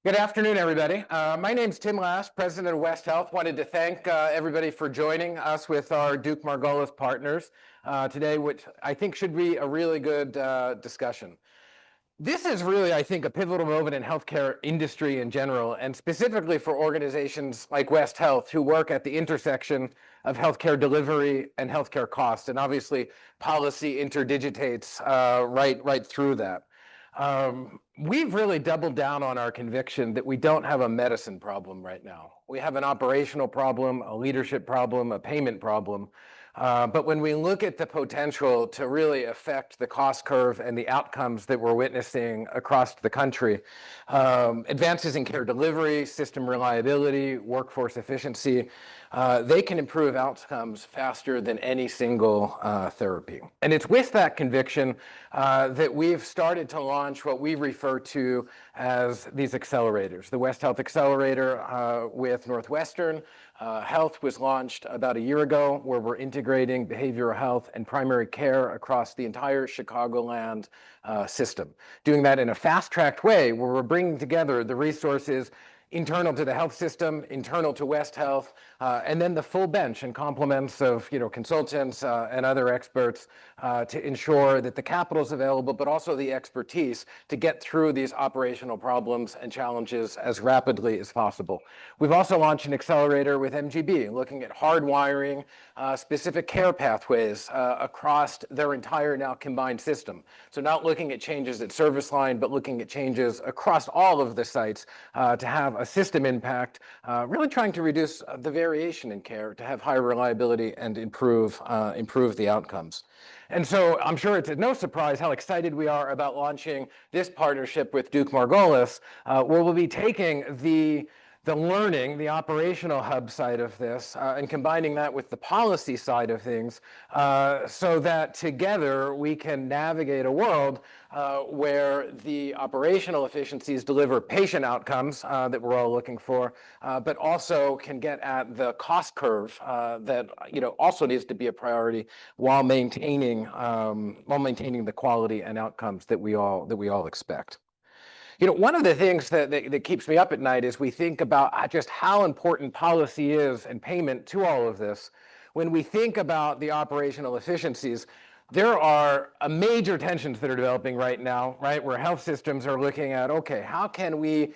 Good afternoon, everybody. My name's Tim Lash, president of West Health. Wanted to thank everybody for joining us with our Duke-Margolis partners today, which I think should be a really good discussion. This is really, I think, a pivotal moment in healthcare industry in general, and specifically for organizations like West Health, who work at the intersection of healthcare delivery and healthcare cost. And obviously, policy interdigitates right through that. We've really doubled down on our conviction that we don't have a medicine problem right now. We have an operational problem, a leadership problem, a payment problem. But when we look at the potential to really affect the cost curve and the outcomes that we're witnessing across the country, advances in care delivery, system reliability, workforce efficiency, they can improve outcomes faster than any single therapy. And it's with that conviction that we've started to launch what we refer to as these accelerators. The West Health Accelerator with Northwestern Health was launched about a year ago, where we're integrating behavioral health and primary care across the entire Chicagoland system. Doing that in a fast-tracked way, where we're bringing together the resources internal to the health system, internal to West Health, and then the full bench and complements of consultants and other experts to ensure that the capital is available, but also the expertise to get through these operational problems and challenges as rapidly as possible. We've also launched an accelerator with MGB, looking at hardwiring specific care pathways across their entire now combined system. So not looking at changes at service line, but looking at changes across all of the sites to have a system impact, really trying to reduce the variation in care to have higher reliability and improve the outcomes. And so I'm sure it's no surprise how excited we are about launching this partnership with Duke-Margolis, where we'll be taking the learning, the operational hub side of this, and combining that with the policy side of things, so that together we can navigate a world where the operational efficiencies deliver patient outcomes that we're all looking for, but also can get at the cost curve that also needs to be a priority while maintaining the quality and outcomes that we all expect. One of the things that keeps me up at night is we think about just how important policy is and payment to all of this. When we think about the operational efficiencies, there are major tensions that are developing right now, right? Where health systems are looking at, okay, how can we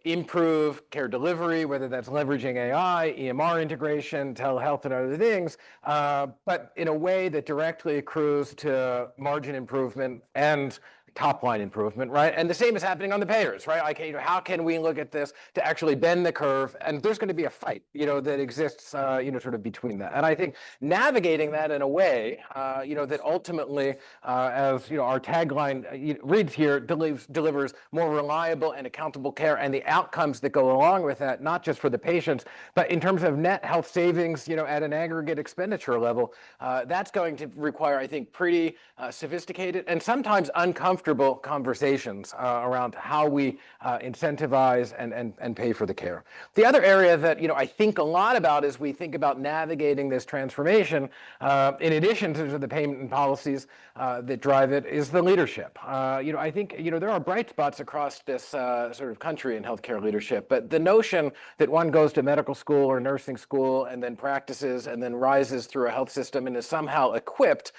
improve care delivery, whether that's leveraging AI, EMR integration, telehealth, and other things, but in a way that directly accrues to margin improvement and top line improvement, right? And the same is happening on the payers, right? Like, how can we look at this to actually bend the curve? And there's going to be a fight, that exists, sort of between that. And I think navigating that in a way, that ultimately, as our tagline reads here, delivers more reliable and accountable care, and the outcomes that go along with that, not just for the patients, but in terms of net health savings, at an aggregate expenditure level, that's going to require, I think, pretty sophisticated and sometimes uncomfortable conversations around how we incentivize and pay for the care. The other area that I think a lot about as we think about navigating this transformation, in addition to the payment and policies that drive it, is the leadership. I think there are bright spots across this sort of country in healthcare leadership, but the notion that one goes to medical school or nursing school and then practices and then rises through a health system and is somehow equipped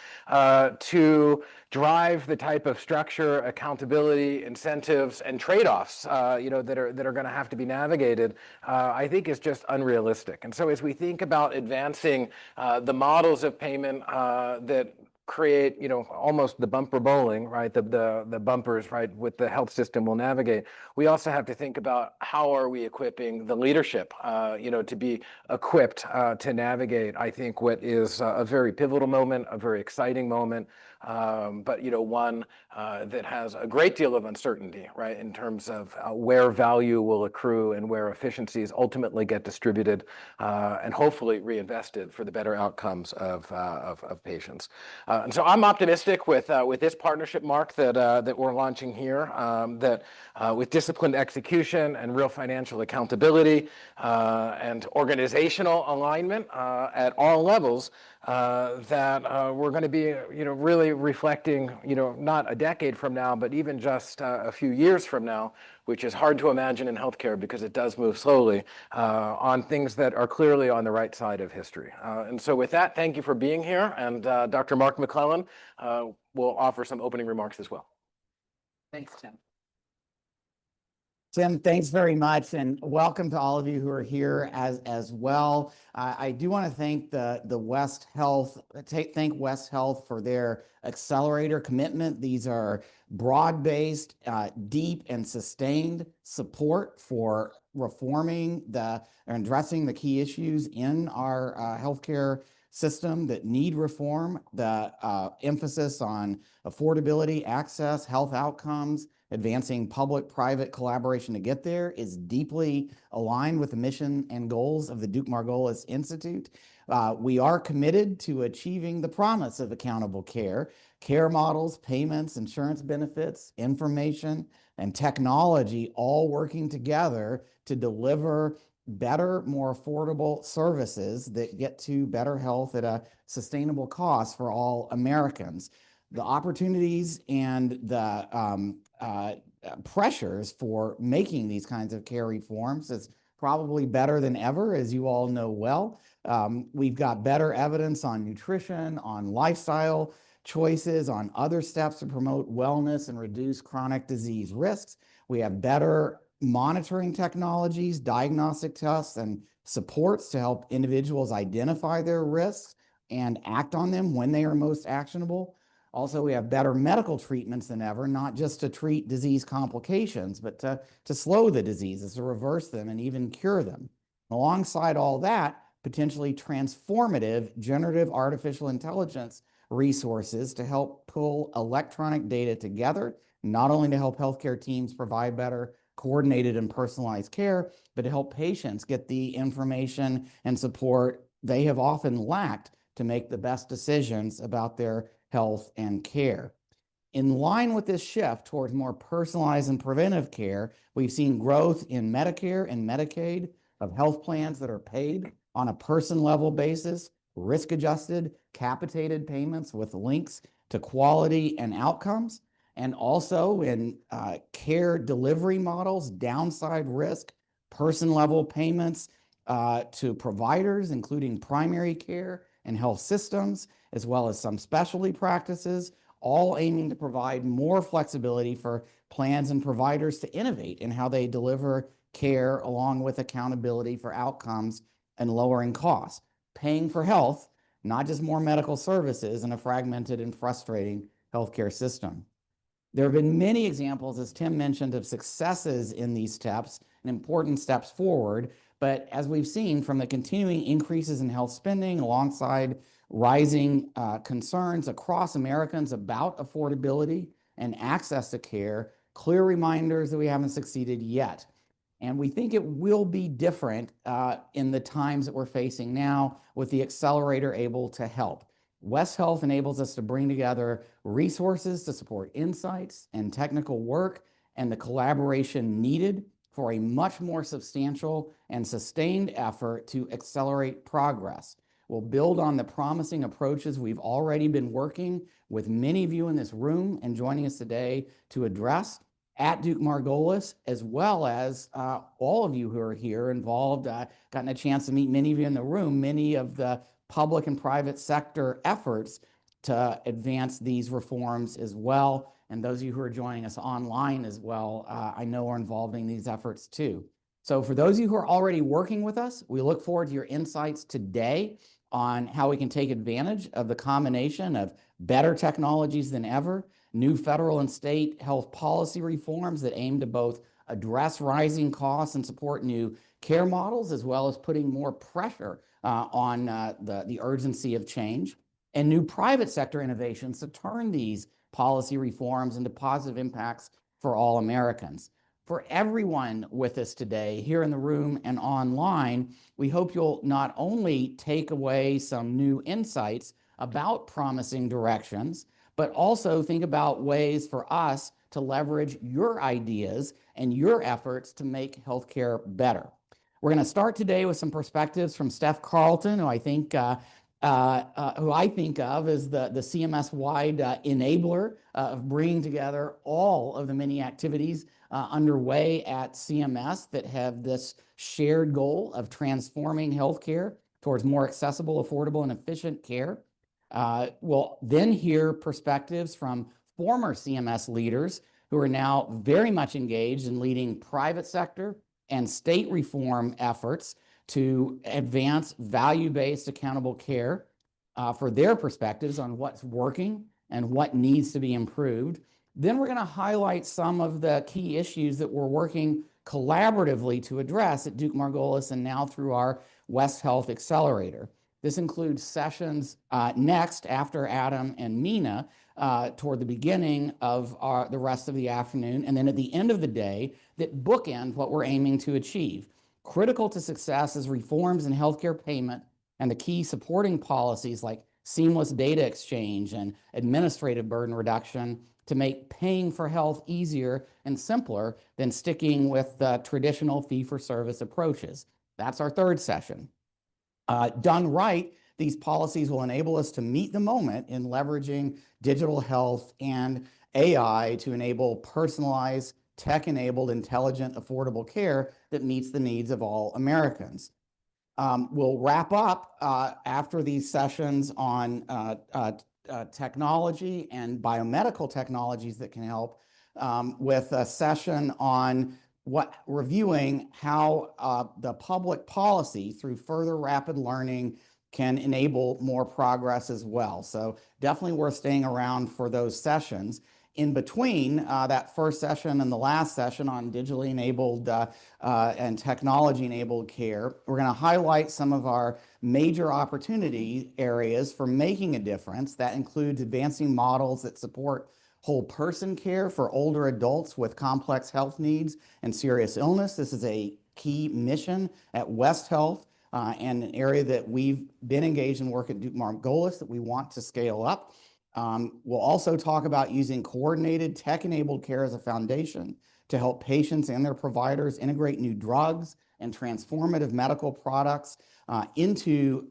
to drive the type of structure, accountability, incentives, and trade-offs, that are going to have to be navigated, I think is just unrealistic. And so as we think about advancing the models of payment that create, almost the bumper bowling, right? The bumpers, right, with the health system will navigate. We also have to think about how are we equipping the leadership, to be equipped to navigate, I think, what is a very pivotal moment, a very exciting moment, but one that has a great deal of uncertainty, right, in terms of where value will accrue and where efficiencies ultimately get distributed and hopefully reinvested for the better outcomes of patients. And so I'm optimistic with this partnership, Mark, that we're launching here, that with disciplined execution and real financial accountability and organizational alignment at all levels, that we're going to be, really reflecting, not a decade from now, but even just a few years from now, which is hard to imagine in healthcare because it does move slowly, on things that are clearly on the right side of history. And so with that, thank you for being here. And Dr. Mark McClellan will offer some opening remarks as well. Thanks, Tim. Tim, thanks very much, and welcome to all of you who are here as well. I do want to thank the West Health, thank West Health for their accelerator commitment. These are broad-based, deep and sustained support for reforming and addressing the key issues in our healthcare system that need reform. The emphasis on affordability, access, health outcomes, advancing public-private collaboration to get there is deeply aligned with the mission and goals of the Duke-Margolis Institute. We are committed to achieving the promise of accountable care models, payments, insurance benefits, information, and technology all working together to deliver better, more affordable services that get to better health at a sustainable cost for all Americans. The opportunities and the pressures for making these kinds of care reforms is probably better than ever, as you all know well. We've got better evidence on nutrition, on lifestyle choices, on other steps to promote wellness and reduce chronic disease risks. We have better monitoring technologies, diagnostic tests, and supports to help individuals identify their risks and act on them when they are most actionable. Also, we have better medical treatments than ever, not just to treat disease complications, but to slow the diseases, to reverse them, and even cure them. Alongside all that, potentially transformative generative artificial intelligence resources to help pull electronic data together, not only to help healthcare teams provide better coordinated and personalized care, but to help patients get the information and support they have often lacked to make the best decisions about their health and care. In line with this shift towards more personalized and preventive care, we've seen growth in Medicare and Medicaid of health plans that are paid on a person-level basis, risk-adjusted, capitated payments with links to quality and outcomes, and also in care delivery models, downside risk, person-level payments to providers, including primary care and health systems, as well as some specialty practices, all aiming to provide more flexibility for plans and providers to innovate in how they deliver care, along with accountability for outcomes and lowering costs, paying for health, not just more medical services in a fragmented and frustrating healthcare system. There have been many examples, as Tim mentioned, of successes in these steps and important steps forward. But as we've seen from the continuing increases in health spending alongside rising concerns across Americans about affordability and access to care, clear reminders that we haven't succeeded yet. And we think it will be different in the times that we're facing now with the accelerator able to help. West Health enables us to bring together resources to support insights and technical work and the collaboration needed for a much more substantial and sustained effort to accelerate progress. We'll build on the promising approaches we've already been working with many of you in this room and joining us today to address at Duke-Margolis, as well as all of you who are here involved, gotten a chance to meet many of you in the room, many of the public and private sector efforts to advance these reforms as well. And those of you who are joining us online as well, I know are involved in these efforts too. So for those of you who are already working with us, we look forward to your insights today on how we can take advantage of the combination of better technologies than ever, new federal and state health policy reforms that aim to both address rising costs and support new care models, as well as putting more pressure on the urgency of change, and new private sector innovations to turn these policy reforms into positive impacts for all Americans. For everyone with us today, here in the room and online, we hope you'll not only take away some new insights about promising directions, but also think about ways for us to leverage your ideas and your efforts to make healthcare better. We're going to start today with some perspectives from Steph Carlton, who I think who I think of as the CMS-wide enabler of bringing together all of the many activities underway at CMS that have this shared goal of transforming healthcare towards more accessible, affordable, and efficient care. We'll then hear perspectives from former CMS leaders who are now very much engaged in leading private sector and state reform efforts to advance value-based accountable care for their perspectives on what's working and what needs to be improved. Then we're going to highlight some of the key issues that we're working collaboratively to address at Duke-Margolis and now through our West Health Accelerator. This includes sessions next after Adam and Mina toward the beginning of the rest of the afternoon, and then at the end of the day that bookend what we're aiming to achieve. Critical to success is reforms in healthcare payment and the key supporting policies like seamless data exchange and administrative burden reduction to make paying for health easier and simpler than sticking with traditional fee-for-service approaches. That's our third session. Done right, these policies will enable us to meet the moment in leveraging digital health and AI to enable personalized, tech-enabled, intelligent, affordable care that meets the needs of all Americans. We'll wrap up after these sessions on technology and biomedical technologies that can help with a session on reviewing how the public policy through further rapid learning can enable more progress as well. So definitely worth staying around for those sessions. In between that first session and the last session on digitally enabled and technology enabled care, we're going to highlight some of our major opportunity areas for making a difference. That includes advancing models that support whole person care for older adults with complex health needs and serious illness. This is a key mission at West Health and an area that we've been engaged in work at Duke-Margolis that we want to scale up. We'll also talk about using coordinated tech-enabled care as a foundation to help patients and their providers integrate new drugs and transformative medical products into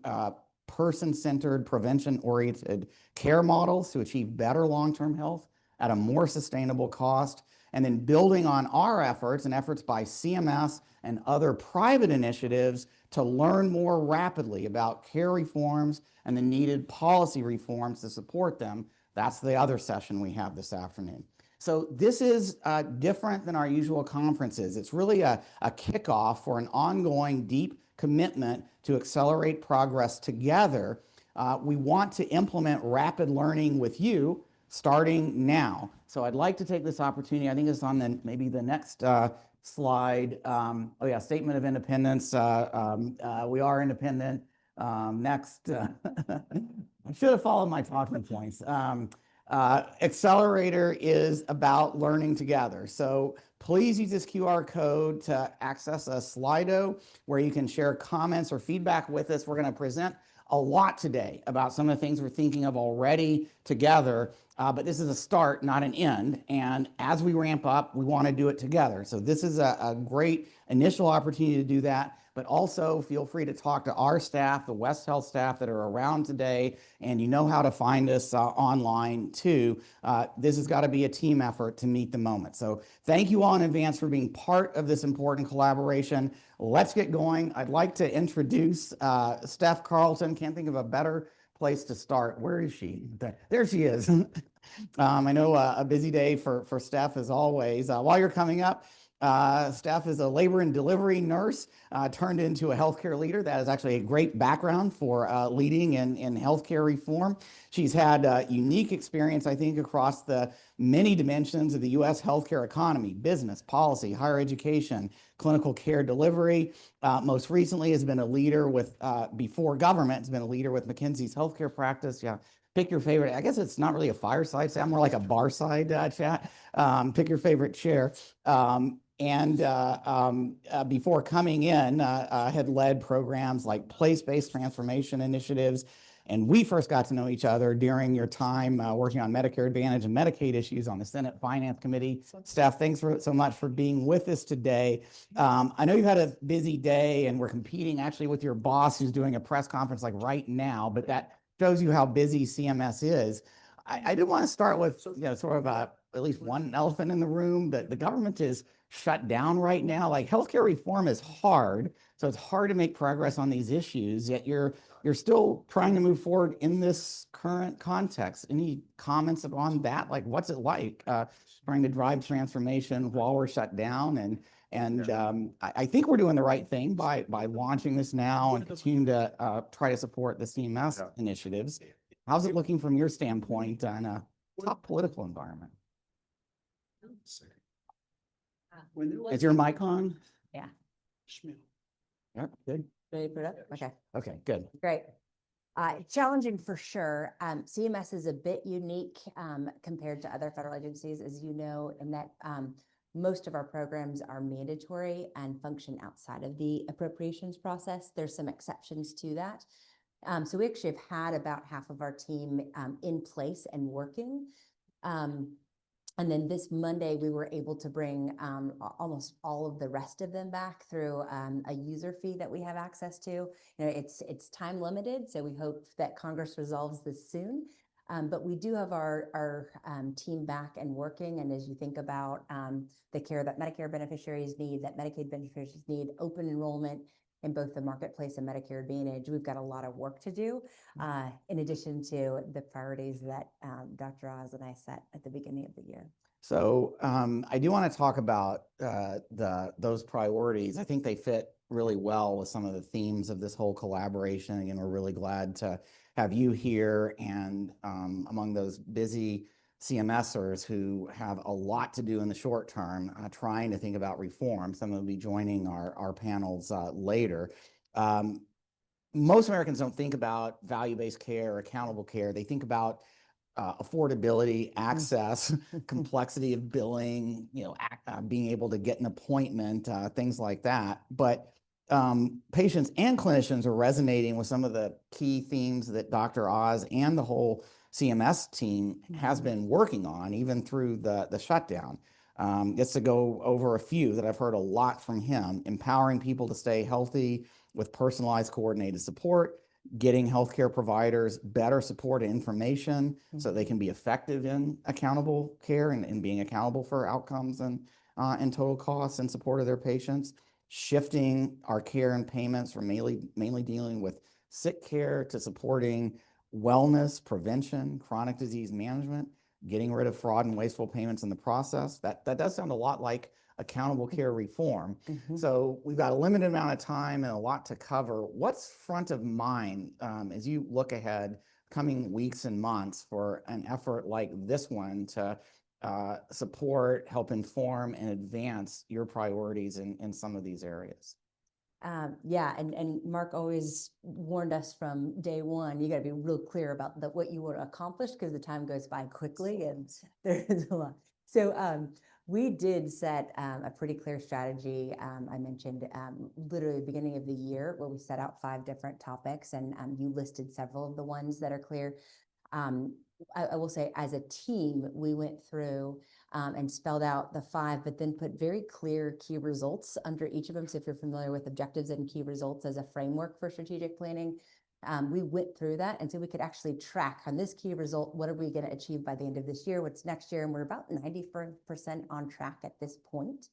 person-centered, prevention-oriented care models to achieve better long-term health at a more sustainable cost. And then building on our efforts and efforts by CMS and other private initiatives to learn more rapidly about care reforms and the needed policy reforms to support them. That's the other session we have this afternoon. So this is different than our usual conferences. It's really a kickoff for an ongoing deep commitment to accelerate progress together. We want to implement rapid learning with you starting now. So I'd like to take this opportunity, I think it's on maybe the next slide. Oh yeah, Statement of Independence. We are independent. Next, I should have followed my talking points. Accelerator is about learning together. So please use this QR code to access a Slido where you can share comments or feedback with us. We're going to present a lot today about some of the things we're thinking of already together, but this is a start, not an end. And as we ramp up, we want to do it together. So this is a great initial opportunity to do that, but also feel free to talk to our staff, the West Health staff that are around today, and you know how to find us online too. This has got to be a team effort to meet the moment. So thank you all in advance for being part of this important collaboration. Let's get going. I'd like to introduce Steph Carlton. Can't think of a better place to start. Where is she? There she is. I know a busy day for Steph as always. While you're coming up, Steph is a labor and delivery nurse turned into a healthcare leader. That is actually a great background for leading in healthcare reform. She's had unique experience, I think, across the many dimensions of the U.S. healthcare economy: business, policy, higher education, clinical care delivery. Most recently has been a leader with, before government, has been a leader with McKinsey's healthcare practice. Yeah. Pick your favorite. I guess it's not really a fireside chat, more like a bar side chat. Pick your favorite chair. Before coming in, had led programs like place-based transformation initiatives And we first got to know each other during your time working on Medicare Advantage and Medicaid issues on the Senate Finance Committee. Steph, thanks so much for being with us today. I know you've had a busy day and we're competing actually with your boss who's doing a press conference like right now, but that shows you how busy CMS is. I did want to start with sort of at least one elephant in the room, that the government is shut down right now. Like healthcare reform is hard, so it's hard to make progress on these issues, yet you're still trying to move forward in this current context. Any comments on that? Like, what's it like trying to drive transformation while we're shut down? And I think we're doing the right thing by launching this now and continuing to try to support the CMS initiatives. How's it looking from your standpoint in a tough political environment? Is your mic on? Yeah. Yep, good. Ready to put it up? Okay, Okay, good. great. Challenging for sure. CMS is a bit unique compared to other federal agencies, as you know, in that most of our programs are mandatory and function outside of the appropriations process. There's some exceptions to that. So we actually have had about half of our team in place and working. And then this Monday, we were able to bring almost all of the rest of them back through a user fee that we have access to. You know, it's time limited, so we hope that Congress resolves this soon. But we do have our team back and working. And as you think about the care that Medicare beneficiaries need, that Medicaid beneficiaries need, open enrollment in both the Marketplace and Medicare Advantage, we've got a lot of work to do, in addition to the priorities that Dr. Oz and I set at the beginning of the year. So I do want to talk about those priorities. I think they fit really well with some of the themes of this whole collaboration. Again, we're really glad to have you here and among those busy CMSers who have a lot to do in the short term, trying to think about reform. Some will be joining our panels later. Most Americans don't think about value-based care or accountable care. They think about affordability, access, complexity of billing, being able to get an appointment, things like that. But patients and clinicians are resonating with some of the key themes that Dr. Oz and the whole CMS team has been working on, even through the shutdown. Just to go over a few that I've heard a lot from him: empowering people to stay healthy with personalized, coordinated support, getting healthcare providers better support and information so they can be effective in accountable care and being accountable for outcomes and total costs in support of their patients, shifting our care and payments from mainly dealing with sick care to supporting wellness, prevention, chronic disease management, getting rid of fraud and wasteful payments in the process. That does sound a lot like accountable care reform. So we've got a limited amount of time and a lot to cover. What's front of mind as you look ahead coming weeks and months for an effort like this one to support, help inform, and advance your priorities in some of these areas? Yeah, and Mark always warned us from day one, you got to be real clear about what you want to accomplish, because the time goes by quickly and there's a lot. So we did set a pretty clear strategy. I mentioned literally the beginning of the year, where we set out 5 different topics, and you listed several of the ones that are clear. I will say, as a team, we went through and spelled out the 5, but then put very clear key results under each of them. So if you're familiar with objectives and key results as a framework for strategic planning, we went through that. And so we could actually track on this key result, what are we going to achieve by the end of this year? What's next year? And we're about 90% on track at this point.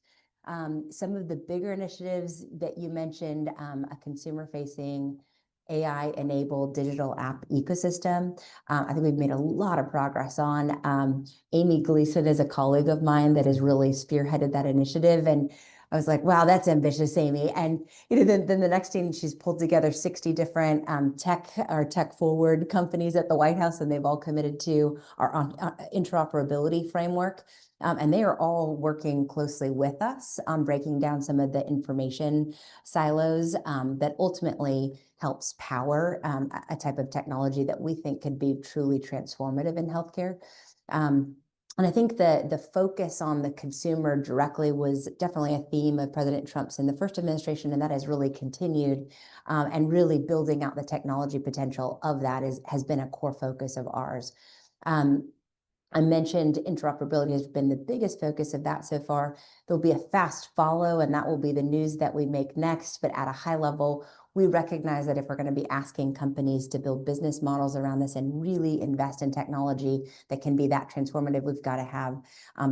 Some of the bigger initiatives that you mentioned, a consumer-facing AI-enabled digital app ecosystem. I think we've made a lot of progress on. Amy Gleason is a colleague of mine that has really spearheaded that initiative. And I was like, wow, that's ambitious, Amy. And then the next thing, she's pulled together 60 different tech forward companies at the White House, and they've all committed to our interoperability framework. And they are all working closely with us on breaking down some of the information silos that ultimately helps power a type of technology that we think could be truly transformative in healthcare. And I think the focus on the consumer directly was definitely a theme of President Trump's in the first administration, and that has really continued. And really building out the technology potential of that has been a core focus of ours. I mentioned interoperability has been the biggest focus of that so far. There'll be a fast follow, and that will be the news that we make next. But at a high level, we recognize that if we're going to be asking companies to build business models around this and really invest in technology that can be that transformative, we've got to have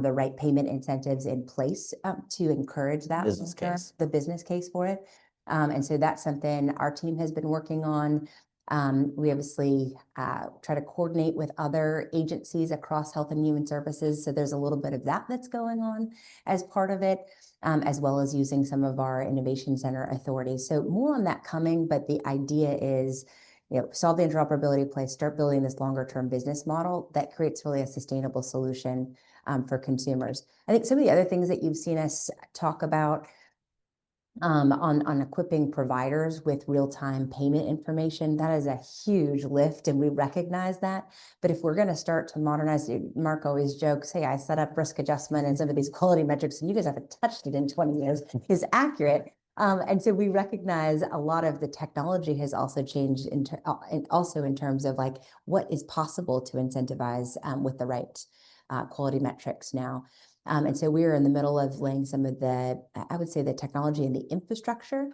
the right payment incentives in place to encourage that Business case. the business case for it. And so that's something our team has been working on. We obviously try to coordinate with other agencies across health and human services. So there's a little bit of that that's going on as part of it, as well as using some of our innovation center authorities. So more on that coming, but the idea is, solve the interoperability place, start building this longer term business model that creates really a sustainable solution for consumers. I think some of the other things that you've seen us talk about on equipping providers with real-time payment information, that is a huge lift, and we recognize that. But if we're going to start to modernize, Mark always jokes, hey, I set up risk adjustment and some of these quality metrics, and you guys haven't touched it in 20 years, is accurate. And so we recognize a lot of the technology has also changed also in terms of like what is possible to incentivize with the right quality metrics now. And so we're in the middle of laying some of the, I would say, the technology and the infrastructure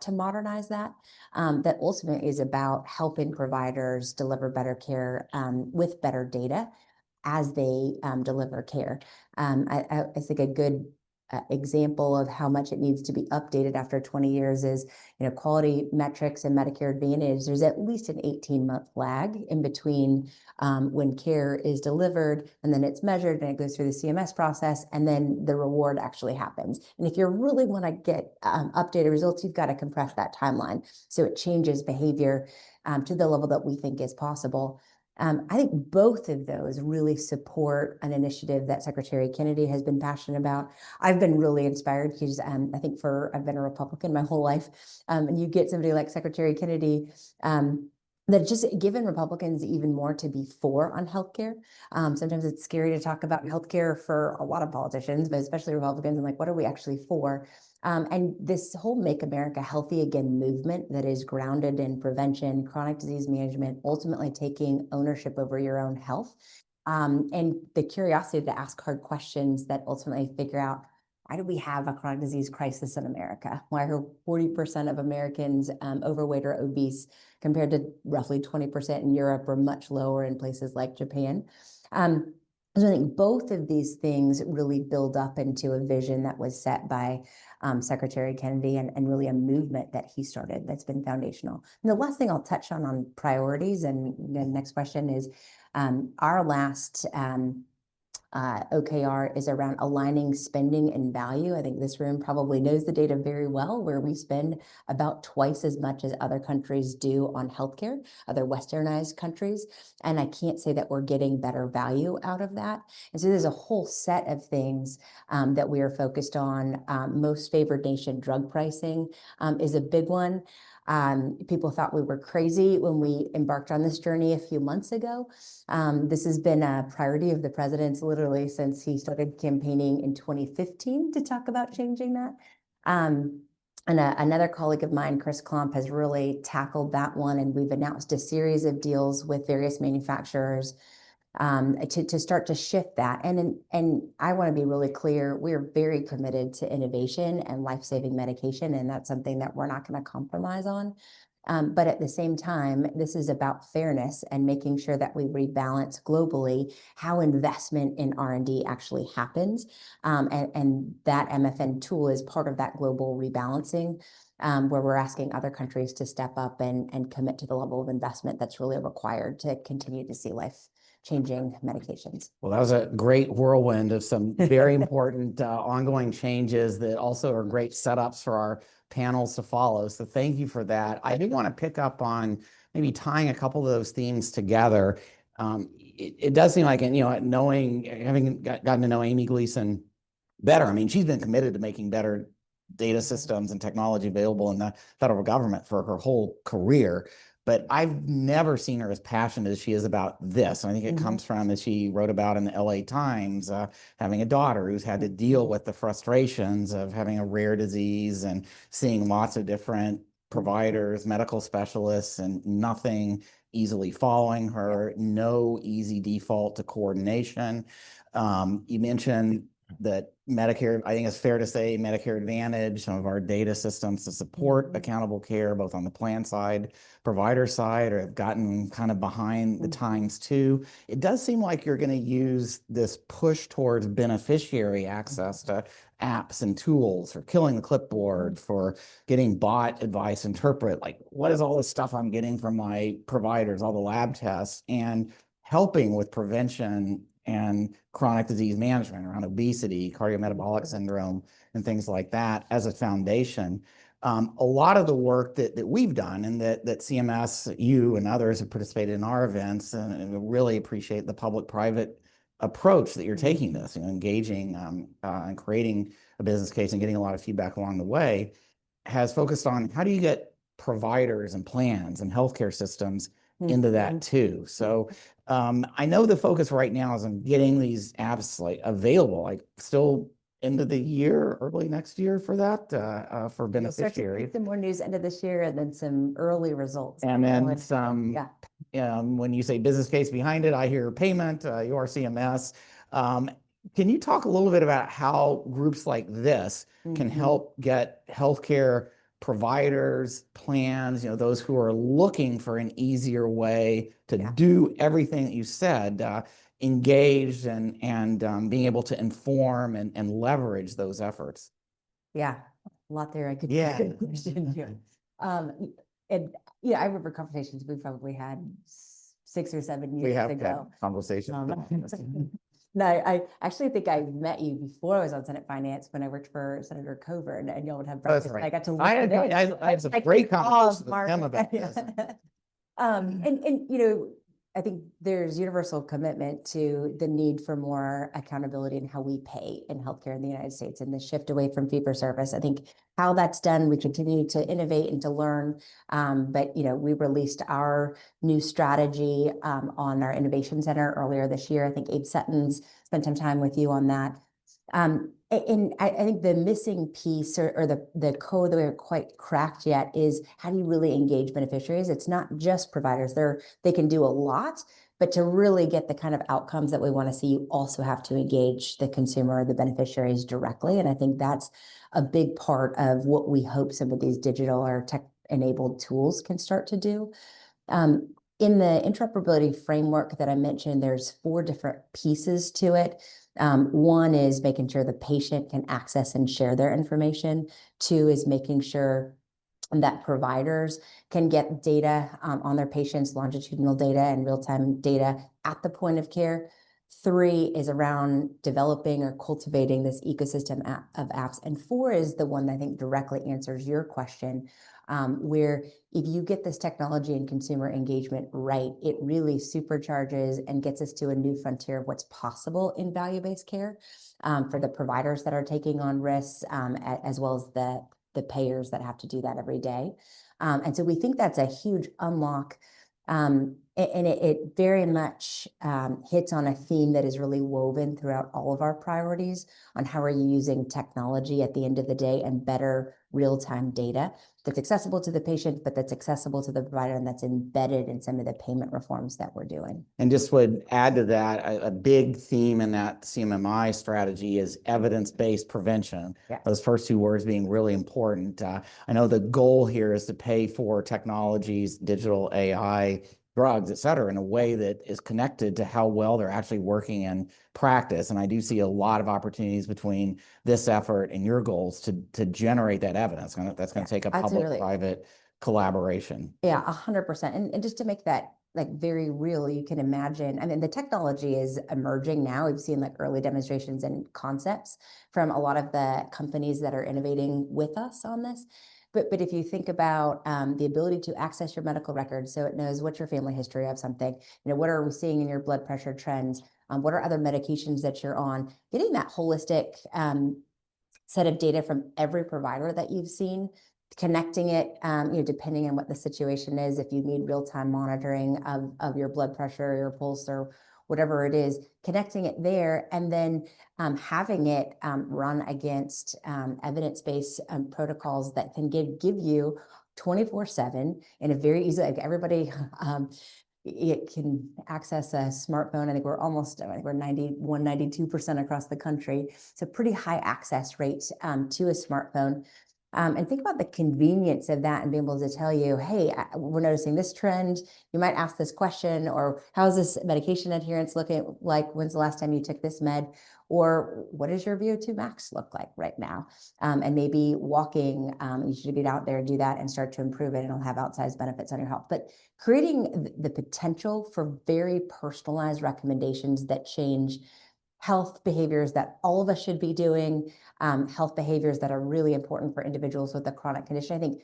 to modernize that. That ultimately is about helping providers deliver better care with better data as they deliver care. I think a good example of how much it needs to be updated after 20 years is, quality metrics and Medicare Advantage. There's at least an 18-month lag in between when care is delivered and then it's measured and it goes through the CMS process and then the reward actually happens. And if you really want to get updated results, you've got to compress that timeline so it changes behavior to the level that we think is possible. I think both of those really support an initiative that Secretary Kennedy has been passionate about. I've been really inspired because I think I've been a Republican my whole life, and you get somebody like Secretary Kennedy that just given Republicans even more to be for on healthcare. Sometimes it's scary to talk about healthcare for a lot of politicians, but especially Republicans, and like, what are we actually for? And this whole Make America Healthy Again movement that is grounded in prevention, chronic disease management, ultimately taking ownership over your own health, and the curiosity to ask hard questions that ultimately figure out, why do we have a chronic disease crisis in America? Why are 40% of Americans overweight or obese compared to roughly 20% in Europe or much lower in places like Japan? So I think both of these things really build up into a vision that was set by Secretary Kennedy and really a movement that he started that's been foundational. And the last thing I'll touch on priorities, and the next question is our last OKR is around aligning spending and value. I think this room probably knows the data very well, where we spend about twice as much as other countries do on healthcare, other westernized countries. And I can't say that we're getting better value out of that. And so there's a whole set of things that we are focused on. Most favored nation drug pricing is a big one. People thought we were crazy when we embarked on this journey a few months ago. This has been a priority of the president's literally since he started campaigning in 2015 to talk about changing that. And another colleague of mine, Chris Klomp, has really tackled that one, and we've announced a series of deals with various manufacturers to start to shift that. And I want to be really clear, we're very committed to innovation and life-saving medication, and that's something that we're not going to compromise on. But at the same time, this is about fairness and making sure that we rebalance globally how investment in R&D actually happens. And that MFN tool is part of that global rebalancing, where we're asking other countries to step up and commit to the level of investment that's really required to continue to see life-changing medications. Well, that was a great whirlwind of some very important ongoing changes that also are great setups for our panels to follow. So thank you for that. I do want to pick up on maybe tying a couple of those themes together. It does seem like, having gotten to know Amy Gleason better, I mean, she's been committed to making better data systems and technology available in the federal government for her whole career. but I've never seen her as passionate as she is about this. And I think it comes from, as she wrote about in the LA Times, having a daughter who's had to deal with the frustrations of having a rare disease and seeing lots of different providers, medical specialists, and nothing easily following her, no easy default to coordination. You mentioned that Medicare, I think it's fair to say Medicare Advantage, some of our data systems to support accountable care, both on the plan side, provider side, or have gotten kind of behind the times too. It does seem like you're going to use this push towards beneficiary access to apps and tools for killing the clipboard, for getting bot advice, interpret, like, what is all this stuff I'm getting from my providers, all the lab tests, and helping with prevention and chronic disease management around obesity, cardiometabolic syndrome, and things like that as a foundation. A lot of the work that we've done and that CMS, you and others have participated in our events, and we really appreciate the public-private approach that you're taking this, engaging and creating a business case and getting a lot of feedback along the way, has focused on how do you get providers and plans and healthcare systems into that too. So I know the focus right now is on getting these apps like available, like still end of the year, early next year for that, for beneficiaries. Some more news end of this year, and then some early results. And then some, when you say business case behind it, I hear payment, your CMS. Can you talk a little bit about how groups like this can help get healthcare providers, plans, those who are looking for an easier way to do everything that you said, engaged and being able to inform and leverage those efforts? Yeah, a lot there. I could Yeah. question here. And I remember conversations we probably had 6 or 7 years We have ago. had conversations. No, I actually think I met you before I was on Senate Finance when I worked for Senator Coburn, and y'all would have breakfast. That's right. I got to I had some great conversations with him about this. I think there's universal commitment to the need for more accountability in how we pay in healthcare in the United States and the shift away from fee for service. I think how that's done, we continue to innovate and to learn. But we released our new strategy on our Innovation Center earlier this year. I think Abe Sutton's spent some time with you on that. And I think the missing piece or the code that we haven't quite cracked yet is how do you really engage beneficiaries? It's not just providers. They can do a lot, but to really get the kind of outcomes that we want to see, you also have to engage the consumer or the beneficiaries directly. And I think that's a big part of what we hope some of these digital or tech-enabled tools can start to do. In the interoperability framework that I mentioned, there's 4 different pieces to it. One is making sure the patient can access and share their information. 2 is making sure that providers can get data on their patients, longitudinal data and real-time data at the point of care. 3 is around developing or cultivating this ecosystem of apps. And 4 is the one that I think directly answers your question, where if you get this technology and consumer engagement right, it really supercharges and gets us to a new frontier of what's possible in value-based care for the providers that are taking on risks, as well as the payers that have to do that every day. And so we think that's a huge unlock. And it very much hits on a theme that is really woven throughout all of our priorities on how are you using technology at the end of the day and better real-time data that's accessible to the patient, but that's accessible to the provider and that's embedded in some of the payment reforms that we're doing. And just would add to that, a big theme in that CMMI strategy is evidence-based prevention. Yeah. Those first 2 words being really important. I know the goal here is to pay for technologies, digital AI, drugs, et cetera, in a way that is connected to how well they're actually working in practice. And I do see a lot of opportunities between this effort and your goals to generate that evidence. That's going to take a public-private collaboration. Yeah, 100%. And just to make that like very real, you can imagine, I mean, the technology is emerging now. We've seen like early demonstrations and concepts from a lot of the companies that are innovating with us on this. But if you think about the ability to access your medical records, so it knows what's your family history of something, what are we seeing in your blood pressure trends? What are other medications that you're on? Getting that holistic set of data from every provider that you've seen connecting it, depending on what the situation is, if you need real-time monitoring of your blood pressure, your pulse, or whatever it is, connecting it there, and then having it run against evidence-based protocols that can give you 24/7 in a very easy, like everybody it can access a smartphone. I think we're 91, 92% across the country. It's a pretty high access rate to a smartphone. And think about the convenience of that and being able to tell you, hey, we're noticing this trend. You might ask this question, or how's this medication adherence looking like? When's the last time you took this med? Or what does your VO2 max look like right now? And maybe walking, you should get out there and do that and start to improve it, and it'll have outsized benefits on your health. But creating the potential for very personalized recommendations that change health behaviors that all of us should be doing, health behaviors that are really important for individuals with a chronic condition. I think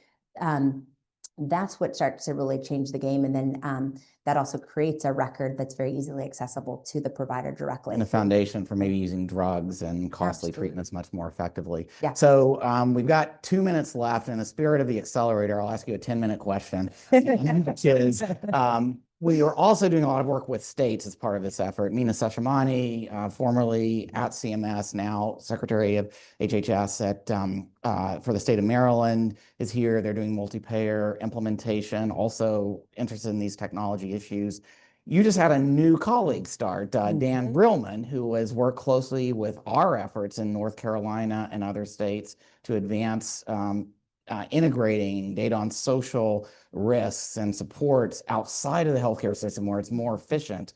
that's what starts to really change the game. And then that also creates a record that's very easily accessible to the provider directly. And a foundation for maybe using drugs and costly Absolutely. treatments much more effectively. Yeah. So we've got 2 minutes left. In the spirit of the accelerator, I'll ask you a 10-minute question, which is, we are also doing a lot of work with states as part of this effort. Mina Seshamani, formerly at CMS, now Secretary of HHS for the state of Maryland, is here. They're doing multi-payer implementation, also interested in these technology issues. You just had a new colleague start, Dan Brillman, who has worked closely with our efforts in North Carolina and other states to advance integrating data on social risks and supports outside of the healthcare system, where it's more efficient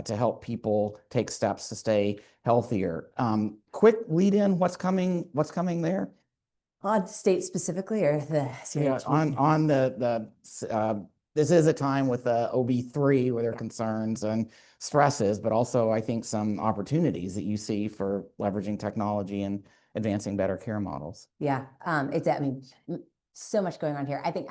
to help people take steps to stay healthier. Quick lead in, what's coming there? On state specifically, or the on the this is a time with OB3 where there are concerns and stresses, but also I think some opportunities that you see for leveraging technology and advancing better care models. Yeah, so much going on here. I think,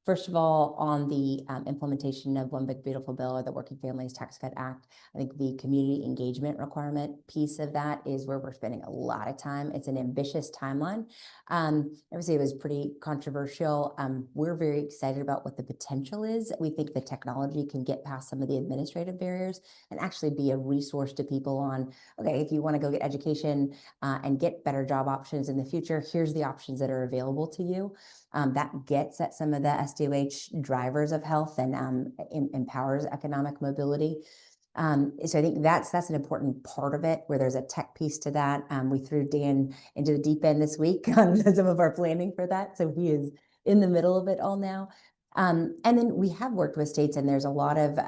first of all, on the implementation of One Big Beautiful Bill, or the Working Families Tax Cut Act, I think the community engagement requirement piece of that is where we're spending a lot of time. It's an ambitious timeline. Obviously, it was pretty controversial. We're very excited about what the potential is. We think the technology can get past some of the administrative barriers and actually be a resource to people on, okay, if you want to go get education and get better job options in the future, here's the options that are available to you. That gets at some of the SDOH drivers of health and empowers economic mobility. So I think that's an important part of it, where there's a tech piece to that. We threw Dan into the deep end this week on some of our planning for that. So he is in the middle of it all now. And then we have worked with states, and there's a lot of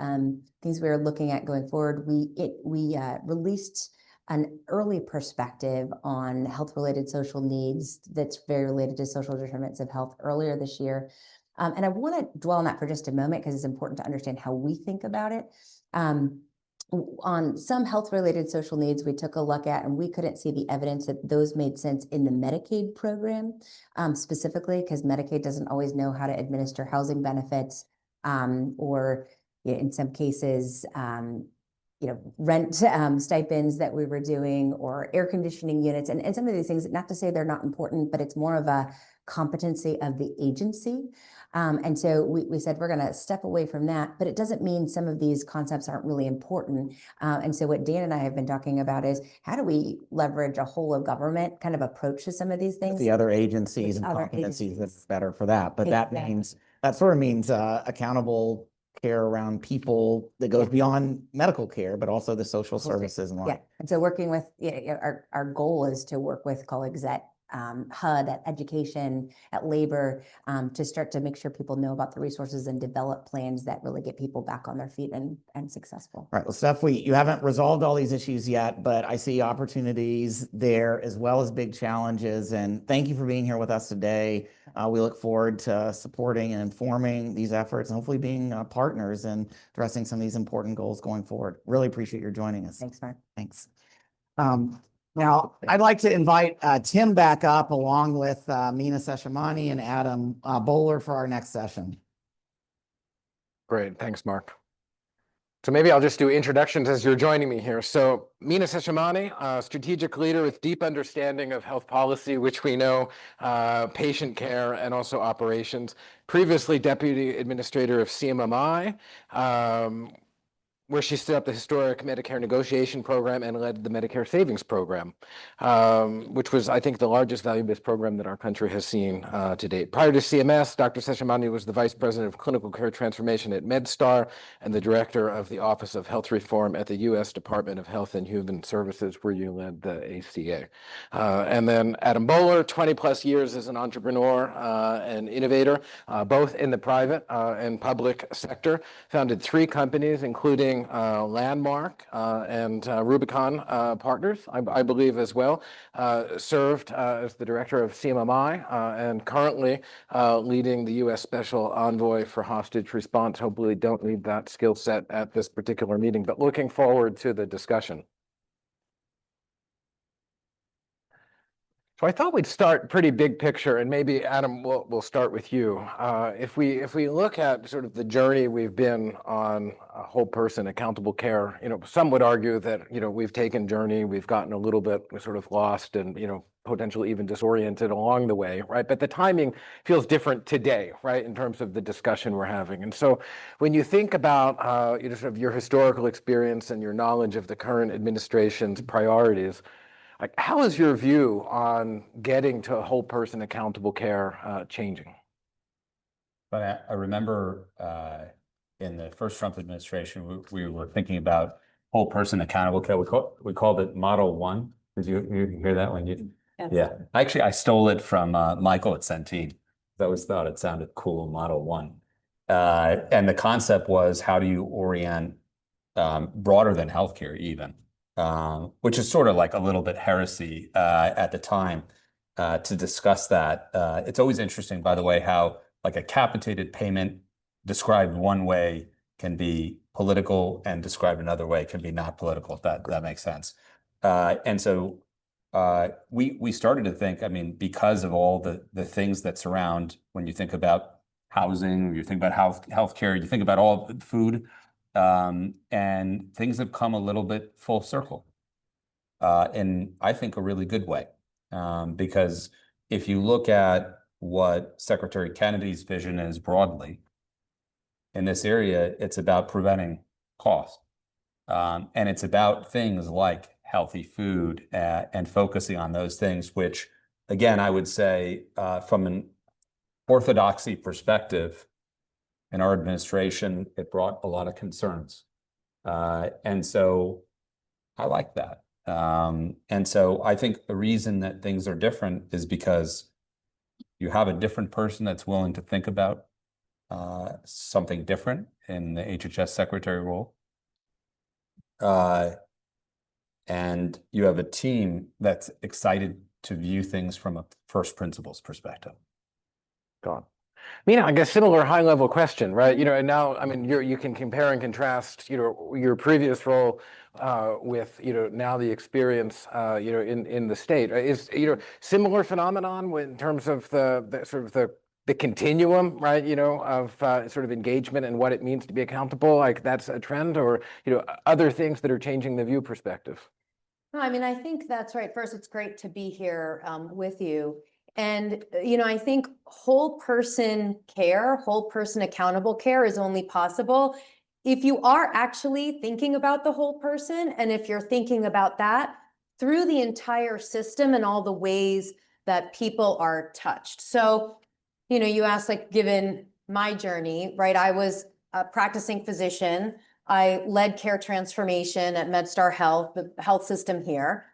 things we're looking at going forward. We released an early perspective on health-related social needs that's very related to social determinants of health earlier this year. And I want to dwell on that for just a moment, because it's important to understand how we think about it. On some health-related social needs, we took a look at, and we couldn't see the evidence that those made sense in the Medicaid program, specifically because Medicaid doesn't always know how to administer housing benefits, or in some cases, rent stipends that we were doing, or air conditioning units, and some of these things, not to say they're not important, but it's more of a competency of the agency. And so we said, we're going to step away from that, but it doesn't mean some of these concepts aren't really important. And so what Dan and I have been talking about is, how do we leverage a whole of government kind of approach to some of these things? The other agencies and competencies that's better for that. But that sort of means accountable care around people that goes beyond medical care, but also the social services and like. Yeah, and so working with, our goal is to work with colleagues at HUD, at education, at labor, to start to make sure people know about the resources and develop plans that really get people back on their feet and successful. Right. Well, Steph, you haven't resolved all these issues yet, but I see opportunities there as well as big challenges. And thank you for being here with us today. We look forward to supporting and informing these efforts, and hopefully being partners in addressing some of these important goals going forward. Really appreciate your joining us. Thanks, Mark. Thanks. Now, I'd like to invite Tim back up, along with Mina Seshamani and Adam Bowler, for our next session. Great. Thanks, Mark. So maybe I'll just do introductions as you're joining me here. So Mina Seshamani, strategic leader with deep understanding of health policy, which we know, patient care, and also operations. Previously deputy administrator of CMMI, where she stood up the historic Medicare negotiation program and led the Medicare savings program, which was, I think, the largest value-based program that our country has seen to date. Prior to CMS, Dr. Seshamani was the Vice President of Clinical Care Transformation at MedStar and the Director of the Office of Health Reform at the U.S. Department of Health and Human Services, where you led the ACA. And then Adam Bowler, 20 plus years as an entrepreneur and innovator, both in the private and public sector, founded 3 companies, including Landmark and Rubicon Partners, I believe as well, served as the director of CMMI and currently leading the U.S. Special Envoy for Hostage Response. Hopefully don't need that skill set at this particular meeting, but looking forward to the discussion. So I thought we'd start pretty big picture, and maybe Adam, we'll start with you. If we look at sort of the journey we've been on, whole person accountable care, some would argue that we've taken journey, we've gotten a little bit sort of lost and potentially even disoriented along the way, right? But the timing feels different today, right, in terms of the discussion we're having. And so when you think about sort of your historical experience and your knowledge of the current administration's priorities, like, how is your view on getting to whole person accountable care changing? But I remember in the first Trump administration, we were thinking about whole person accountable care. We called it Model 1. Did you hear that one? Yes. Yeah. Actually, I stole it from Michael at Centene. I always thought it sounded cool, Model 1. And the concept was, how do you orient broader than healthcare even? Which is sort of like a little bit heresy at the time to discuss that. It's always interesting, by the way, how like a capitated payment described one way can be political and described another way can be not political, if that makes sense. And so we started to think, I mean, because of all the things that surround, when you think about housing, you think about healthcare, you think about all food, and things have come a little bit full circle in, I think, a really good way. Because if you look at what Secretary Kennedy's vision is broadly in this area, it's about preventing cost. And it's about things like healthy food and focusing on those things, which, again, I would say from an orthodoxy perspective, in our administration, it brought a lot of concerns. And so I like that. And so I think the reason that things are different is because you have a different person that's willing to think about something different in the HHS secretary role. And you have a team that's excited to view things from a first principles perspective. Got it. Mina, I guess similar high-level question, right? And now, I mean, you can compare and contrast, your previous role with, now the experience, in the state. Is, similar phenomenon in terms of the sort of the continuum, right? Of sort of engagement and what it means to be accountable. Like, that's a trend, or other things that are changing the view perspective. No, I mean, I think that's right. First, it's great to be here with you. And, I think whole person care, whole person accountable care is only possible if you are actually thinking about the whole person. And if you're thinking about that through the entire system and all the ways that people are touched. So, you asked, like, given my journey, right? I was a practicing physician. I led care transformation at MedStar Health, the health system here.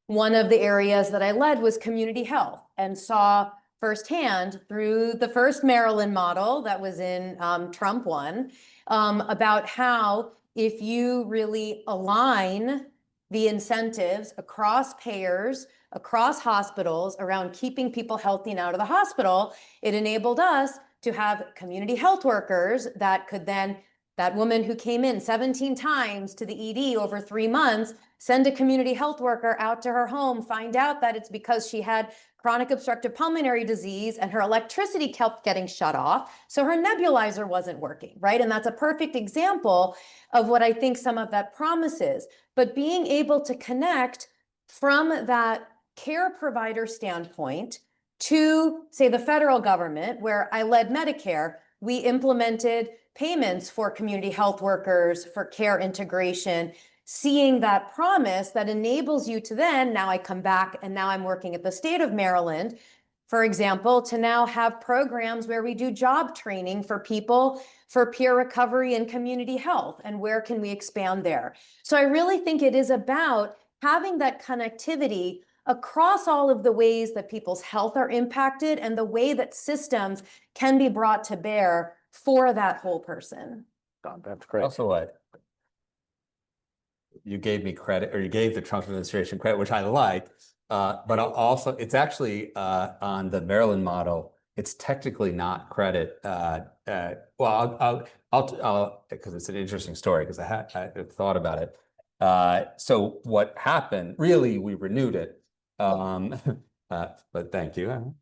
One of the areas that I led was community health, and saw firsthand through the first Maryland model that was in Trump 1, about how if you really align the incentives across payers, across hospitals around keeping people healthy and out of the hospital, it enabled us to have community health workers that could then that woman who came in 17 times to the ED over 3 months, send a community health worker out to her home, find out that it's because she had chronic obstructive pulmonary disease and her electricity kept getting shut off, so her nebulizer wasn't working, right? And that's a perfect example of what I think some of that promises. But being able to connect from that care provider standpoint to, say, the federal government, where I led Medicare, we implemented payments for community health workers, for care integration, seeing that promise that enables you to then, now I come back and now I'm working at the state of Maryland, for example, to now have programs where we do job training for people for peer recovery and community health, and where can we expand there? So I really think it is about having that connectivity across all of the ways that people's health are impacted and the way that systems can be brought to bear for that whole person. Oh, that's great. Also, what you gave me credit, or you gave the Trump administration credit, which I like, but also it's actually on the Maryland model. It's technically not credit. Well, I'll because it's an interesting story, because I thought about it. So what happened? Really, we renewed it. But thank you.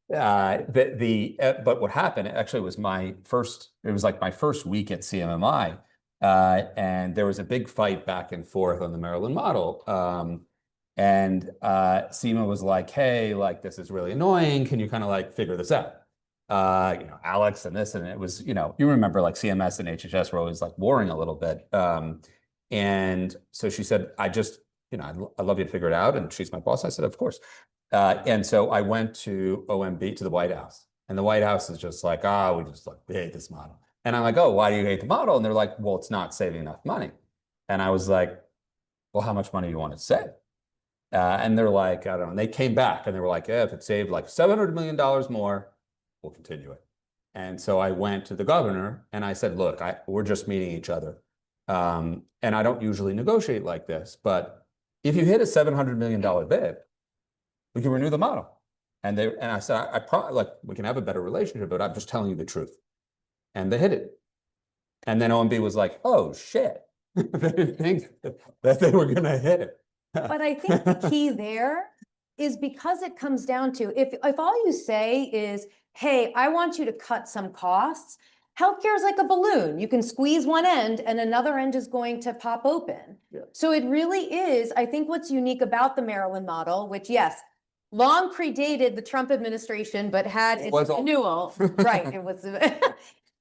But what happened actually was it was like my first week at CMMI, and there was a big fight back and forth on the Maryland model. And SEMA was like, hey, like, this is really annoying. Can you kind of like figure this out? Alex and this, and it was, you remember like CMS and HHS were always like warring a little bit. And so she said, I'd love you to figure it out. And she's my boss. I said, of course. And so I went to OMB, to the White House, and the White House is just like, we just like hate this model. And I'm like, oh, why do you hate the model? And they're like, well, it's not saving enough money. And I was like, well, how much money do you want to save? And they're like, I don't know. And they came back and they were like, if it saved like $700 million more, we'll continue it. And so I went to the governor and I said, look, we're just meeting each other. And I don't usually negotiate like this, but if you hit a $700 million bid, we can renew the model. And I said, we can have a better relationship, but I'm just telling you the truth. And they hit it. And then OMB was like, oh shit. They didn't think that they were going to hit it. But I think the key there is, because it comes down to, if all you say is, hey, I want you to cut some costs, healthcare is like a balloon. You can squeeze one end and another end is going to pop open. Yeah. So it really is, I think what's unique about the Maryland model, which, yes, long predated the Trump administration, but had its renewal. Right, it was.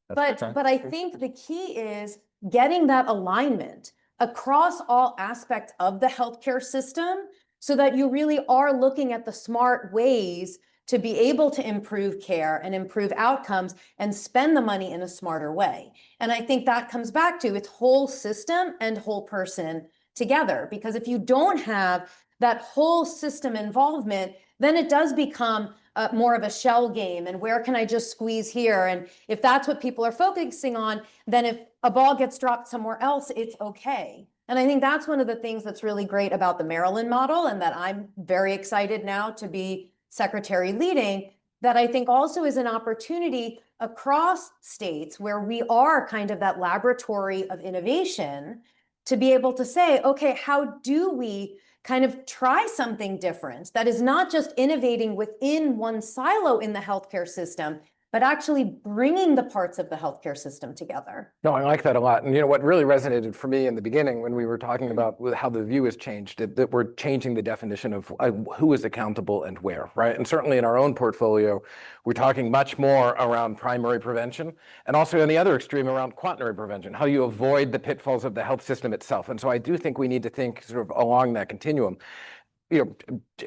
But I think the key is getting that alignment across all aspects of the healthcare system, so that you really are looking at the smart ways to be able to improve care and improve outcomes and spend the money in a smarter way. And I think that comes back to it's whole system and whole person together, because if you don't have that whole system involvement, then it does become more of a shell game, and where can I just squeeze here? And if that's what people are focusing on, then if a ball gets dropped somewhere else, it's okay. And I think that's one of the things that's really great about the Maryland model, and that I'm very excited now to be secretary leading, that I think also is an opportunity across states where we are kind of that laboratory of innovation to be able to say, okay, how do we kind of try something different that is not just innovating within one silo in the healthcare system, but actually bringing the parts of the healthcare system together. No, I like that a lot. And what really resonated for me in the beginning when we were talking about how the view has changed, that we're changing the definition of who is accountable and where, right? And certainly in our own portfolio, we're talking much more around primary prevention, and also on the other extreme around quaternary prevention, how you avoid the pitfalls of the health system itself. And so I do think we need to think sort of along that continuum.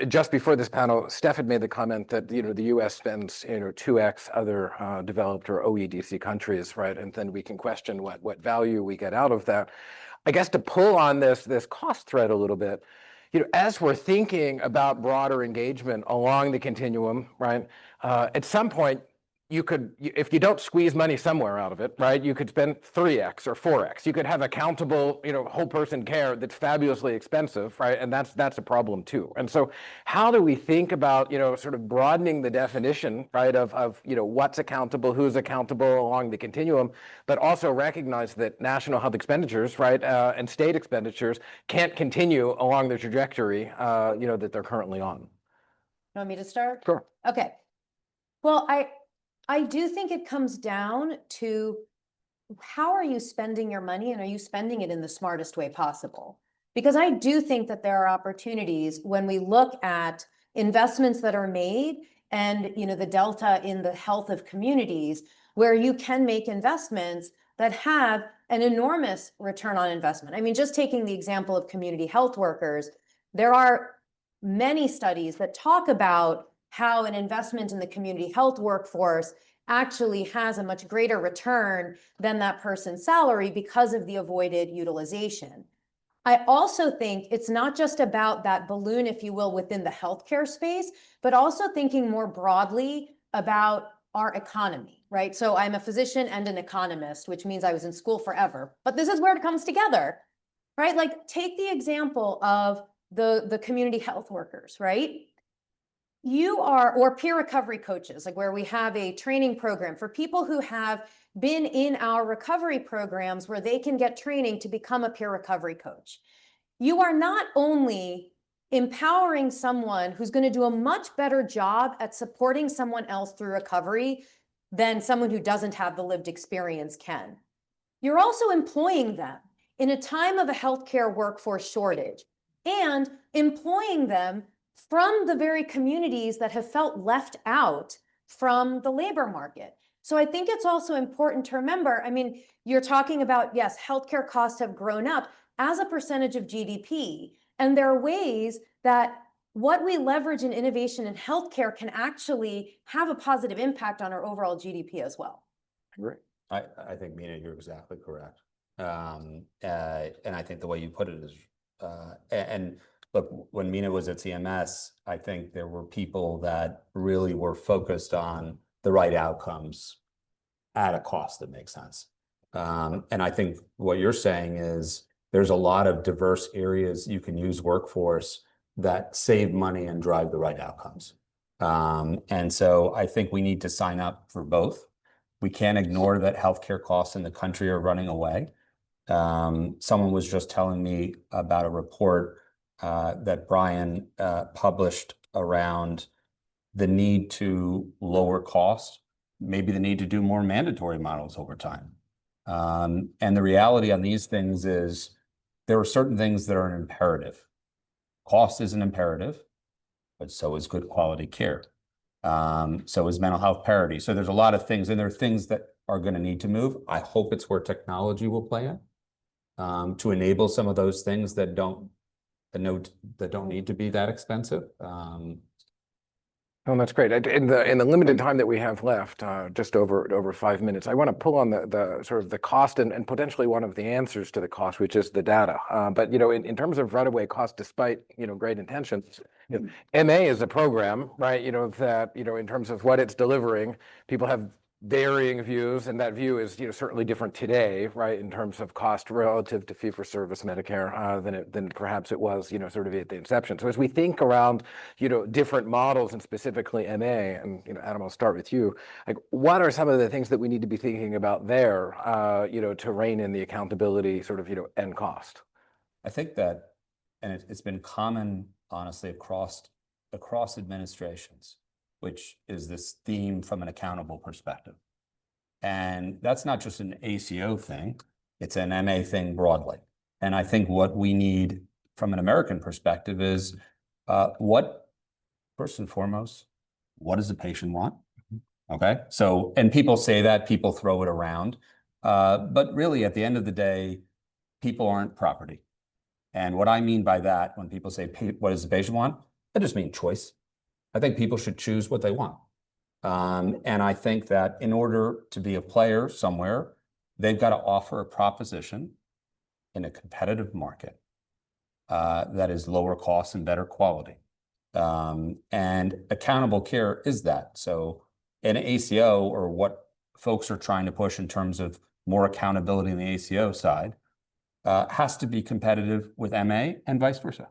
Just before this panel, Steph had made the comment that, the US spends, 2x other developed or OEDC countries, right? And then we can question what value we get out of that. I guess to pull on this cost thread a little bit, as we're thinking about broader engagement along the continuum, right? At some point, you could, if you don't squeeze money somewhere out of it, right, you could spend 3x or 4x. You could have accountable, whole person care that's fabulously expensive, right? And that's a problem too. And so how do we think about, sort of broadening the definition, right, of what's accountable, who's accountable along the continuum, but also recognize that national health expenditures, right, and state expenditures can't continue along the trajectory, that they're currently on. You want me to start? Sure. Okay. Well, I do think it comes down to how are you spending your money, and are you spending it in the smartest way possible? Because I do think that there are opportunities when we look at investments that are made and, the delta in the health of communities, where you can make investments that have an enormous return on investment. I mean, just taking the example of community health workers, there are many studies that talk about how an investment in the community health workforce actually has a much greater return than that person's salary because of the avoided utilization. I also think it's not just about that balloon, if you will, within the healthcare space, but also thinking more broadly about our economy, right? So I'm a physician and an economist, which means I was in school forever, but this is where it comes together, right? Like, take the example of the community health workers, right? Or peer recovery coaches, like where we have a training program for people who have been in our recovery programs where they can get training to become a peer recovery coach. You are not only empowering someone who's going to do a much better job at supporting someone else through recovery than someone who doesn't have the lived experience can. You're also employing them in a time of a healthcare workforce shortage, and employing them from the very communities that have felt left out from the labor market. So I think it's also important to remember, I mean, you're talking about, yes, healthcare costs have grown up as a percentage of GDP. And there are ways that what we leverage in innovation in healthcare can actually have a positive impact on our overall GDP as well. Right. I think, Mina, you're exactly correct. And I think the way you put it is, and look, when Mina was at CMS, I think there were people that really were focused on the right outcomes at a cost that makes sense. And I think what you're saying is there's a lot of diverse areas you can use workforce that save money and drive the right outcomes. And so I think we need to sign up for both. We can't ignore that healthcare costs in the country are running away. Someone was just telling me about a report that Brian published around the need to lower cost, maybe the need to do more mandatory models over time. And the reality on these things is there are certain things that are an imperative. Cost is an imperative, but so is good quality care. So is mental health parity. So there's a lot of things, and there are things that are going to need to move. I hope it's where technology will play in to enable some of those things that don't need to be that expensive. Oh, that's great. In the limited time that we have left, just over 5 minutes, I want to pull on the sort of the cost and potentially one of the answers to the cost, which is the data. But in terms of runaway cost, despite great intentions, MA is a program, right? That in terms of what it's delivering, people have varying views, and that view is certainly different today, right, in terms of cost relative to fee-for-service Medicare than perhaps it was sort of at the inception. So as we think around different models, and specifically MA, and Adam, I'll start with you. Like, what are some of the things that we need to be thinking about there, to rein in the accountability sort of end cost? I think that, and it's been common, honestly, across administrations, which is this theme from an accountable perspective. And that's not just an ACO thing, it's an MA thing broadly. And I think what we need from an American perspective is first and foremost, what does the patient want? Okay, so, and people say that, people throw it around, but really at the end of the day, people aren't property. And what I mean by that, when people say, what does the patient want? I just mean choice. I think people should choose what they want. And I think that in order to be a player somewhere, they've got to offer a proposition in a competitive market that is lower cost and better quality. And accountable care is that. So an ACO, or what folks are trying to push in terms of more accountability in the ACO side, has to be competitive with MA and vice versa.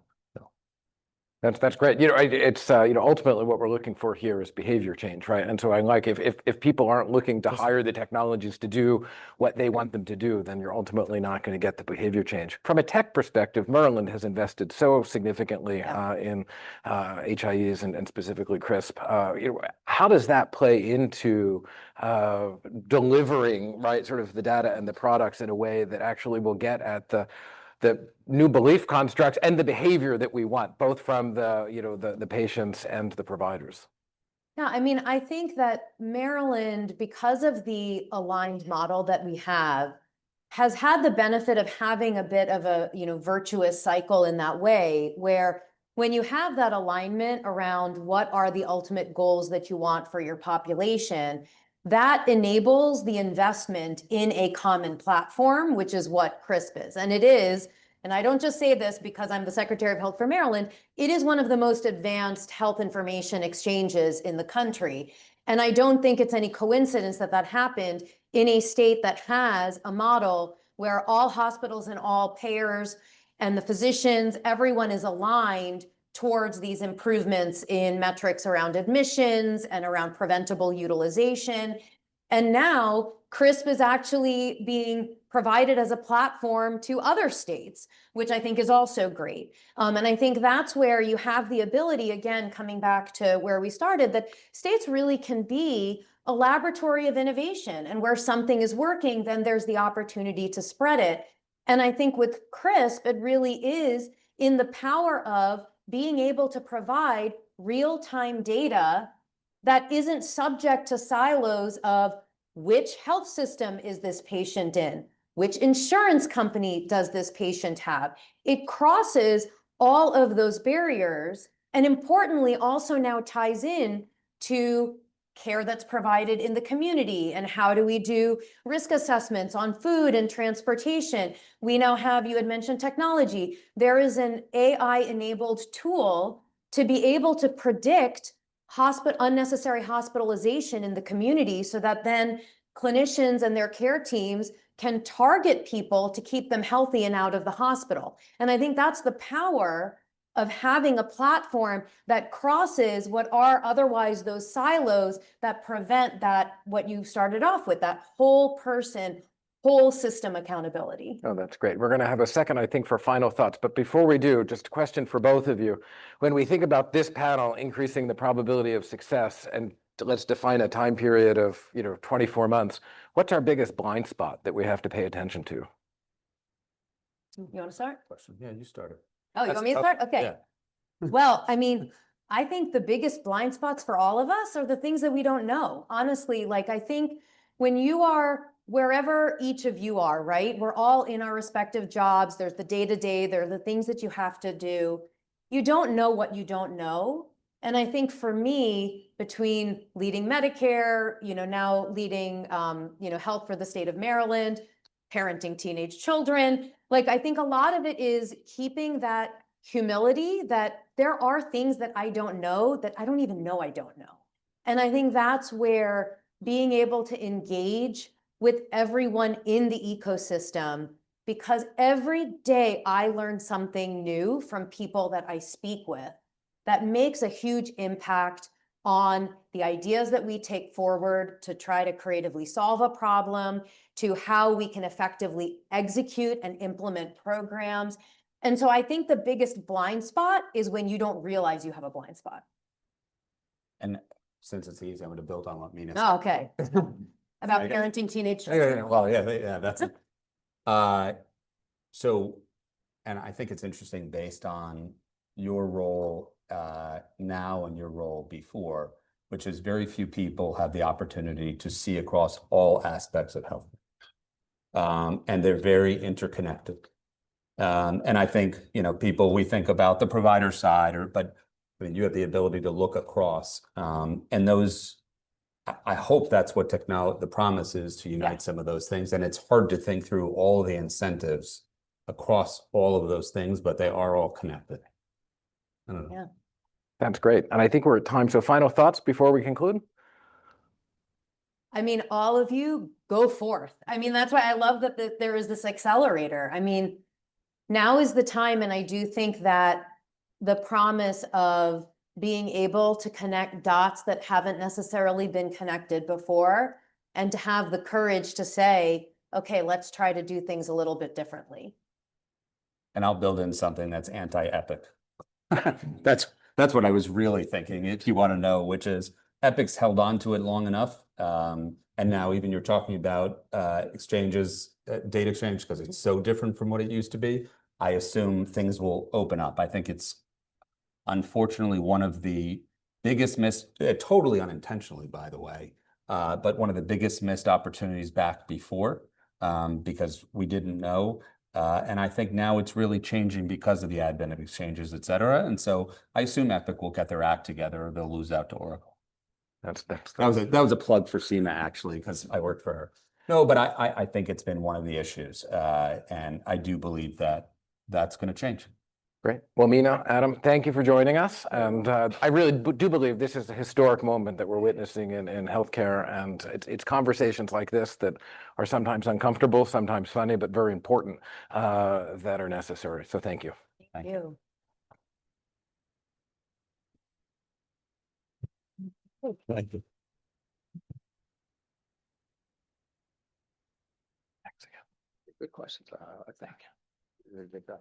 That's great. It's ultimately what we're looking for here is behavior change, right? And so I like if people aren't looking to hire the technologies to do what they want them to do, then you're ultimately not going to get the behavior change. From a tech perspective, Maryland has invested so significantly in HIEs and specifically CRISP. How does that play into delivering, right, sort of the data and the products in a way that actually will get at the new belief constructs and the behavior that we want, both from the patients and the providers? Yeah, I mean, I think that Maryland, because of the aligned model that we have, has had the benefit of having a bit of a, virtuous cycle in that way, where when you have that alignment around what are the ultimate goals that you want for your population, that enables the investment in a common platform, which is what CRISP is. And it is, and I don't just say this because I'm the Secretary of Health for Maryland, it is one of the most advanced health information exchanges in the country. And I don't think it's any coincidence that that happened in a state that has a model where all hospitals and all payers and the physicians, everyone is aligned towards these improvements in metrics around admissions and around preventable utilization. And now CRISP is actually being provided as a platform to other states, which I think is also great. And I think that's where you have the ability, again, coming back to where we started, that states really can be a laboratory of innovation. And where something is working, then there's the opportunity to spread it. And I think with CRISP, it really is in the power of being able to provide real-time data that isn't subject to silos of which health system is this patient in, which insurance company does this patient have. It crosses all of those barriers, and importantly also now ties in to care that's provided in the community, and how do we do risk assessments on food and transportation. We now have, you had mentioned technology, there is an AI-enabled tool to be able to predict unnecessary hospitalization in the community, so that then clinicians and their care teams can target people to keep them healthy and out of the hospital. And I think that's the power of having a platform that crosses what are otherwise those silos that prevent that, what you started off with, that whole person, whole system accountability. Oh, that's great. We're going to have a second, I think, for final thoughts. But before we do, just a question for both of you. When we think about this panel increasing the probability of success, and let's define a time period of 24 months, what's our biggest blind spot that we have to pay attention to? You want to start? Yeah, you started. Oh, you want me to start? Okay. Yeah. Well, I mean, I think the biggest blind spots for all of us are the things that we don't know. Honestly, like I think when you are wherever each of you are, right? We're all in our respective jobs. There's the day-to-day, there are the things that you have to do. You don't know what you don't know. And I think for me, between leading Medicare, now leading, health for the state of Maryland, parenting teenage children, like I think a lot of it is keeping that humility that there are things that I don't know that I don't even know I don't know. And I think that's where being able to engage with everyone in the ecosystem, because every day I learn something new from people that I speak with that makes a huge impact on the ideas that we take forward to try to creatively solve a problem, to how we can effectively execute and implement programs. And so I think the biggest blind spot is when you don't realize you have a blind spot. And since it's easy, I'm going to build on what Mina said. Oh, okay. About parenting teenage children. Yeah, well, yeah, that's it. So, and I think it's interesting based on your role now and your role before, which is very few people have the opportunity to see across all aspects of health. And they're very interconnected. And I think, we think about the provider side, but I mean, you have the ability to look across, and those, I hope that's what the promise is, to unite some of those things. And it's hard to think through all the incentives across all of those things, but they are all connected. I don't know. Yeah. That's great. And I think we're at time. So final thoughts before we conclude? I mean, all of you go forth. I mean, that's why I love that there is this accelerator. I mean, now is the time, and I do think that the promise of being able to connect dots that haven't necessarily been connected before, and to have the courage to say, okay, let's try to do things a little bit differently. And I'll build in something that's anti-Epic. That's what I was really thinking, if you want to know, which is Epic's held on to it long enough. And now even you're talking about exchanges, data exchange, because it's so different from what it used to be. I assume things will open up. I think it's unfortunately one of the biggest totally unintentionally, by the way, but one of the biggest missed opportunities back before, because we didn't know. And I think now it's really changing because of the advent of exchanges, et cetera. And so I assume Epic will get their act together, or they'll lose out to Oracle. That was a plug for Seema, actually, because I worked for her. No, but I think it's been one of the issues. And I do believe that that's going to change. Great. Well, Mina, Adam, thank you for joining us. And I really do believe this is a historic moment that we're witnessing in healthcare. And it's conversations like this that are sometimes uncomfortable, sometimes funny, but very important, that are necessary. So thank you. Thank you. Thank you. Thanks again. Good questions. Thank you. Really good job.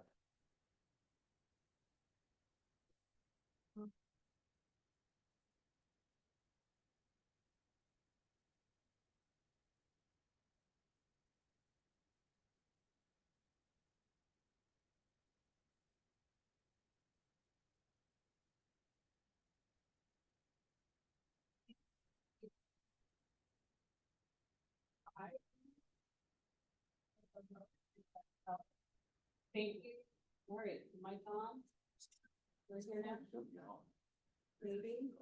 Thank you. All right, mic on. Where's your now? Maybe.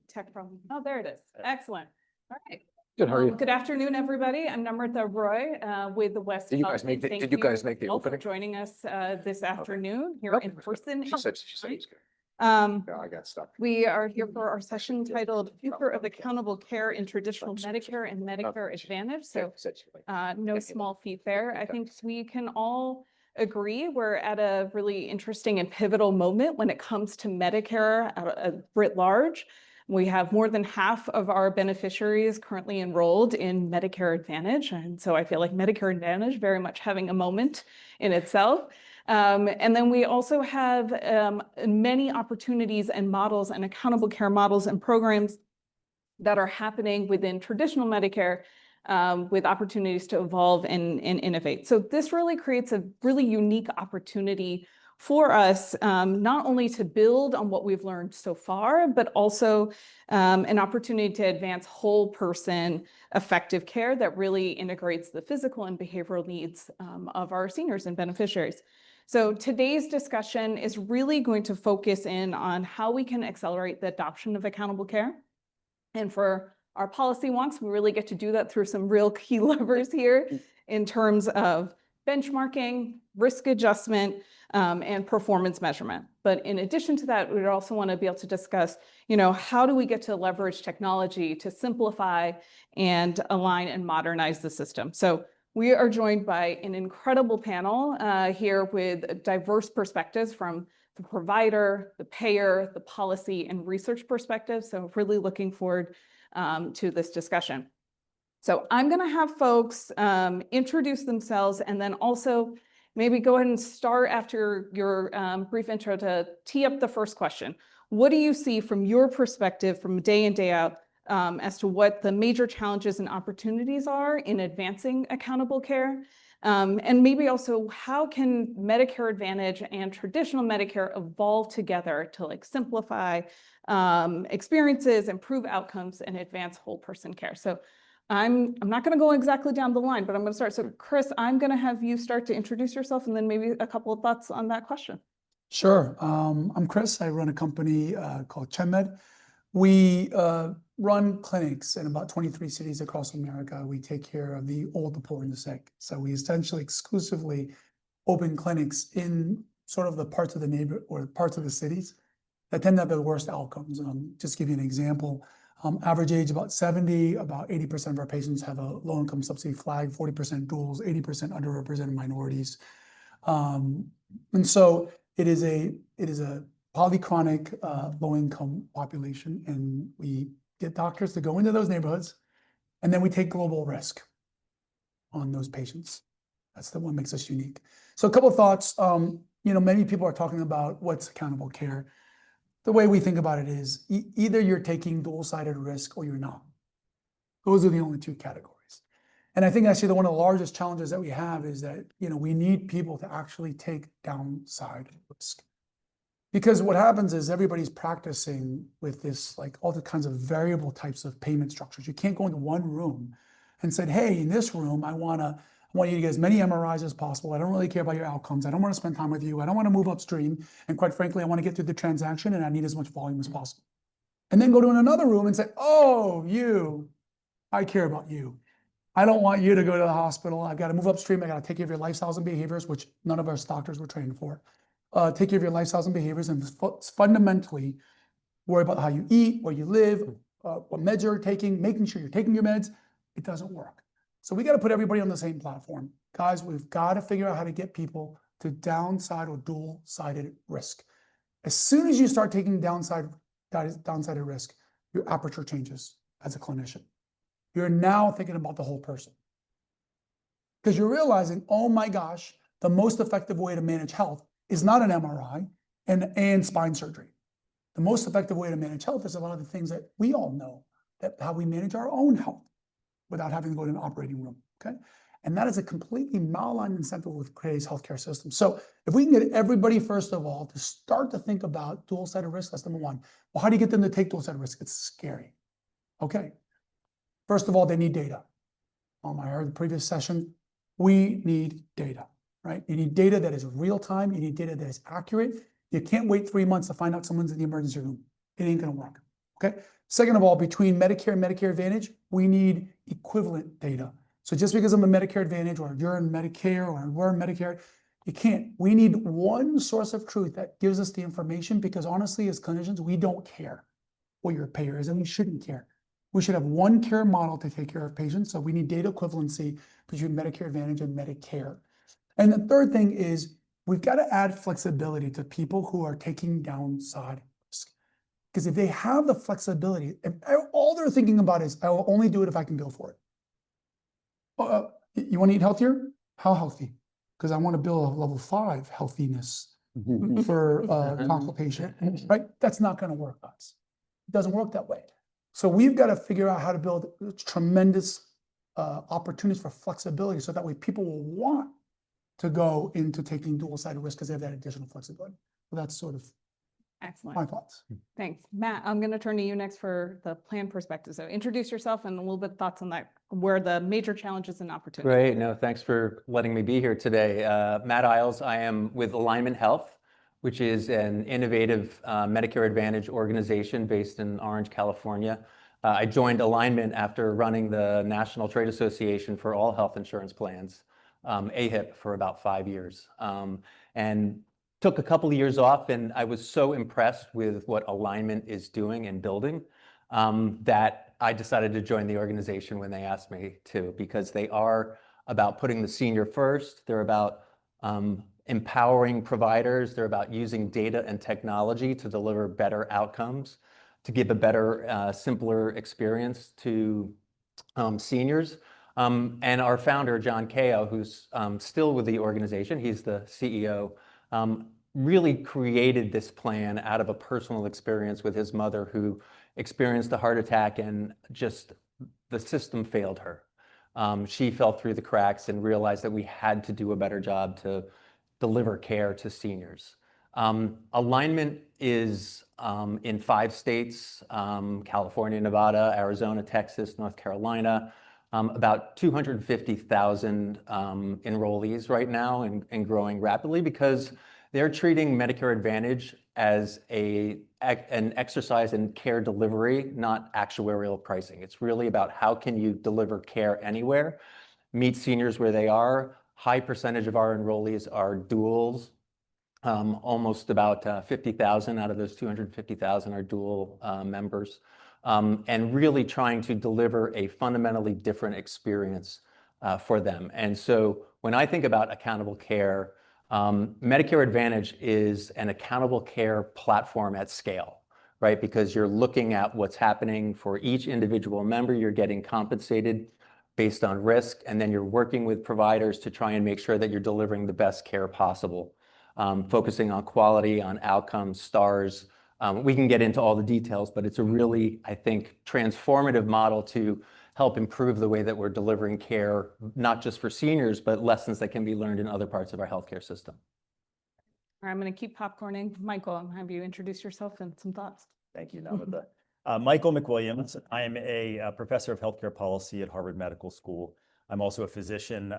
Tech problem. Oh, there it is. Excellent. All right. Good. How are you? Good afternoon, everybody. I'm Namrata Roy with the West Did you Health. guys make the, Thank did you guys make the all for opening? joining us this afternoon here Okay. in person. She said it was good. Um, Yeah, I got stuck. We are here for our session titled Future of Accountable Care in Traditional Medicare and Medicare Advantage. So no small feat there. I think we can all agree we're at a really interesting and pivotal moment when it comes to Medicare writ large. We have more than half of our beneficiaries currently enrolled in Medicare Advantage. And so I feel like Medicare Advantage very much having a moment in itself. And then we also have many opportunities and models and accountable care models and programs that are happening within traditional Medicare with opportunities to evolve and innovate. So this really creates a really unique opportunity for us, not only to build on what we've learned so far, but also an opportunity to advance whole person effective care that really integrates the physical and behavioral needs of our seniors and beneficiaries. So today's discussion is really going to focus in on how we can accelerate the adoption of accountable care. And for our policy wonks, we really get to do that through some real key levers here in terms of benchmarking, risk adjustment, and performance measurement. But in addition to that, we also want to be able to discuss, how do we get to leverage technology to simplify and align and modernize the system? So we are joined by an incredible panel here with diverse perspectives from the provider, the payer, the policy, and research perspective. So really looking forward to this discussion. So I'm going to have folks introduce themselves, and then also maybe go ahead and start after your brief intro to tee up the first question. What do you see from your perspective from day in, day out as to what the major challenges and opportunities are in advancing accountable care? And maybe also, how can Medicare Advantage and traditional Medicare evolve together to simplify experiences, improve outcomes, and advance whole person care? So I'm not going to go exactly down the line, but I'm going to start. So Chris, I'm going to have you start to introduce yourself, and then maybe a couple of thoughts on that question. Sure. I'm Chris. I run a company called ChenMed. We run clinics in about 23 cities across America. We take care of the old, the poor, and the sick. So we essentially exclusively open clinics in sort of the parts of the neighborhood or parts of the cities that tend to have the worst outcomes. Just give you an example. Average age about 70, about 80% of our patients have a low-income subsidy flag, 40% duals, 80% underrepresented minorities. And so it is a polychronic low-income population, and we get doctors to go into those neighborhoods, and then we take global risk on those patients. That's the one makes us unique. So a couple of thoughts. Many people are talking about what's accountable care. The way we think about it is either you're taking dual-sided risk or you're not. Those are the only two categories. And I think actually one of the largest challenges that we have is that, we need people to actually take downside risk. Because what happens is everybody's practicing with this, like all the kinds of variable types of payment structures. You can't go into one room and say, hey, in this room, I want you to get as many MRIs as possible. I don't really care about your outcomes. I don't want to spend time with you. I don't want to move upstream. And quite frankly, I want to get through the transaction and I need as much volume as possible. And then go to another room and say, oh, I care about you. I don't want you to go to the hospital. I've got to move upstream. I got to take care of your lifestyles and behaviors, which none of our doctors were trained for. Take care of your lifestyles and behaviors and fundamentally worry about how you eat, where you live, what meds you're taking, making sure you're taking your meds. It doesn't work. So we got to put everybody on the same platform. Guys, we've got to figure out how to get people to downside or dual-sided risk. As soon as you start taking downside risk, your aperture changes as a clinician. You're now thinking about the whole person. Because you're realizing, oh my gosh, the most effective way to manage health is not an MRI and spine surgery. The most effective way to manage health is a lot of the things that we all know, that how we manage our own health without having to go to an operating room, okay? And that is a completely malaligned incentive with today's healthcare system. So if we can get everybody, first of all, to start to think about dual-sided risk, that's number one. Well, how do you get them to take dual-sided risk? It's scary, okay? First of all, they need data. I heard the previous session, we need data, right? You need data that is real time. You need data that is accurate. You can't wait 3 months to find out someone's in the emergency room. It ain't gonna work, okay? Second of all, between Medicare and Medicare Advantage, we need equivalent data. So just because I'm a Medicare Advantage or you're in Medicare or we're in Medicare, you can't. We need one source of truth that gives us the information because honestly, as clinicians, we don't care what your payer is and we shouldn't care. We should have one care model to take care of patients. So we need data equivalency between Medicare Advantage and Medicare. And the third thing is we've got to add flexibility to people who are taking downside risk. Because if they have the flexibility, if all they're thinking about is, I will only do it if I can bill for it. You want to eat healthier? How healthy? Because I want to bill a level 5 healthiness for consultation, right? That's not going to work, guys. It doesn't work that way. So we've got to figure out how to build tremendous opportunities for flexibility so that way people will want to go into taking dual-sided risk because they have that additional flexibility. So that's sort of Excellent. my thoughts. Thanks. Matt, I'm going to turn to you next for the plan perspective. So introduce yourself and a little bit thoughts on that, where the major challenges and opportunities. Great. No, thanks for letting me be here today. Matt Isles, I am with Alignment Health, which is an innovative Medicare Advantage organization based in Orange, California. I joined Alignment after running the National Trade Association for all health insurance plans, AHIP, for about 5 years. And took a couple of years off, and I was so impressed with what Alignment is doing and building that I decided to join the organization when they asked me to, because they are about putting the senior first. They're about empowering providers. They're about using data and technology to deliver better outcomes, to give a better, simpler experience to seniors. And our founder, John Kao, who's still with the organization, he's the CEO, really created this plan out of a personal experience with his mother, who experienced a heart attack and just the system failed her. She fell through the cracks and realized that we had to do a better job to deliver care to seniors. Alignment is in 5 states, California, Nevada, Arizona, Texas, North Carolina, about 250,000 enrollees right now and growing rapidly because they're treating Medicare Advantage as an exercise in care delivery, not actuarial pricing. It's really about how can you deliver care anywhere, meet seniors where they are, high percentage of our enrollees are duals. Almost about 50,000 out of those 250,000 are dual members, and really trying to deliver a fundamentally different experience for them. And so when I think about accountable care, Medicare Advantage is an accountable care platform at scale, right? Because you're looking at what's happening for each individual member, you're getting compensated based on risk, and then you're working with providers to try and make sure that you're delivering the best care possible. Focusing on quality, on outcomes, stars. We can get into all the details, but it's a really, I think, transformative model to help improve the way that we're delivering care, not just for seniors, but lessons that can be learned in other parts of our healthcare system. All right, I'm going to keep popcorning. Michael, I'm going to have you introduce yourself and some thoughts. Thank you, Namita. Michael McWilliams. I am a professor of healthcare policy at Harvard Medical School. I'm also a physician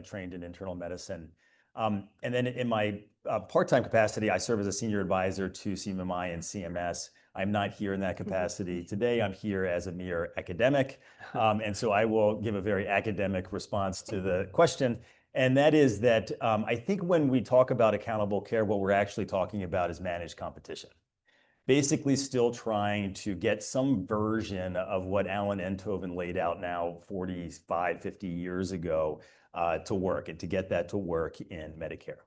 trained in internal medicine. And then in my part-time capacity, I serve as a senior advisor to CMMI and CMS. I'm not here in that capacity today. I'm here as a mere academic. And so I will give a very academic response to the question. And that is that I think when we talk about accountable care, what we're actually talking about is managed competition. Basically still trying to get some version of what Alan Enthoven laid out now 45, 50 years ago to work, and to get that to work in Medicare.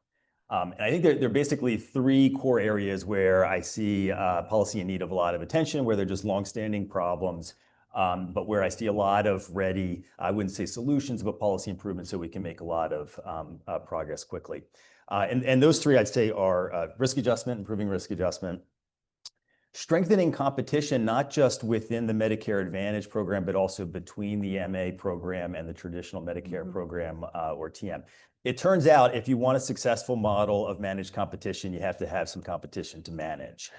And I think there are basically three core areas where I see policy in need of a lot of attention, where they're just longstanding problems, but where I see a lot of ready, I wouldn't say solutions, but policy improvements so we can make a lot of progress quickly. And those three I'd say are risk adjustment, improving risk adjustment, strengthening competition, not just within the Medicare Advantage program, but also between the MA program and the traditional Medicare program or TM. It turns out if you want a successful model of managed competition, you have to have some competition to manage.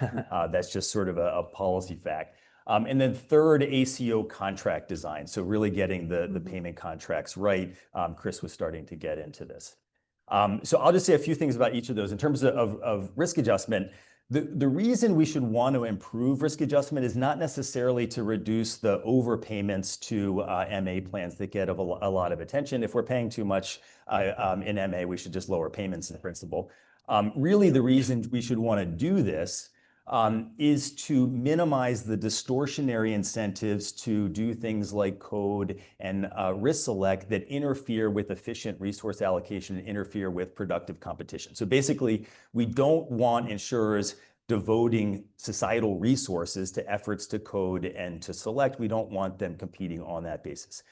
That's just sort of a policy fact. And then third, ACO contract design. So really getting the payment contracts right. Chris was starting to get into this. So I'll just say a few things about each of those. In terms of risk adjustment, the reason we should want to improve risk adjustment is not necessarily to reduce the overpayments to MA plans that get a lot of attention. If we're paying too much in MA, we should just lower payments in principle. Really, the reason we should want to do this is to minimize the distortionary incentives to do things like code and risk select that interfere with efficient resource allocation and interfere with productive competition. So basically, we don't want insurers devoting societal resources to efforts to code and to select. We don't want them competing on that basis.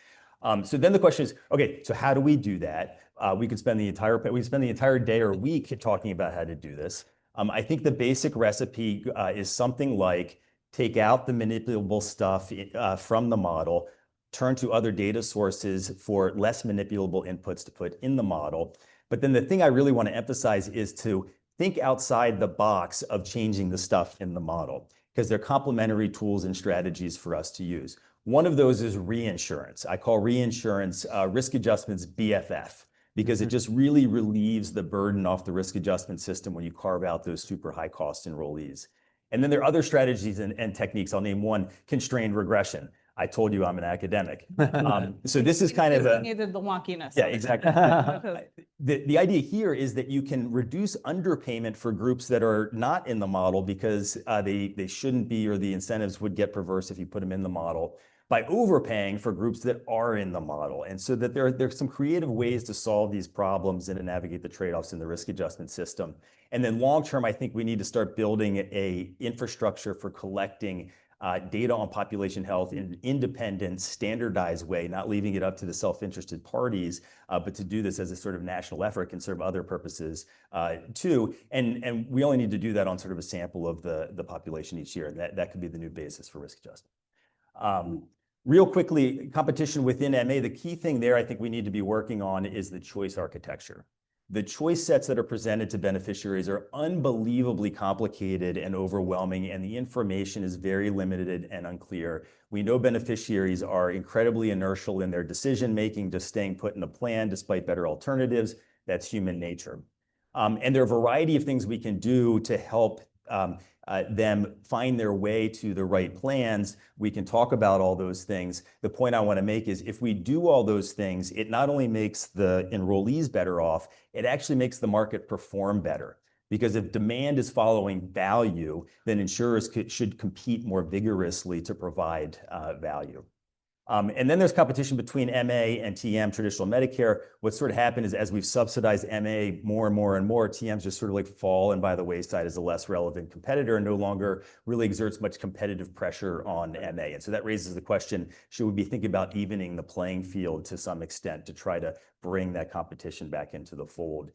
So then the question is, okay, so how do we do that? We could spend the entire day or week talking about how to do this. I think the basic recipe is something like take out the manipulable stuff from the model, turn to other data sources for less manipulable inputs to put in the model. But then the thing I really want to emphasize is to think outside the box of changing the stuff in the model, because they're complementary tools and strategies for us to use. One of those is reinsurance. I call reinsurance risk adjustment's BFF, because it just really relieves the burden off the risk adjustment system when you carve out those super high cost enrollees. And then there are other strategies and techniques. I'll name one, constrained regression. I told you I'm an academic. So this is kind of needed the wonkiness. Yeah, exactly. The idea here is that you can reduce underpayment for groups that are not in the model because they shouldn't be, or the incentives would get perverse if you put them in the model, by overpaying for groups that are in the model. And so that there's some creative ways to solve these problems and to navigate the trade-offs in the risk adjustment system. And then long-term, I think we need to start building a infrastructure for collecting data on population health in an independent, standardized way, not leaving it up to the self-interested parties, but to do this as a sort of national effort can serve other purposes too. And we only need to do that on sort of a sample of the population each year. And that could be the new basis for risk adjustment. Real quickly, competition within MA, the key thing there I think we need to be working on is the choice architecture. The choice sets that are presented to beneficiaries are unbelievably complicated and overwhelming, and the information is very limited and unclear. We know beneficiaries are incredibly inertial in their decision-making, just staying put in a plan despite better alternatives. That's human nature. And there are a variety of things we can do to help them find their way to the right plans. We can talk about all those things. The point I want to make is if we do all those things, it not only makes the enrollees better off, it actually makes the market perform better. Because if demand is following value, then insurers should compete more vigorously to provide value. And then there's competition between MA and TM, traditional Medicare. What's sort of happened is as we've subsidized MA more and more and more, TMs just sort of like fallen by the wayside as a less relevant competitor and no longer really exerts much competitive pressure on MA. And so that raises the question, should we be thinking about evening the playing field to some extent to try to bring that competition back into the fold?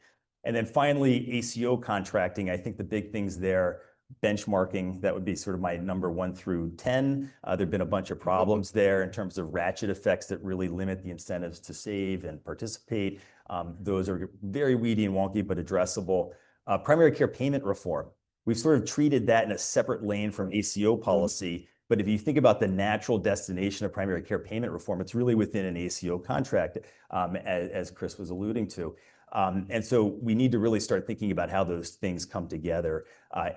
And then finally, ACO contracting. I think the big things there, benchmarking, that would be sort of my number 1 through 10. There've been a bunch of problems there in terms of ratchet effects that really limit the incentives to save and participate. Those are very weedy and wonky, but addressable. Primary care payment reform. We've sort of treated that in a separate lane from ACO policy. But if you think about the natural destination of primary care payment reform, it's really within an ACO contract, as Chris was alluding to. And so we need to really start thinking about how those things come together.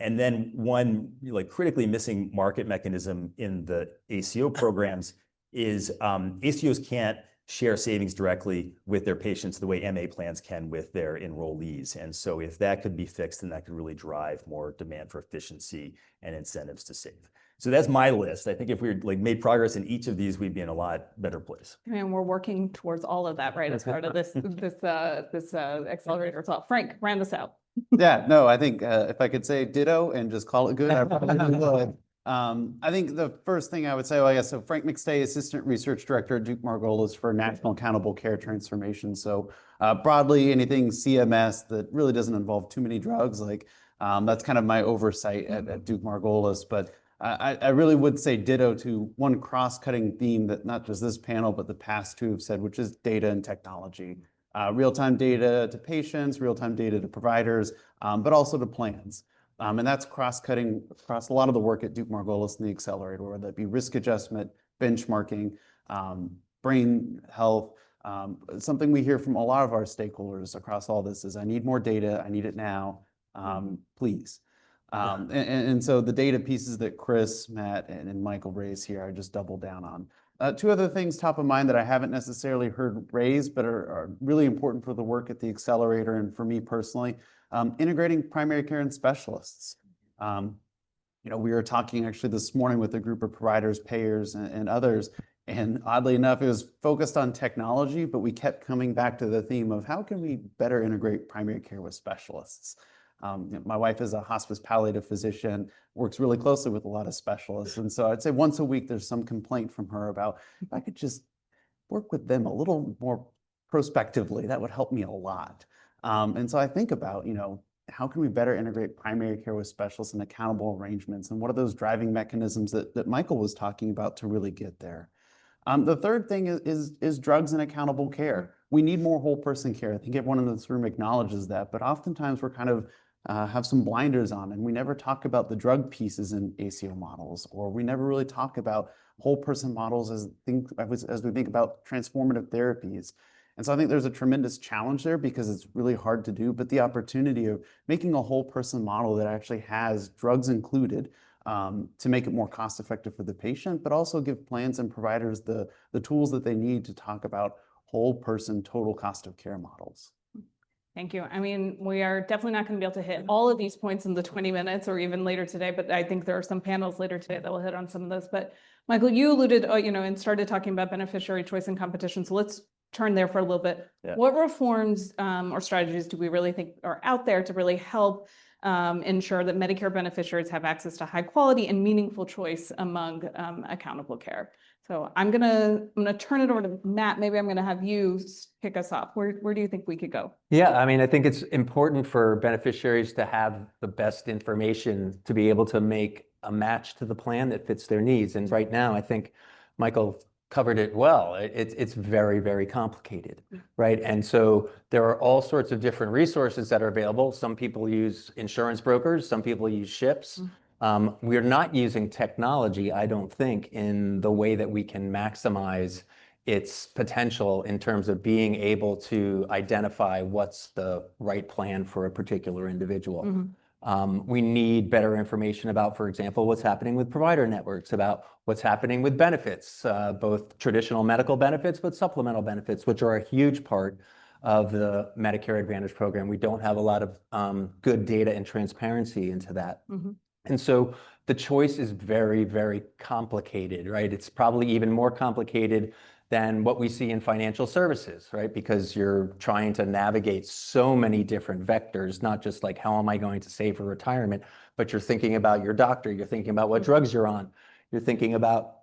And then one like critically missing market mechanism in the ACO programs is ACOs can't share savings directly with their patients the way MA plans can with their enrollees. And so if that could be fixed, then that could really drive more demand for efficiency and incentives to save. So that's my list. I think if we like made progress in each of these, we'd be in a lot better place. I mean, we're working towards all of that, right, as part of this accelerator as well. Frank, round us out. Yeah, no, I think if I could say ditto and just call it good, I probably would. I think the first thing I would say, well, I guess, so Frank McStay, Assistant Research Director at Duke-Margolis for National Accountable Care Transformation. So broadly, anything CMS that really doesn't involve too many drugs, like that's kind of my oversight at Duke-Margolis. But I really would say ditto to one cross-cutting theme that not just this panel, but the past two have said, which is data and technology. Real-time data to patients, real-time data to providers, but also to plans. And that's cross-cutting across a lot of the work at Duke-Margolis and the Accelerator, whether that be risk adjustment, benchmarking, brain health. Something we hear from a lot of our stakeholders across all this is, I need more data, I need it now, please. And so the data pieces that Chris, Matt, and Michael raised here, I just double down on. Two other things top of mind that I haven't necessarily heard raised, but are really important for the work at the Accelerator and for me personally, integrating primary care and specialists. We were talking actually this morning with a group of providers, payers, and others, and oddly enough, it was focused on technology, but we kept coming back to the theme of how can we better integrate primary care with specialists? My wife is a hospice palliative physician, works really closely with a lot of specialists. And so I'd say once a week, there's some complaint from her about, if I could just work with them a little more prospectively, that would help me a lot. And so I think about, how can we better integrate primary care with specialists and accountable arrangements? And what are those driving mechanisms that Michael was talking about to really get there? The third thing is drugs and accountable care. We need more whole person care. I think everyone in this room acknowledges that, but oftentimes we're kind of have some blinders on, and we never talk about the drug pieces in ACO models, or we never really talk about whole person models as we think about transformative therapies. And so I think there's a tremendous challenge there because it's really hard to do, but the opportunity of making a whole person model that actually has drugs included to make it more cost effective for the patient, but also give plans and providers the tools that they need to talk about whole person total cost of care models. Thank you. I mean, we are definitely not going to be able to hit all of these points in the 20 minutes or even later today, but I think there are some panels later today that will hit on some of those. But Michael, you alluded, and started talking about beneficiary choice and competition. So let's turn there for a little bit. Yeah. What reforms or strategies do we really think are out there to really help ensure that Medicare beneficiaries have access to high quality and meaningful choice among accountable care? So I'm gonna turn it over to Matt. Maybe I'm gonna have you kick us off. Where do you think we could go? Yeah, I mean, I think it's important for beneficiaries to have the best information to be able to make a match to the plan that fits their needs. And right now, I think Michael covered it well. It's very, very complicated, right? And so there are all sorts of different resources that are available. Some people use insurance brokers, some people use SHIPs. We're not using technology, I don't think, in the way that we can maximize its potential in terms of being able to identify what's the right plan for a particular individual. We need better information about, for example, what's happening with provider networks, about what's happening with benefits, both traditional medical benefits, but supplemental benefits, which are a huge part of the Medicare Advantage program. We don't have a lot of good data and transparency into that. And so the choice is very, very complicated, right? It's probably even more complicated than what we see in financial services, right? Because you're trying to navigate so many different vectors, not just like, how am I going to save for retirement, but you're thinking about your doctor, you're thinking about what drugs you're on, you're thinking about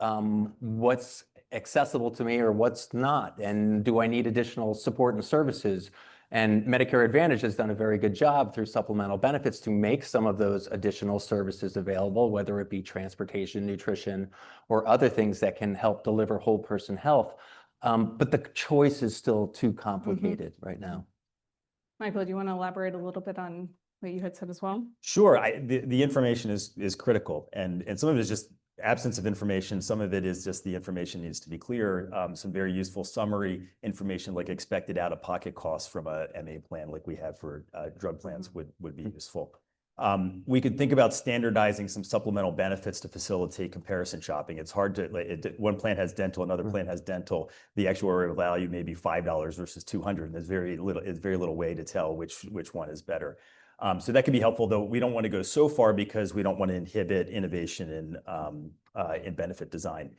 what's accessible to me or what's not, and do I need additional support and services? And Medicare Advantage has done a very good job through supplemental benefits to make some of those additional services available, whether it be transportation, nutrition, or other things that can help deliver whole person health. But the choice is still too complicated right now. Michael, do you want to elaborate a little bit on what you had said as well? Sure. The information is critical, and some of it is just absence of information. Some of it is just the information needs to be clear. Some very useful summary information like expected out-of-pocket costs from a MA plan like we have for drug plans would be useful. We could think about standardizing some supplemental benefits to facilitate comparison shopping. It's hard to, one plan has dental, another plan has dental. The actuarial value may be $5 versus $200. And there's very little way to tell which one is better. So that can be helpful, though we don't want to go so far because we don't want to inhibit innovation in benefit design.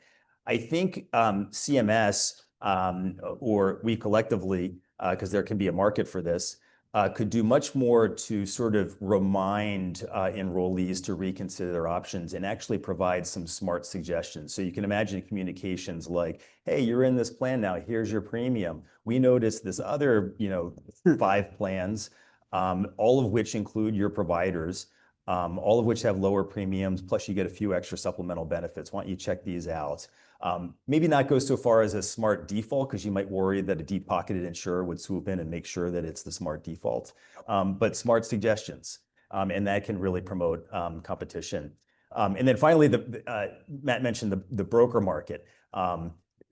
I think CMS or we collectively, because there can be a market for this, could do much more to sort of remind enrollees to reconsider their options and actually provide some smart suggestions. So you can imagine communications like, hey, you're in this plan now, here's your premium. We noticed this other, 5 plans, all of which include your providers, all of which have lower premiums, plus you get a few extra supplemental benefits. Why don't you check these out? Maybe not go so far as a smart default, because you might worry that a deep-pocketed insurer would swoop in and make sure that it's the smart default, but smart suggestions, and that can really promote competition. And then finally, Matt mentioned the broker market.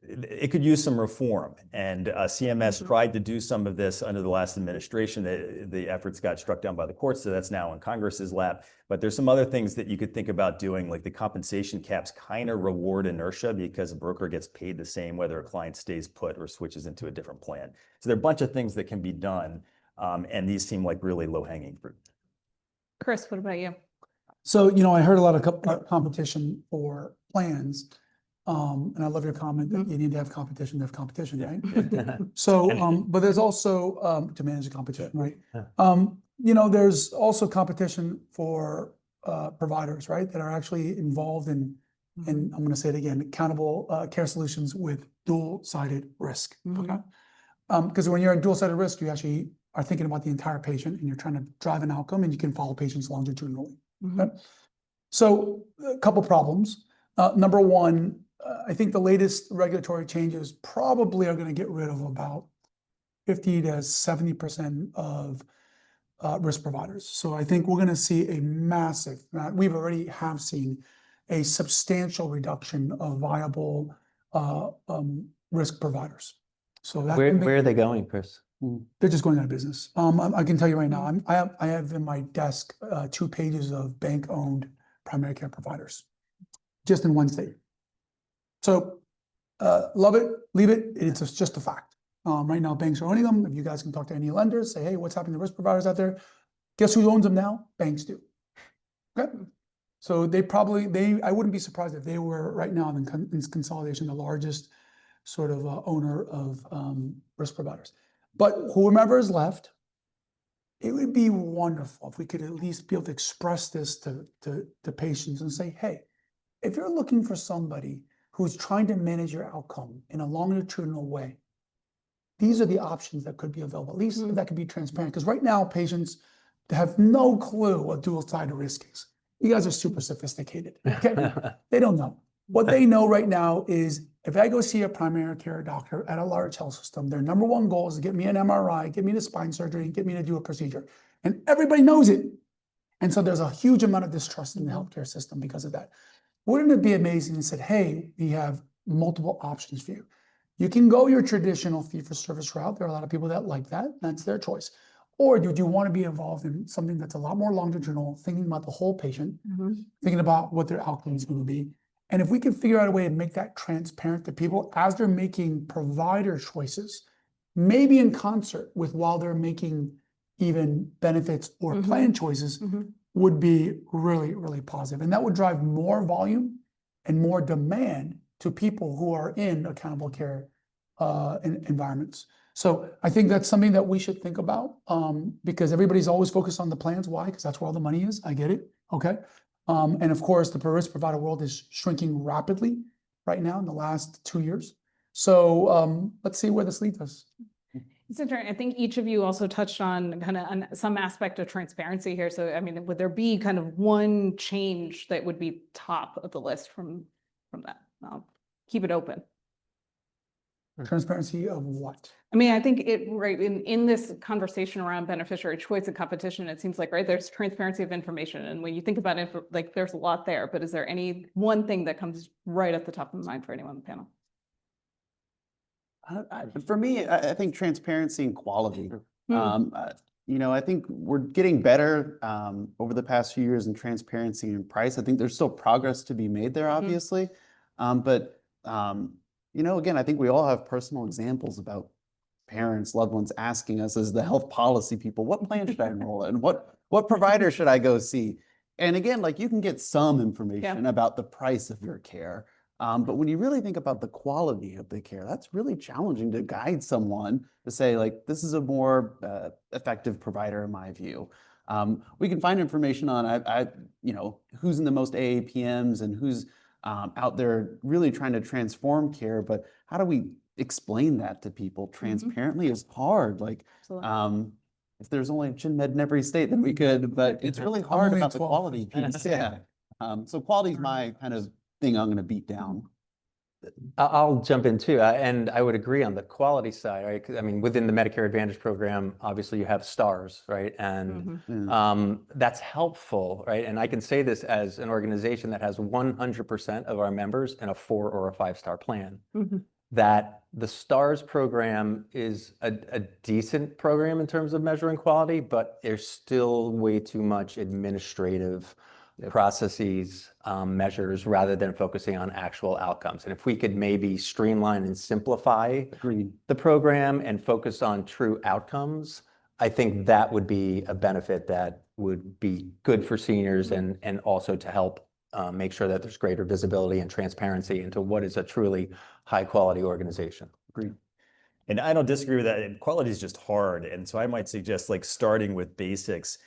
It could use some reform, and CMS tried to do some of this under the last administration. The efforts got struck down by the courts, so that's now in Congress's lap. But there's some other things that you could think about doing, like the compensation caps kind of reward inertia because a broker gets paid the same whether a client stays put or switches into a different plan. So there are a bunch of things that can be done, and these seem like really low-hanging fruit. Chris, what about you? So, I heard a lot of competition for plans. And I love your comment that you need to have competition, right? So, but there's also to manage the competition, right? There's also competition for providers, right, that are actually involved in I'm going to say it again, accountable care solutions with dual-sided risk. Okay, because when you're in dual-sided risk, you actually are thinking about the entire patient, and you're trying to drive an outcome, and you can follow patients longitudinally. Okay? So, a couple problems. Number one. I think the latest regulatory changes probably are going to get rid of about 50 to 70% of risk providers. So I think we're going to see a massive, we've already have seen a substantial reduction of viable risk providers. So that Where are they going, Chris? They're just going out of business. I can tell you right now, I have in my desk 2 pages of bank-owned primary care providers, just in one state. So love it, leave it, it's just a fact. Right now, banks are owning them. If you guys can talk to any lenders, say, hey, what's happening to risk providers out there? Guess who owns them now? Banks do. Okay. So I wouldn't be surprised if they were right now in consolidation, the largest sort of owner of risk providers. But whomever is left, it would be wonderful if we could at least be able to express this to patients and say, hey, if you're looking for somebody who's trying to manage your outcome in a longitudinal way, these are the options that could be available. At least that could be transparent. Because right now, patients have no clue what dual-sided risk is. You guys are super sophisticated. Okay? They don't know. What they know right now is if I go see a primary care doctor at a large health system, their number one goal is to get me an MRI, get me to spine surgery, and get me to do a procedure. And everybody knows it. And so there's a huge amount of distrust in the healthcare system because of that. Wouldn't it be amazing and said, hey, we have multiple options for you. You can go your traditional fee-for-service route. There are a lot of people that like that. That's their choice. Or do you want to be involved in something that's a lot more longitudinal, thinking about the whole patient, thinking about what their outcome is going to be? And if we can figure out a way to make that transparent to people as they're making provider choices, maybe in concert with while they're making even benefits or plan choices, would be really, really positive. And that would drive more volume and more demand to people who are in accountable care environments. So I think that's something that we should think about, because everybody's always focused on the plans. Why? Because that's where all the money is. I get it. Okay. And of course, the risk provider world is shrinking rapidly right now in the last 2 years. So let's see where this leads us. It's interesting. I think each of you also touched on kind of some aspect of transparency here. So, I mean, would there be kind of one change that would be top of the list from that? I'll keep it open. Transparency of what? I mean, I think right in this conversation around beneficiary choice and competition, it seems like, right, there's transparency of information. And when you think about it, like there's a lot there, but is there any one thing that comes right at the top of mind for anyone on the panel? For me, I think transparency and quality. I think we're getting better over the past few years in transparency and price. I think there's still progress to be made there, obviously. But again, I think we all have personal examples about parents, loved ones asking us as the health policy people, what plan should I enroll in? What provider should I go see? And again, like you can get some information about the price of your care. But when you really think about the quality of the care, that's really challenging to guide someone to say, like, this is a more effective provider in my view. We can find information on, who's in the most AAPMs and who's out there really trying to transform care. But how do we explain that to people transparently is hard. Like, if there's only Chin Med in every state, then we could, but it's really hard about the quality piece. So quality is my kind of thing I'm going to beat down. I'll jump in too, and I would agree on the quality side, right? 'Cause, I mean, within the Medicare Advantage program, obviously you have stars, right? And that's helpful, right? And I can say this as an organization that has 100% of our members in a 4 or a 5-star plan, that the stars program is a decent program in terms of measuring quality, but there's still way too much administrative processes, measures, rather than focusing on actual outcomes. And if we could maybe streamline and simplify the program and focus on true outcomes, I think that would be a benefit that would be good for seniors and also to help make sure that there's greater visibility and transparency into what is a truly high quality organization. Agreed. And I don't disagree with that. And quality is just hard. And so I might suggest like starting with basics.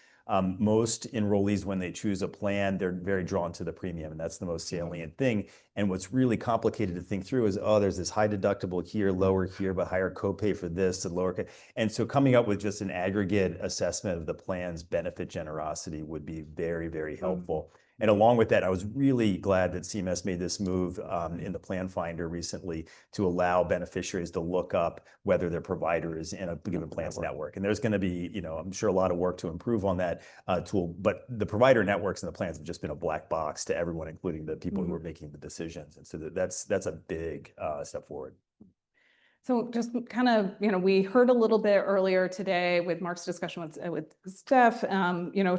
Most enrollees, when they choose a plan, they're very drawn to the premium, and that's the most salient thing. And what's really complicated to think through is, there's this high deductible here, lower here, but higher copay for this and lower. And so coming up with just an aggregate assessment of the plan's benefit generosity would be very, very helpful. And along with that, I was really glad that CMS made this move in the Plan Finder recently to allow beneficiaries to look up whether their provider is in a given plan's network. And there's going to be, I'm sure a lot of work to improve on that tool. But the provider networks and the plans have just been a black box to everyone, including the people who are making the decisions. And so that's a big step forward. So just kind of, we heard a little bit earlier today with Mark's discussion with Steph,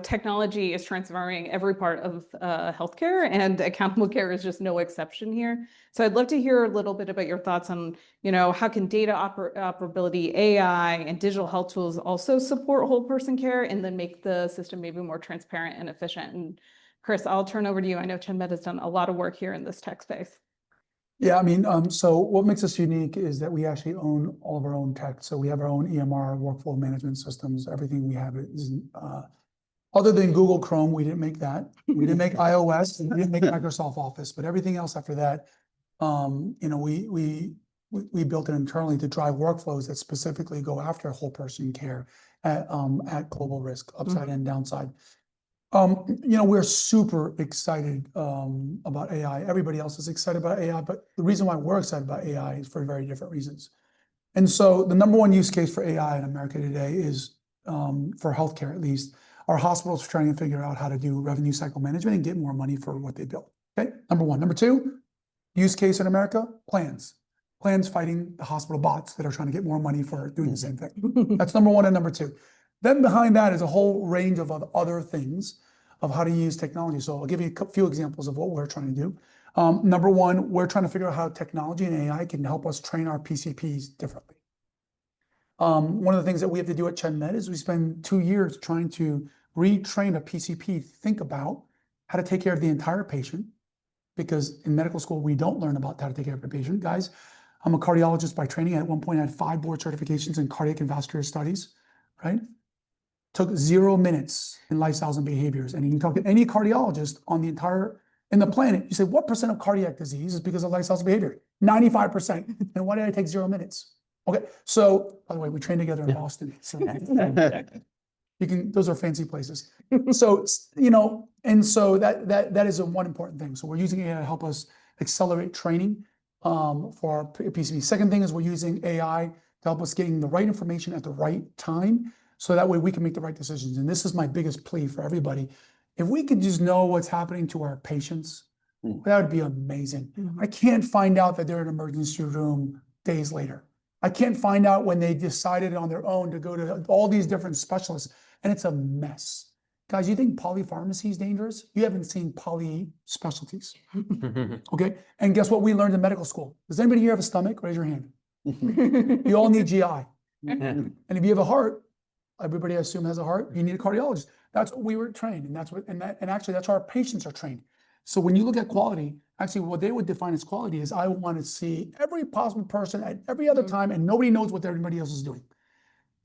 technology is transforming every part of healthcare, and accountable care is just no exception here. So I'd love to hear a little bit about your thoughts on, how can data operability, AI, and digital health tools also support whole person care and then make the system maybe more transparent and efficient? And Chris, I'll turn over to you. I know Chin Med has done a lot of work here in this tech space. Yeah, I mean, so what makes us unique is that we actually own all of our own tech. So we have our own EMR, workflow management systems. Everything we have is, other than Google Chrome, we didn't make that. We didn't make iOS, and we didn't make Microsoft Office, but everything else after that, we built it internally to drive workflows that specifically go after whole person care at global risk, upside and downside. We're super excited about AI. Everybody else is excited about AI, but the reason why we're excited about AI is for very different reasons. And so the number one use case for AI in America today is, for healthcare at least, our hospitals are trying to figure out how to do revenue cycle management and get more money for what they build. Okay, number one. Number two, use case in America, plans. Plans fighting the hospital bots that are trying to get more money for doing the same thing. That's number one and number two. Then behind that is a whole range of other things of how to use technology. So I'll give you a few examples of what we're trying to do. Number one, we're trying to figure out how technology and AI can help us train our PCPs differently. One of the things that we have to do at ChenMed is we spend 2 years trying to retrain a PCP to think about how to take care of the entire patient, because in medical school, we don't learn about how to take care of a patient. Guys, I'm a cardiologist by training. At one point, I had 5 board certifications in cardiac and vascular studies, right? Took 0 minutes in lifestyles and behaviors. And you can talk to any cardiologist in the planet. You say, what % of cardiac disease is because of lifestyles and behavior? 95%. And why did I take 0 minutes? Okay. So, by the way, we trained together in Boston. So those are fancy places. So, and so that is one important thing. So we're using AI to help us accelerate training for our PCP. Second thing is we're using AI to help us getting the right information at the right time, so that way we can make the right decisions. And this is my biggest plea for everybody. If we could just know what's happening to our patients, that would be amazing. I can't find out that they're in an emergency room days later. I can't find out when they decided on their own to go to all these different specialists, and it's a mess. Guys, you think polypharmacy is dangerous? You haven't seen poly specialties. Okay? And guess what we learned in medical school? Does anybody here have a stomach? Raise your hand. You all need GI. And if you have a heart, everybody I assume has a heart, you need a cardiologist. That's what we were trained, and actually that's how our patients are trained. So when you look at quality, actually what they would define as quality is I want to see every possible person at every other time, and nobody knows what everybody else is doing.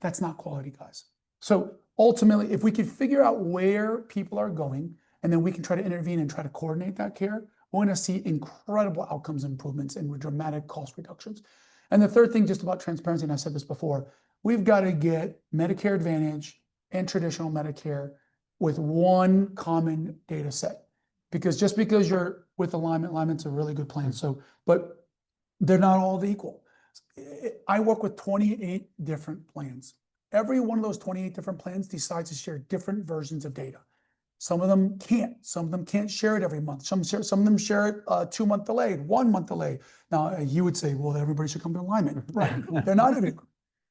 That's not quality, guys. So ultimately, if we could figure out where people are going, and then we can try to intervene and try to coordinate that care, we're going to see incredible outcomes improvements and dramatic cost reductions. And the third thing, just about transparency, and I said this before, we've got to get Medicare Advantage and traditional Medicare with one common data set. Because just because you're with Alignment's a really good plan. So, but they're not all equal. I work with 28 different plans. Every one of those 28 different plans decides to share different versions of data. Some of them can't. Some of them can't share it every month. Some of them share it 2-month delayed, 1 month delayed. Now, you would say, well, everybody should come to Alignment. Right. They're not every.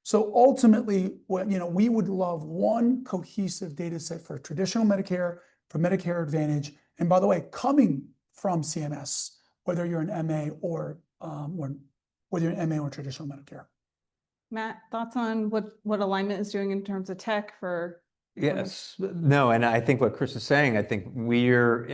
So ultimately, we would love one cohesive data set for traditional Medicare, for Medicare Advantage, and by the way, coming from CMS, whether you're an MA or traditional Medicare. Matt, thoughts on what Alignment is doing in terms of tech for? Yes, no, and I think what Chris is saying, I think we're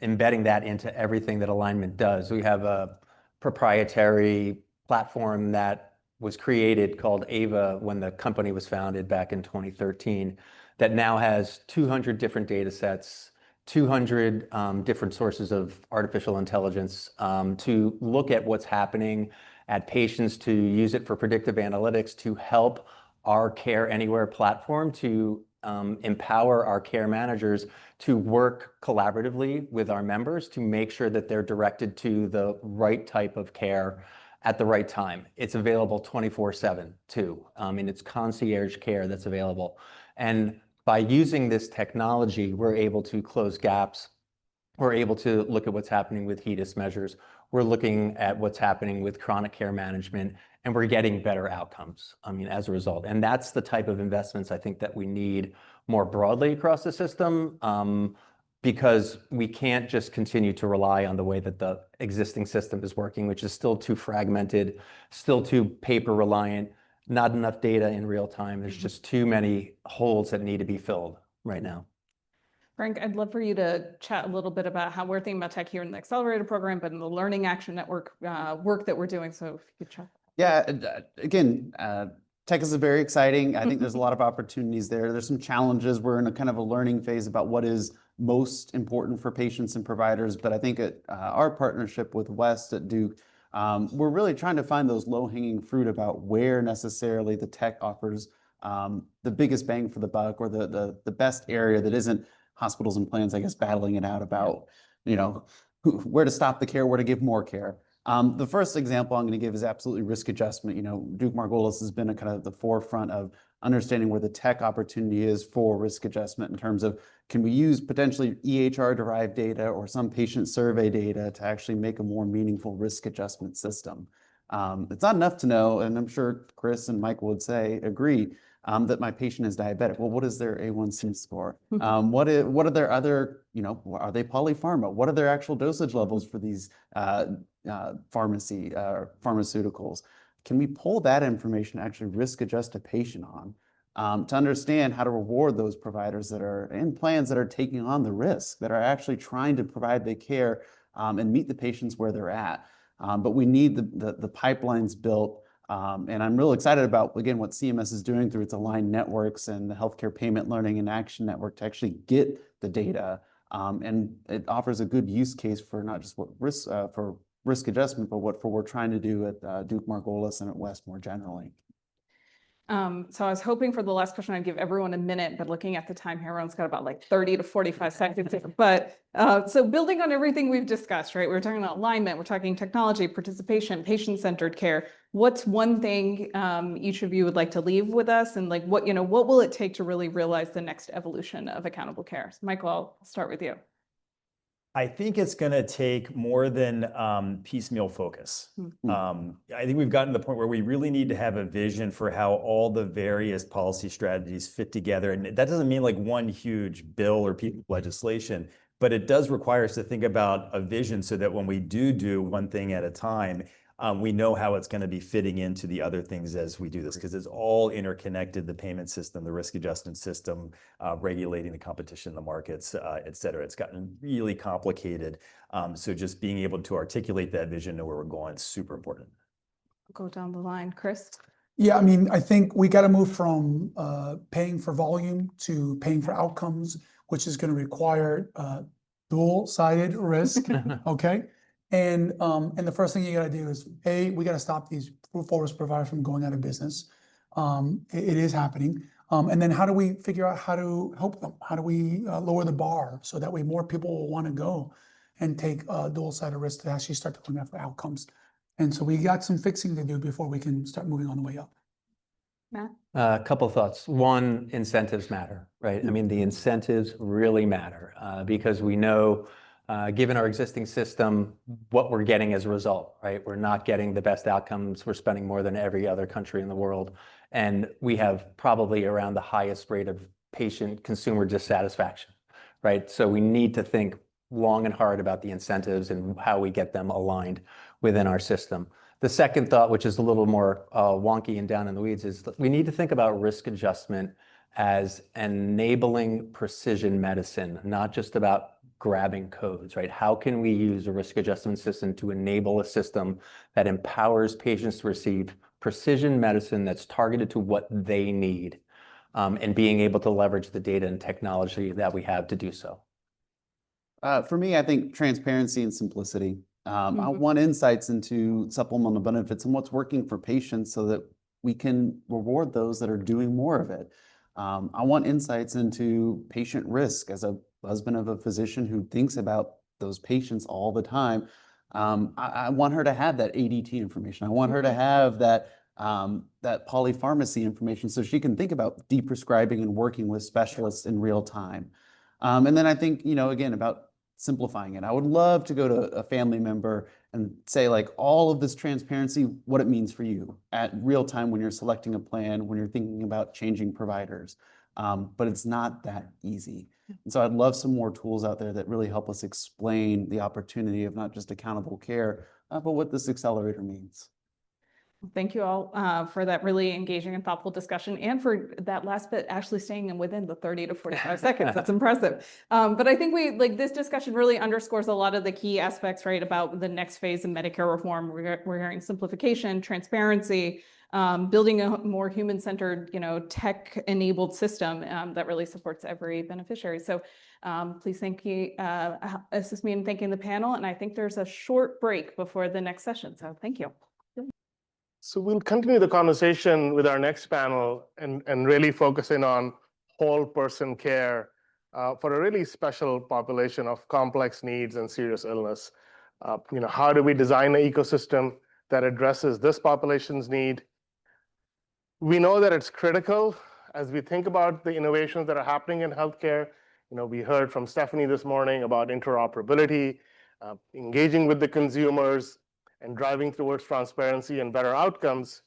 embedding that into everything that Alignment does. We have a proprietary platform that was created called AVA when the company was founded back in 2013, that now has 200 different data sets, 200 different sources of artificial intelligence to look at what's happening at patients, to use it for predictive analytics, to help our Care Anywhere platform, to empower our care managers to work collaboratively with our members to make sure that they're directed to the right type of care at the right time. It's available 24/7 too. And it's concierge care that's available. And by using this technology, we're able to close gaps. We're able to look at what's happening with HEDIS measures. We're looking at what's happening with chronic care management, and we're getting better outcomes, as a result. And that's the type of investments I think that we need more broadly across the system, because we can't just continue to rely on the way that the existing system is working, which is still too fragmented, still too paper reliant, not enough data in real time. There's just too many holes that need to be filled right now. Frank, I'd love for you to chat a little bit about how we're thinking about tech here in the Accelerator program, but in the Learning Action Network work that we're doing. So if you could chat. Yeah, again, tech is very exciting. I think there's a lot of opportunities there. There's some challenges. We're in a kind of a learning phase about what is most important for patients and providers. But I think at our partnership with West at Duke, we're really trying to find those low-hanging fruit about where necessarily the tech offers the biggest bang for the buck, or the best area that isn't hospitals and plans, I guess, battling it out about, where to stop the care, where to give more care. The first example I'm going to give is absolutely risk adjustment. Duke-Margolis has been a kind of the forefront of understanding where the tech opportunity is for risk adjustment, in terms of, can we use potentially EHR-derived data or some patient survey data to actually make a more meaningful risk adjustment system. It's not enough to know, and I'm sure Chris and Michael would agree, that my patient is diabetic. Well, what is their A1C score? What are their other, are they polypharma? What are their actual dosage levels for these pharmaceuticals? Can we pull that information, actually risk adjust a patient on to understand how to reward those providers that are in plans that are taking on the risk, that are actually trying to provide the care and meet the patients where they're at. But we need the pipelines built. And I'm real excited about, again, what CMS is doing through its aligned networks and the Healthcare Payment Learning and Action Network to actually get the data. And it offers a good use case for not just what risk adjustment, but what we're trying to do at Duke-Margolis and at West more generally. So I was hoping for the last question, I'd give everyone a minute, but looking at the time here, everyone's got about like 30 to 45 seconds. But so building on everything we've discussed, right? We're talking about alignment, we're talking technology, participation, patient-centered care. What's one thing each of you would like to leave with us? And like what will it take to really realize the next evolution of accountable care? So Michael, I'll start with you. I think it's going to take more than piecemeal focus. I think we've gotten to the point where we really need to have a vision for how all the various policy strategies fit together. And that doesn't mean like one huge bill or piece of legislation, but it does require us to think about a vision so that when we do one thing at a time, we know how it's going to be fitting into the other things as we do this, because it's all interconnected, the payment system, the risk adjustment system, regulating the competition in the markets, et cetera. It's gotten really complicated. So just being able to articulate that vision, know where we're going, is super important. Go down the line, Chris. Yeah, I mean, I think we got to move from paying for volume to paying for outcomes, which is going to require dual-sided risk, okay? And the first thing you got to do is, we got to stop these full-risk providers from going out of business. It is happening. And then how do we figure out how to help them? How do we lower the bar so that way more people will want to go and take dual-sided risk to actually start looking at outcomes? And so we got some fixing to do before we can start moving on the way up. Matt? A couple thoughts. One, incentives matter, right? I mean, the incentives really matter because we know, given our existing system, what we're getting as a result, right? We're not getting the best outcomes. We're spending more than every other country in the world. And we have probably around the highest rate of patient consumer dissatisfaction, right? So we need to think long and hard about the incentives and how we get them aligned within our system. The second thought, which is a little more wonky and down in the weeds, is that we need to think about risk adjustment as enabling precision medicine, not just about grabbing codes, right? How can we use a risk adjustment system to enable a system that empowers patients to receive precision medicine that's targeted to what they need, and being able to leverage the data and technology that we have to do so? For me, I think transparency and simplicity. I want insights into supplemental benefits and what's working for patients so that we can reward those that are doing more of it. I want insights into patient risk as a husband of a physician who thinks about those patients all the time. I want her to have that ADT information. I want her to have that polypharmacy information so she can think about deprescribing and working with specialists in real time. And then I think, again, about simplifying it. I would love to go to a family member and say, like, all of this transparency, what it means for you at real time when you're selecting a plan, when you're thinking about changing providers. But it's not that easy. And so I'd love some more tools out there that really help us explain the opportunity of not just accountable care, but what this accelerator means. Thank you all for that really engaging and thoughtful discussion, and for that last bit actually staying within the 30 to 45 seconds. That's impressive. But I think this discussion really underscores a lot of the key aspects, right, about the next phase of Medicare reform. We're hearing simplification, transparency, building a more human-centered, tech-enabled system that really supports every beneficiary. So please assist me in thanking the panel. And I think there's a short break before the next session. So thank you. So we'll continue the conversation with our next panel and really focus in on whole person care for a really special population of complex needs and serious illness. How do we design an ecosystem that addresses this population's need? We know that it's critical as we think about the innovations that are happening in healthcare. We heard from Stephanie this morning about interoperability, engaging with the consumers, and driving towards transparency and better outcomes.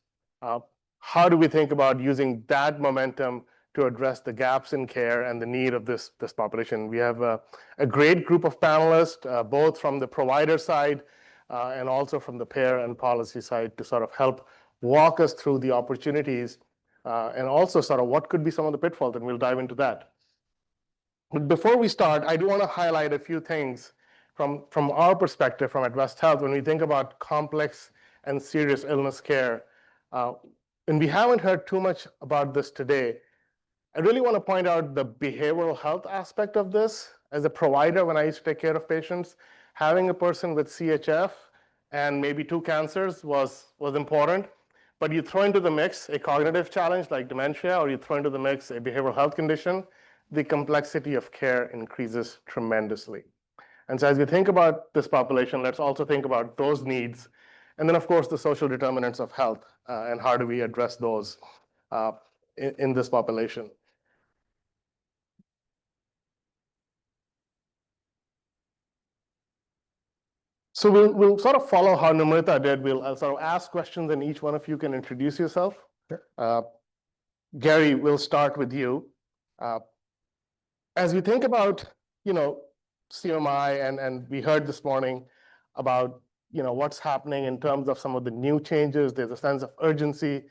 how do we think about using that momentum to address the gaps in care and the need of this population? We have a great group of panelists, both from the provider side and also from the payer and policy side, to sort of help walk us through the opportunities and also sort of what could be some of the pitfalls, and we'll dive into that. But before we start, I do want to highlight a few things from our perspective from at West Health when we think about complex and serious illness care. And we haven't heard too much about this today. I really want to point out the behavioral health aspect of this. As a provider, when I used to take care of patients, having a person with CHF and maybe 2 cancers was important. But you throw into the mix a cognitive challenge like dementia, or you throw into the mix a behavioral health condition, the complexity of care increases tremendously. And so as we think about this population, let's also think about those needs. And then, of course, the social determinants of health and how do we address those in this population. So we'll sort of follow how Namrita did. We'll sort of ask questions, and each one of you can introduce yourself. Sure. Gary, we'll start with you. As we think about, CMMI, and we heard this morning about, what's happening in terms of some of the new changes. There's a sense of urgency,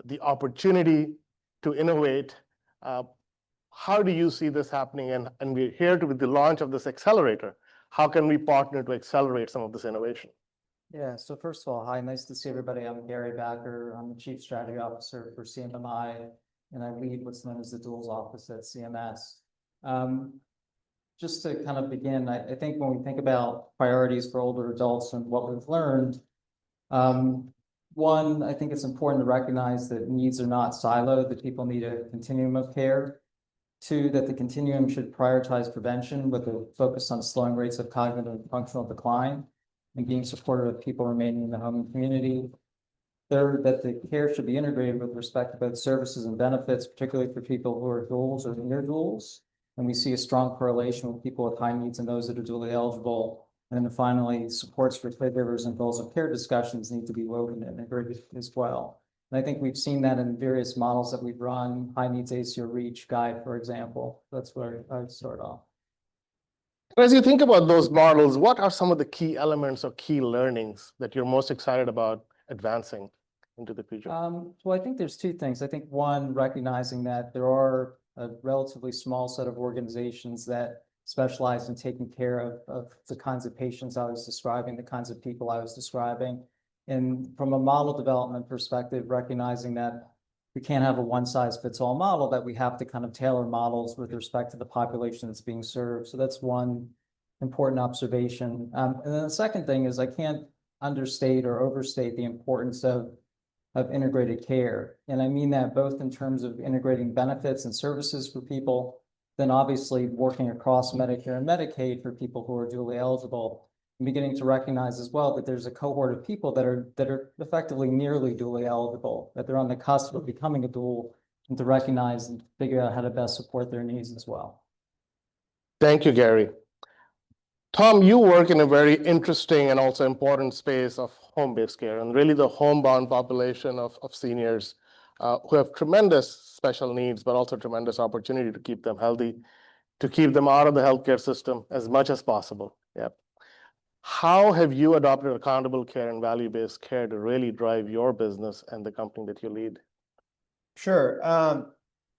the opportunity to innovate. How do you see this happening? And we're here with the launch of this accelerator. How can we partner to accelerate some of this innovation? Yeah, so first of all, hi, nice to see everybody. I'm Gary Backer. I'm the Chief Strategy Officer for CMMI, and I lead what's known as the Duals Office at CMS. Just to kind of begin, I think when we think about priorities for older adults and what we've learned, one, I think it's important to recognize that needs are not siloed, that people need a continuum of care. Two, that the continuum should prioritize prevention with a focus on slowing rates of cognitive and functional decline and being supportive of people remaining in the home and community. Third, that the care should be integrated with respect to both services and benefits, particularly for people who are duals or near duals. And we see a strong correlation with people with high needs and those that are dually eligible. And then finally, supports for caregivers and goals of care discussions need to be woven and integrated as well. And I think we've seen that in various models that we've run, High Needs ACO REACH guide, for example. That's where I'd start off. As you think about those models, what are some of the key elements or key learnings that you're most excited about advancing into the future? Well, I think there's 2 things. I think one, recognizing that there are a relatively small set of organizations that specialize in taking care of the kinds of patients I was describing, the kinds of people I was describing. And from a model development perspective, recognizing that we can't have a one-size-fits-all model, that we have to kind of tailor models with respect to the population that's being served. So that's one important observation. And then the second thing is I can't understate or overstate the importance of integrated care. And I mean that both in terms of integrating benefits and services for people, then obviously working across Medicare and Medicaid for people who are dually eligible, and beginning to recognize as well that there's a cohort of people that are effectively nearly dually eligible, that they're on the cusp of becoming a dual, and to recognize and figure out how to best support their needs as well. Thank you, Gary. Tom, you work in a very interesting and also important space of home-based care, and really the homebound population of seniors who have tremendous special needs, but also tremendous opportunity to keep them healthy, to keep them out of the healthcare system as much as possible. Yep. How have you adopted accountable care and value-based care to really drive your business and the company that you lead? Sure.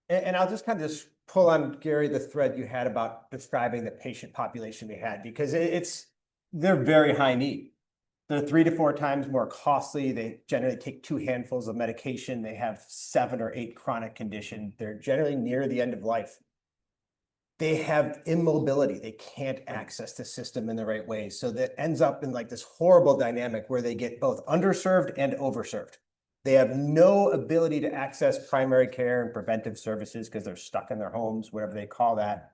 And I'll just kind of just pull on, Gary, the thread you had about describing the patient population we had, because they're very high need. They're 3 to 4 times more costly. They generally take 2 handfuls of medication. They have 7 or 8 chronic conditions. They're generally near the end of life. They have immobility. They can't access the system in the right way. So that ends up in like this horrible dynamic where they get both underserved and overserved. They have no ability to access primary care and preventive services because they're stuck in their homes, whatever they call that.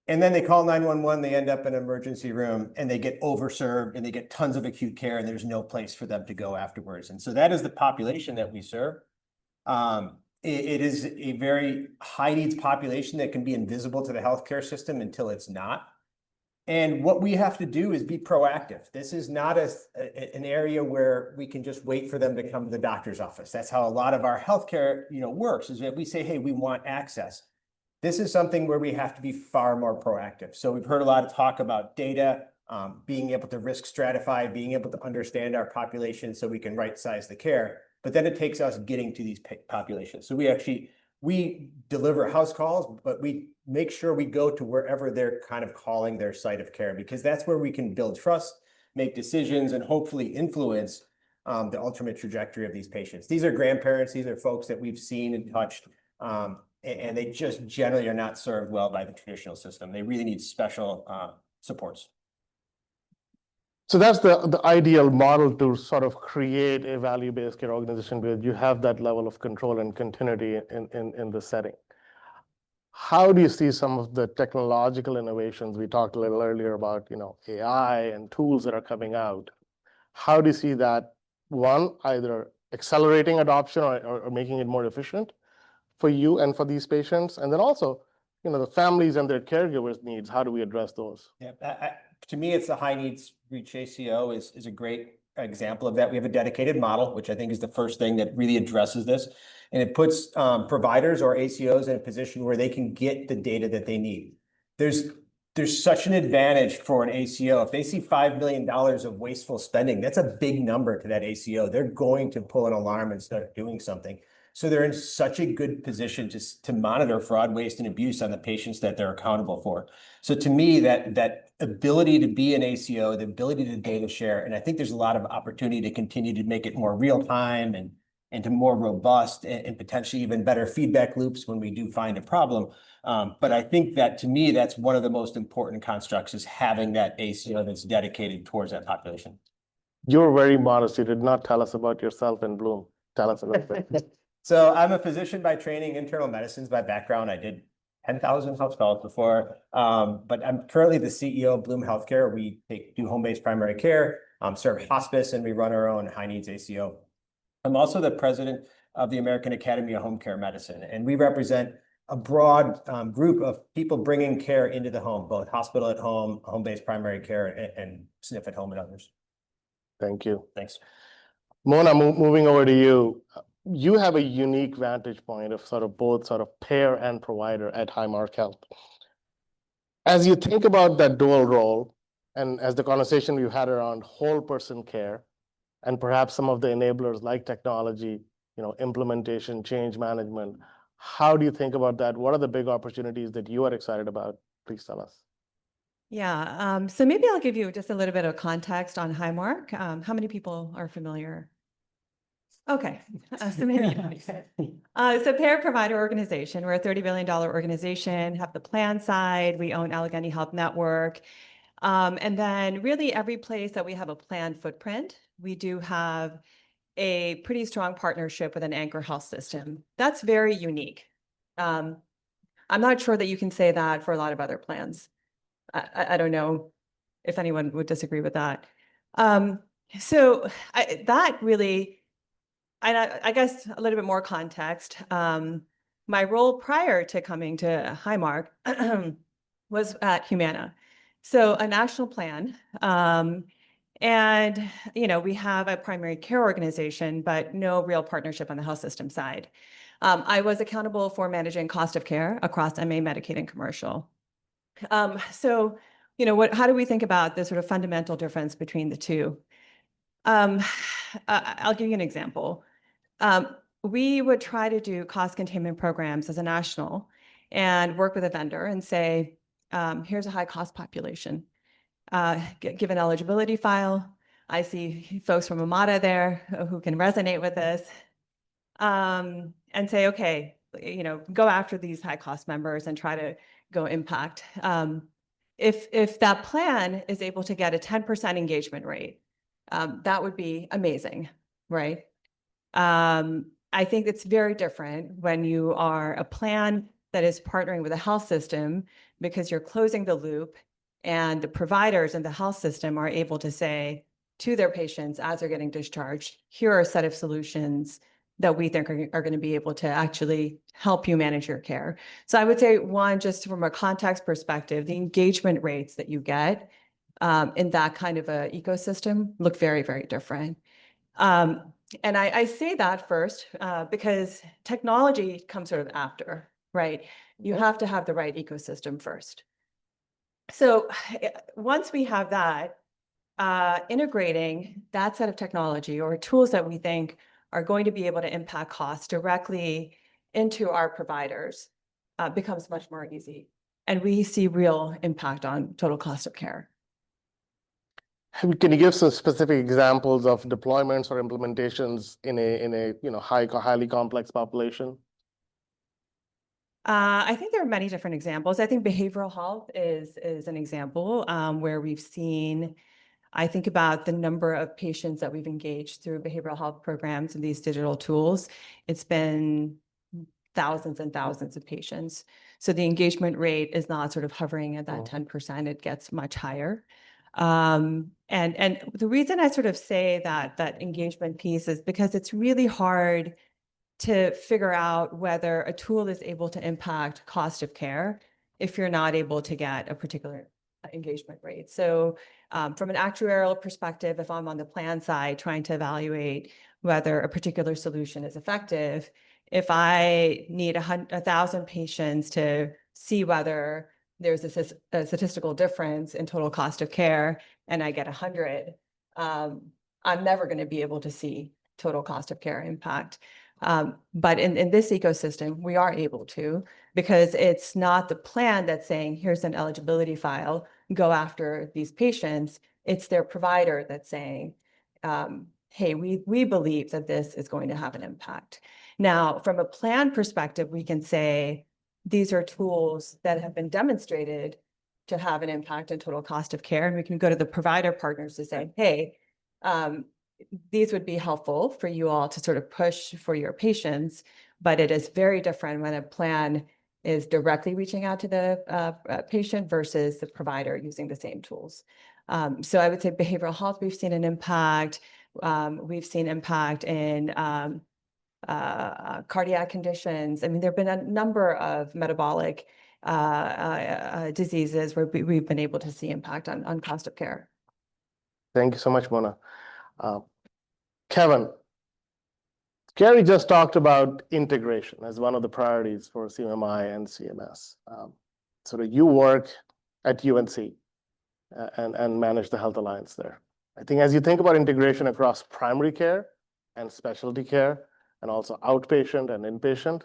And then they call 911, they end up in an emergency room, and they get overserved, and they get tons of acute care, and there's no place for them to go afterwards. And so that is the population that we serve. It is a very high needs population that can be invisible to the healthcare system until it's not. And what we have to do is be proactive. This is not an area where we can just wait for them to come to the doctor's office. That's how a lot of our healthcare, works, is that we say, hey, we want access. This is something where we have to be far more proactive. So we've heard a lot of talk about data, being able to risk stratify, being able to understand our population so we can right size the care. But then it takes us getting to these populations. So we deliver house calls, but we make sure we go to wherever they're kind of calling their site of care, because that's where we can build trust, make decisions, and hopefully influence the ultimate trajectory of these patients. These are grandparents. These are folks that we've seen and touched, and they just generally are not served well by the traditional system. They really need special supports. So that's the ideal model to sort of create a value-based care organization where you have that level of control and continuity in the setting. How do you see some of the technological innovations? We talked a little earlier about, AI and tools that are coming out. How do you see that, one, either accelerating adoption or making it more efficient for you and for these patients? And then also, the families and their caregivers' needs, how do we address those? Yeah, to me, it's the high needs reach ACO is a great example of that. We have a dedicated model, which I think is the first thing that really addresses this. And it puts providers or ACOs in a position where they can get the data that they need. There's such an advantage for an ACO. If they see $5 million of wasteful spending, that's a big number to that ACO. They're going to pull an alarm and start doing something. So they're in such a good position to monitor fraud, waste, and abuse on the patients that they're accountable for. So to me, that ability to be an ACO, the ability to data share, and I think there's a lot of opportunity to continue to make it more real time and to more robust and potentially even better feedback loops when we do find a problem. But I think that to me, that's one of the most important constructs, is having that ACO that's dedicated towards that population. You're very modest. You did not tell us about yourself and Bloom. Tell us a little bit. So I'm a physician by training, internal medicine by background. I did 10,000 house calls before, but I'm currently the CEO of Bloom Healthcare. We do home-based primary care, serve hospice, and we run our own high needs ACO. I'm also the president of the American Academy of Home Care Medicine, and we represent a broad group of people bringing care into the home, both hospital at home, home-based primary care, and SNF at home, and others. Thank you. Thanks. Mona, moving over to you. You have a unique vantage point of both payer and provider at Highmark Health. As you think about that dual role, and as the conversation we've had around whole person care, and perhaps some of the enablers like technology, implementation, change management, how do you think about that? What are the big opportunities that you are excited about? Please tell us. Yeah, so maybe I'll give you just a little bit of context on Highmark. How many people are familiar? Okay, so maybe so payer provider organization, we're a $30 billion organization, have the plan side, we own Allegheny Health Network. And then really every place that we have a plan footprint, we do have a pretty strong partnership with an anchor health system. That's very unique. I'm not sure that you can say that for a lot of other plans. I don't know if anyone would disagree with that. That really, and I guess a little bit more context. My role prior to coming to Highmark was at Humana, so a national plan. And we have a primary care organization, but no real partnership on the health system side. I was accountable for managing cost of care across MA, Medicaid, and commercial. How do we think about the sort of fundamental difference between the two? I'll give you an example. We would try to do cost containment programs as a national and work with a vendor and say, here's a high cost population. Give an eligibility file. I see folks from Amada there who can resonate with this, and say, okay, go after these high cost members and try to go impact. If that plan is able to get a 10% engagement rate, that would be amazing, right? I think it's very different when you are a plan that is partnering with a health system, because you're closing the loop and the providers in the health system are able to say to their patients as they're getting discharged, here are a set of solutions that we think are going to be able to actually help you manage your care. So I would say, one, just from a context perspective, the engagement rates that you get in that kind of a ecosystem look very, very different. And I say that first because technology comes sort of after, right? You have to have the right ecosystem first. So once we have that, integrating that set of technology or tools that we think are going to be able to impact costs directly into our providers becomes much more easy. And we see real impact on total cost of care. Can you give some specific examples of deployments or implementations in a highly complex population? I think there are many different examples. I think behavioral health is an example where we've seen. I think about the number of patients that we've engaged through behavioral health programs and these digital tools. It's been thousands and thousands of patients. So the engagement rate is not sort of hovering at that 10%, it gets much higher. And the reason I sort of say that engagement piece is because it's really hard to figure out whether a tool is able to impact cost of care if you're not able to get a particular engagement rate. So from an actuarial perspective, if I'm on the plan side trying to evaluate whether a particular solution is effective, if I need 1,000 patients to see whether there's a statistical difference in total cost of care and I get 100, I'm never going to be able to see total cost of care impact. But in this ecosystem, we are able to, because it's not the plan that's saying, here's an eligibility file, go after these patients. It's their provider that's saying, hey, we believe that this is going to have an impact. Now, from a plan perspective, we can say these are tools that have been demonstrated to have an impact on total cost of care. And we can go to the provider partners to say, hey, these would be helpful for you all to sort of push for your patients, but it is very different when a plan is directly reaching out to the patient versus the provider using the same tools. So I would say behavioral health, we've seen an impact. We've seen impact in cardiac conditions. I mean, there have been a number of metabolic diseases where we've been able to see impact on cost of care. Thank you so much, Mona. Kevin, Gary just talked about integration as one of the priorities for CMMI and CMS. So you work at UNC and manage the Health Alliance there. I think as you think about integration across primary care and specialty care, and also outpatient and inpatient,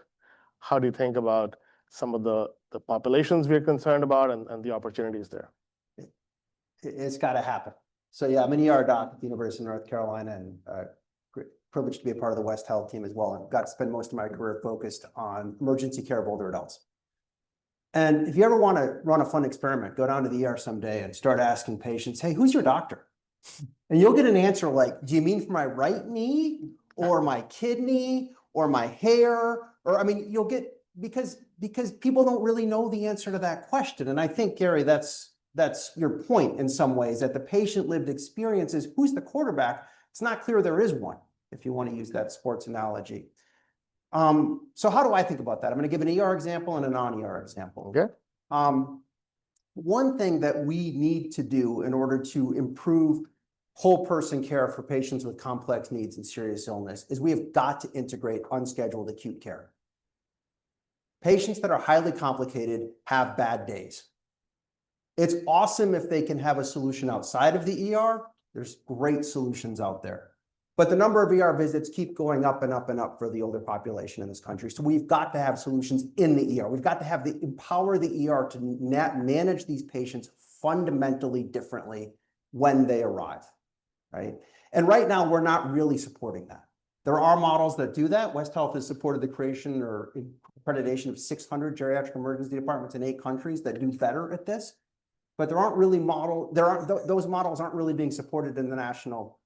how do you think about some of the populations we're concerned about and the opportunities there? It's got to happen. So yeah, I'm an ER doc at the University of North Carolina and privileged to be a part of the West Health team as well. And got to spend most of my career focused on emergency care of older adults. And if you ever want to run a fun experiment, go down to the ER someday and start asking patients, hey, who's your doctor? And you'll get an answer like, do you mean for my right knee or my kidney or my hair? Or I mean, you'll get, because people don't really know the answer to that question. And I think, Gary, that's your point in some ways, that the patient lived experience is who's the quarterback? It's not clear there is one, if you want to use that sports analogy. So how do I think about that? I'm going to give an ER example and a non-ER example. Okay. One thing that we need to do in order to improve whole person care for patients with complex needs and serious illness is we have got to integrate unscheduled acute care. Patients that are highly complicated have bad days. It's awesome if they can have a solution outside of the ER. There's great solutions out there. But the number of ER visits keep going up and up and up for the older population in this country. So we've got to have solutions in the ER. We've got to empower the ER to manage these patients fundamentally differently when they arrive, right? And right now, we're not really supporting that. There are models that do that. West Health has supported the creation or accreditation of 600 geriatric emergency departments in 8 countries that do better at this. But there aren't really those models aren't really being supported in the national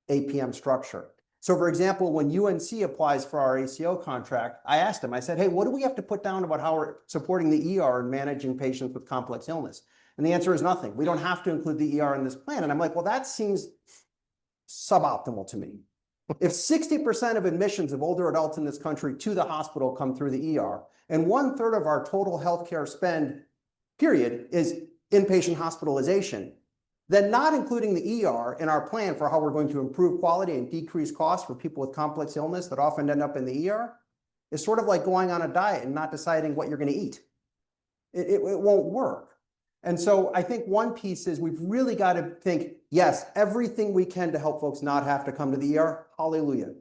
APM structure. So for example, when UNC applies for our ACO contract, I asked them, I said, hey, what do we have to put down about how we're supporting the ER and managing patients with complex illness? And the answer is nothing. We don't have to include the ER in this plan. And I'm like, well, that seems suboptimal to me. If 60% of admissions of older adults in this country to the hospital come through the ER, and 1/3 of our total healthcare spend, period, is inpatient hospitalization, then not including the ER in our plan for how we're going to improve quality and decrease costs for people with complex illness that often end up in the ER is sort of like going on a diet and not deciding what you're going to eat. It won't work. And so I think one piece is we've really got to think, yes, everything we can to help folks not have to come to the ER, hallelujah.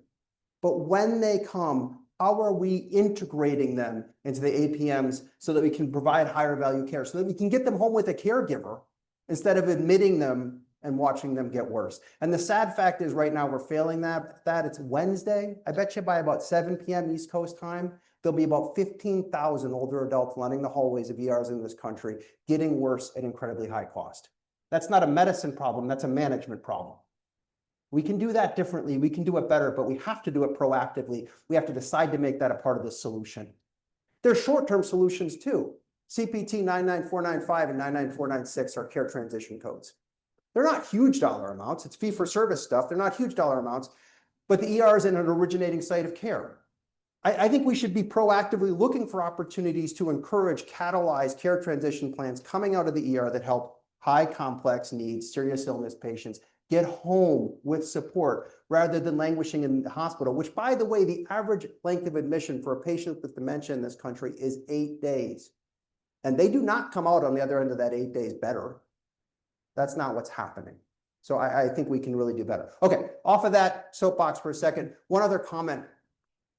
But when they come, how are we integrating them into the APMs so that we can provide higher value care, so that we can get them home with a caregiver instead of admitting them and watching them get worse? And the sad fact is right now we're failing that. It's Wednesday. I bet you by about 7 p.m. East Coast time, there'll be about 15,000 older adults lining the hallways of ERs in this country, getting worse at incredibly high cost. That's not a medicine problem, that's a management problem. We can do that differently, we can do it better, but we have to do it proactively. We have to decide to make that a part of the solution. There's short-term solutions too. CPT 99495 and 99496 are care transition codes. They're not huge dollar amounts, it's fee-for-service stuff, they're not huge dollar amounts, but the ER is an originating site of care. I think we should be proactively looking for opportunities to encourage, catalyze care transition plans coming out of the ER that help high complex needs, serious illness patients get home with support rather than languishing in the hospital, which, by the way, the average length of admission for a patient with dementia in this country is 8 days. And they do not come out on the other end of that 8 days better. That's not what's happening. So I think we can really do better. Okay, off of that soapbox for a second. One other comment.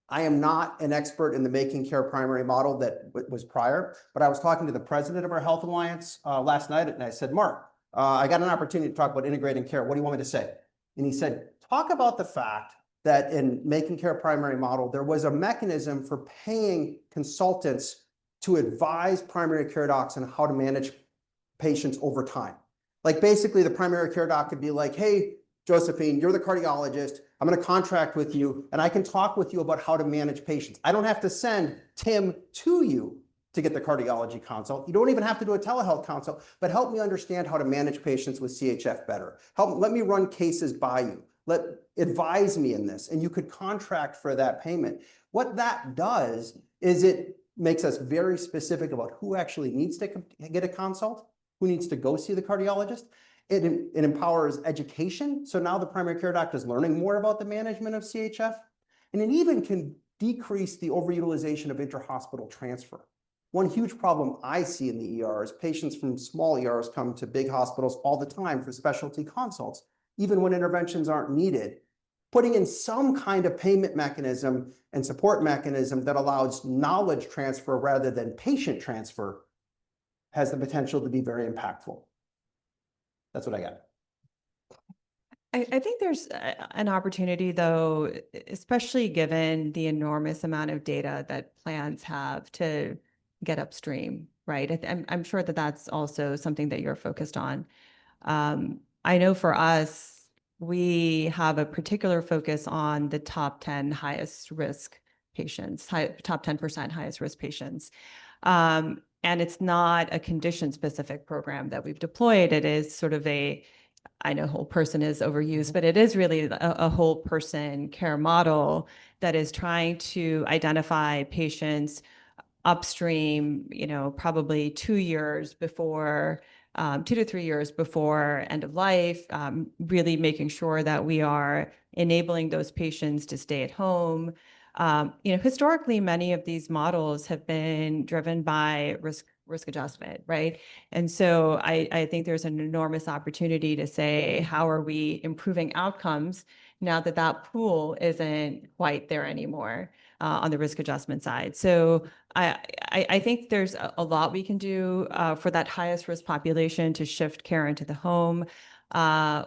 I am not an expert in the Making Care primary model that was prior, but I was talking to the president of our Health Alliance last night, and I said, Mark, I got an opportunity to talk about integrating care. What do you want me to say? And he said, talk about the fact that in Making Care primary model, there was a mechanism for paying consultants to advise primary care docs on how to manage patients over time. Like basically the primary care doc could be like, hey, Josephine, you're the cardiologist. I'm going to contract with you and I can talk with you about how to manage patients. I don't have to send Tim to you to get the cardiology consult. You don't even have to do a telehealth consult, but help me understand how to manage patients with CHF better. Let me run cases by you. Advise me in this. And you could contract for that payment. What that does is it makes us very specific about who actually needs to get a consult, who needs to go see the cardiologist. It empowers education. So now the primary care doctor is learning more about the management of CHF. And it even can decrease the overutilization of intra-hospital transfer. One huge problem I see in the ER is patients from small ERs come to big hospitals all the time for specialty consults, even when interventions aren't needed. Putting in some kind of payment mechanism and support mechanism that allows knowledge transfer rather than patient transfer has the potential to be very impactful. That's what I got. I think there's an opportunity, though, especially given the enormous amount of data that plans have to get upstream, right? I'm sure that that's also something that you're focused on. I know for us, we have a particular focus on the top 10 highest risk patients, top 10% highest risk patients. And it's not a condition-specific program that we've deployed. It is sort of I know whole person is overused, but it is really a whole person care model that is trying to identify patients upstream, probably 2 years before, 2 to 3 years before end of life, really making sure that we are enabling those patients to stay at home. Historically, many of these models have been driven by risk adjustment, right? And so I think there's an enormous opportunity to say, how are we improving outcomes now that that pool isn't quite there anymore on the risk adjustment side? So I think there's a lot we can do for that highest risk population to shift care into the home.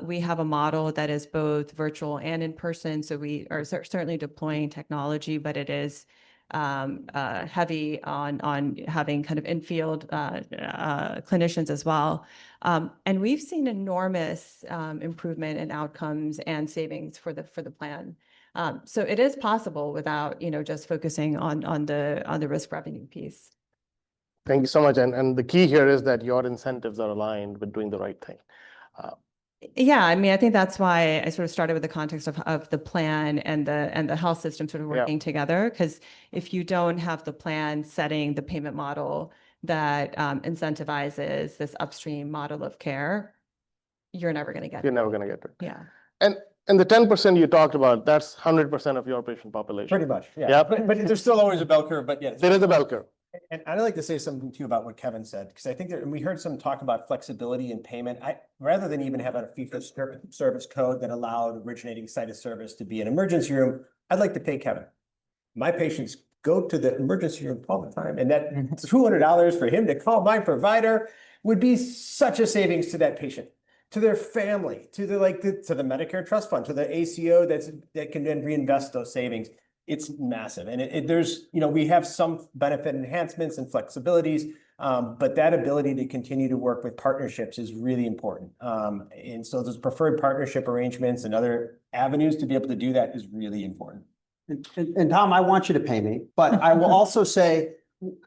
We have a model that is both virtual and in person. So we are certainly deploying technology, but it is heavy on having kind of in-field clinicians as well. And we've seen enormous improvement in outcomes and savings for the plan. So it is possible without, just focusing on the risk revenue piece. Thank you so much. And the key here is that your incentives are aligned with doing the right thing. Yeah, I mean, I think that's why I sort of started with the context of the plan and the health system sort of working together. Because if you don't have the plan setting the payment model that incentivizes this upstream model of care, you're never going to get You're it. never going to get it. Yeah. And the 10% you talked about, that's 100% of your patient population. Pretty much, yeah. Yeah. But there's still always a bell curve, but yeah. There is a bell curve. And I'd like to say something too about what Kevin said, because I think and we heard some talk about flexibility in payment. Rather than even having a fee-for-service code that allowed originating site of service to be an emergency room, I'd like to pay Kevin. My patients go to the emergency room all the time, and that $200 for him to call my provider would be such a savings to that patient, to their family, to the Medicare Trust Fund, to the ACO that can then reinvest those savings. It's massive. And there's, we have some benefit enhancements and flexibilities, but that ability to continue to work with partnerships is really important. And so those preferred partnership arrangements and other avenues to be able to do that is really important. And Tom, I want you to pay me, but I will also say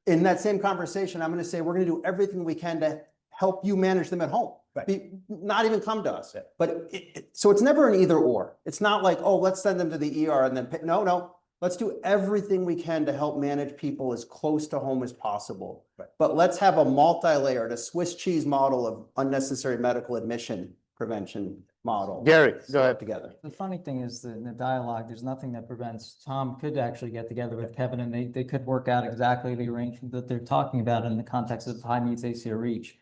in that same conversation, I'm going to say, we're going to do everything we can to help you manage them at home. Right. Not even come to us. But so it's never an either or. It's not like, oh, let's send them to the ER and then pay. No. Let's do everything we can to help manage people as close to home as possible. Right. But let's have a multi-layered, a Swiss cheese model of unnecessary medical admission prevention model. Gary, go ahead. Together. The funny thing is that in the dialogue, there's nothing that prevents Tom could actually get together with Kevin and they could work out exactly the arrangement that they're talking about in the context of high needs ACO reach.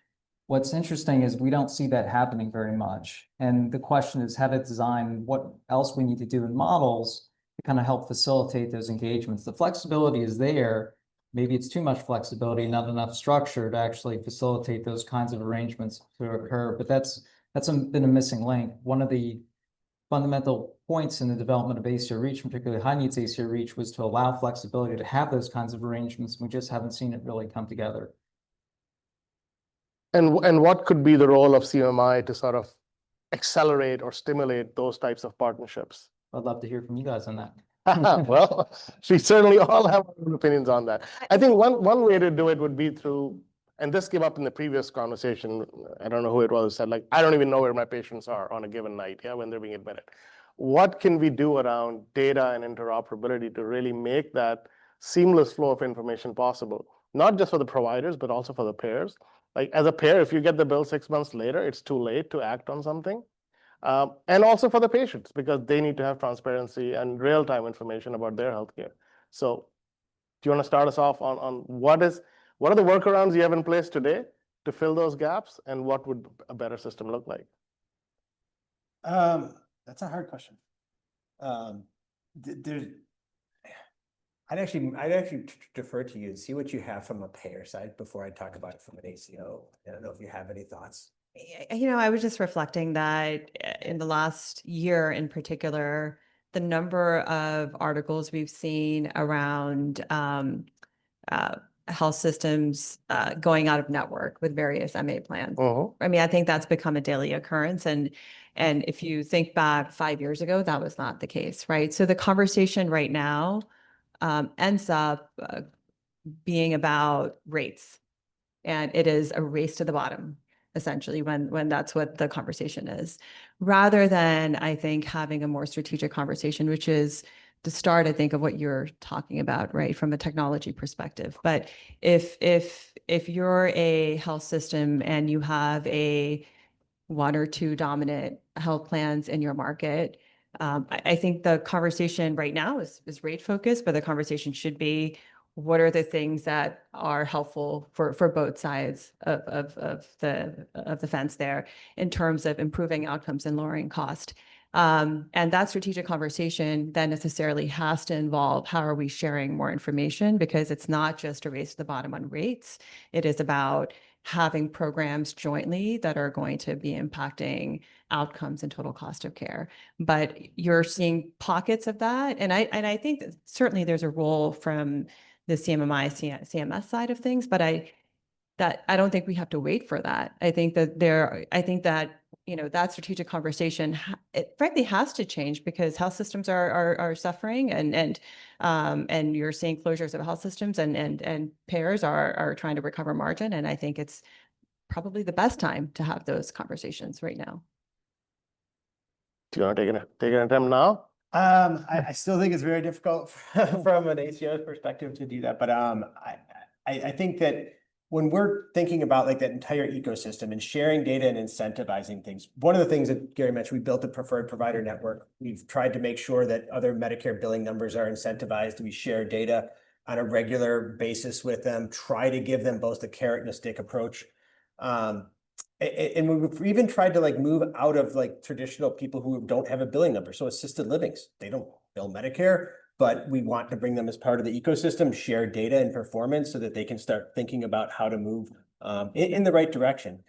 What's interesting is we don't see that happening very much. And the question is how to design what else we need to do in models to kind of help facilitate those engagements. The flexibility is there. Maybe it's too much flexibility, not enough structure to actually facilitate those kinds of arrangements to occur. But that's been a missing link. One of the fundamental points in the development of ACO reach, particularly high needs ACO reach, was to allow flexibility to have those kinds of arrangements. We just haven't seen it really come together. And what could be the role of CMMI to sort of accelerate or stimulate those types of partnerships? I'd love to hear from you guys on that. Well, we certainly all have our own opinions on that. I think one way to do it would be through, and this came up in the previous conversation, I don't know who it was, said like, I don't even know where my patients are on a given night, when they're being admitted. What can we do around data and interoperability to really make that seamless flow of information possible? Not just for the providers, but also for the payers. Like as a payer, if you get the bill 6 months later, it's too late to act on something. And also for the patients, because they need to have transparency and real-time information about their healthcare. So do you want to start us off on what are the workarounds you have in place today to fill those gaps, and what would a better system look like? That's a hard question. I'd actually defer to you and see what you have from a payer side before I talk about it from an ACO. I don't know if you have any thoughts. I was just reflecting that in the last year in particular, the number of articles we've seen around health systems going out of network with various MA plans. I mean, I think that's become a daily occurrence. And if you think back 5 years ago, that was not the case, right? So the conversation right now ends up being about rates. And it is a race to the bottom, essentially, when that's what the conversation is, rather than, I think, having a more strategic conversation, which is the start, I think, of what you're talking about, right, from a technology perspective. But if you're a health system and you have a 1 or 2 dominant health plans in your market, I think the conversation right now is rate focused, but the conversation should be, what are the things that are helpful for both sides of the fence there in terms of improving outcomes and lowering cost? And that strategic conversation then necessarily has to involve how are we sharing more information, because it's not just a race to the bottom on rates. It is about having programs jointly that are going to be impacting outcomes and total cost of care. But you're seeing pockets of that. And I think that certainly there's a role from the CMMI, CMS side of things, but I don't think we have to wait for that. I think that that strategic conversation, it frankly has to change, because health systems are suffering, and you're seeing closures of health systems, and payers are trying to recover margin. And I think it's probably the best time to have those conversations right now. Do you want to take an attempt now? I still think it's very difficult from an ACO perspective to do that, but I think that when we're thinking about like that entire ecosystem and sharing data and incentivizing things, one of the things that Gary mentioned, we built a preferred provider network. We've tried to make sure that other Medicare billing numbers are incentivized. We share data on a regular basis with them, try to give them both a carrot and a stick approach. And we've even tried to like move out of like traditional people who don't have a billing number. So assisted livings, they don't bill Medicare, but we want to bring them as part of the ecosystem, share data and performance so that they can start thinking about how to move in the right direction.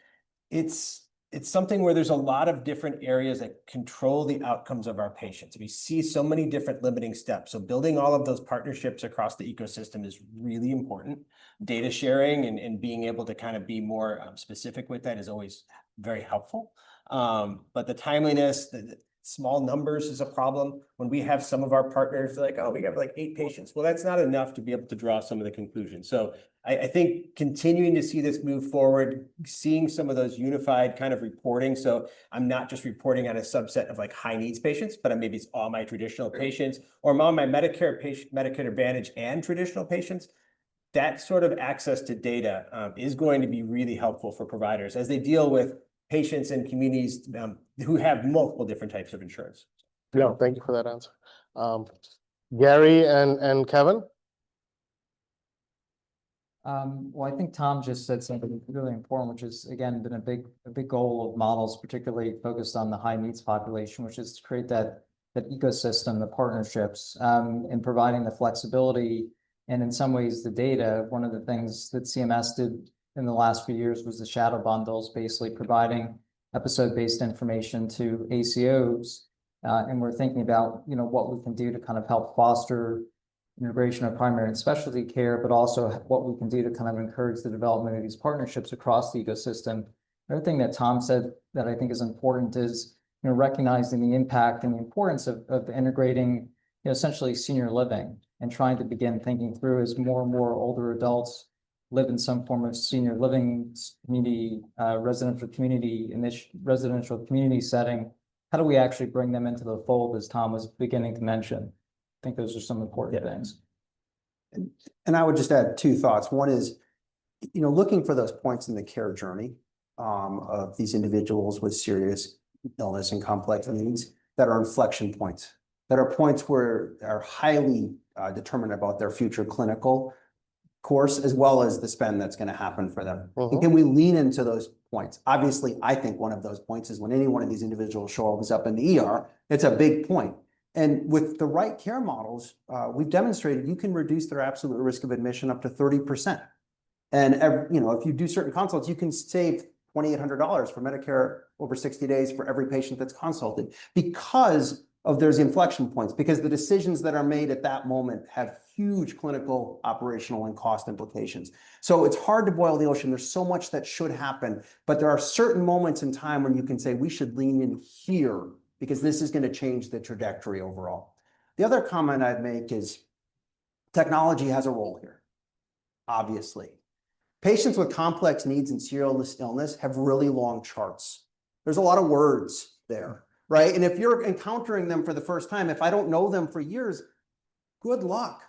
It's something where there's a lot of different areas that control the outcomes of our patients. We see so many different limiting steps. So building all of those partnerships across the ecosystem is really important. Data sharing and being able to kind of be more specific with that is always very helpful. But the timeliness, the small numbers is a problem. When we have some of our partners like, oh, we have like 8 patients. Well, that's not enough to be able to draw some of the conclusions. So I think continuing to see this move forward, seeing some of those unified kind of reporting. So I'm not just reporting on a subset of like high needs patients, but maybe it's all my traditional patients or all my Medicare patient, Medicare Advantage and traditional patients. That sort of access to data is going to be really helpful for providers as they deal with patients and communities who have multiple different types of insurance. No, thank you for that answer. Gary and Kevin? Well, I think Tom just said something really important, which has, again, been a big goal of models, particularly focused on the high needs population, which is to create that ecosystem, the partnerships, and providing the flexibility and in some ways the data. One of the things that CMS did in the last few years was the shadow bundles, basically providing episode-based information to ACOs. And we're thinking about, what we can do to kind of help foster integration of primary and specialty care, but also what we can do to kind of encourage the development of these partnerships across the ecosystem. Another thing that Tom said that I think is important is, recognizing the impact and the importance of integrating, essentially senior living and trying to begin thinking through as more and more older adults live in some form of senior living community, residential community setting. How do we actually bring them into the fold, as Tom was beginning to mention? I think those are some important things. And I would just add 2 thoughts. One is, looking for those points in the care journey of these individuals with serious illness and complex needs that are inflection points, that are points where are highly determined about their future clinical course, as well as the spend that's going to happen for them. And can we lean into those points? Obviously, I think one of those points is when any one of these individuals shows up in the ER, it's a big point. And with the right care models, we've demonstrated you can reduce their absolute risk of admission up to 30%. And if you do certain consults, you can save $2,800 for Medicare over 60 days for every patient that's consulted because of those inflection points, because the decisions that are made at that moment have huge clinical, operational, and cost implications. So it's hard to boil the ocean. There's so much that should happen, but there are certain moments in time when you can say we should lean in here because this is going to change the trajectory overall. The other comment I'd make is technology has a role here, obviously. Patients with complex needs and serious illness have really long charts. There's a lot of words there, right? And if you're encountering them for the first time, if I don't know them for years, good luck.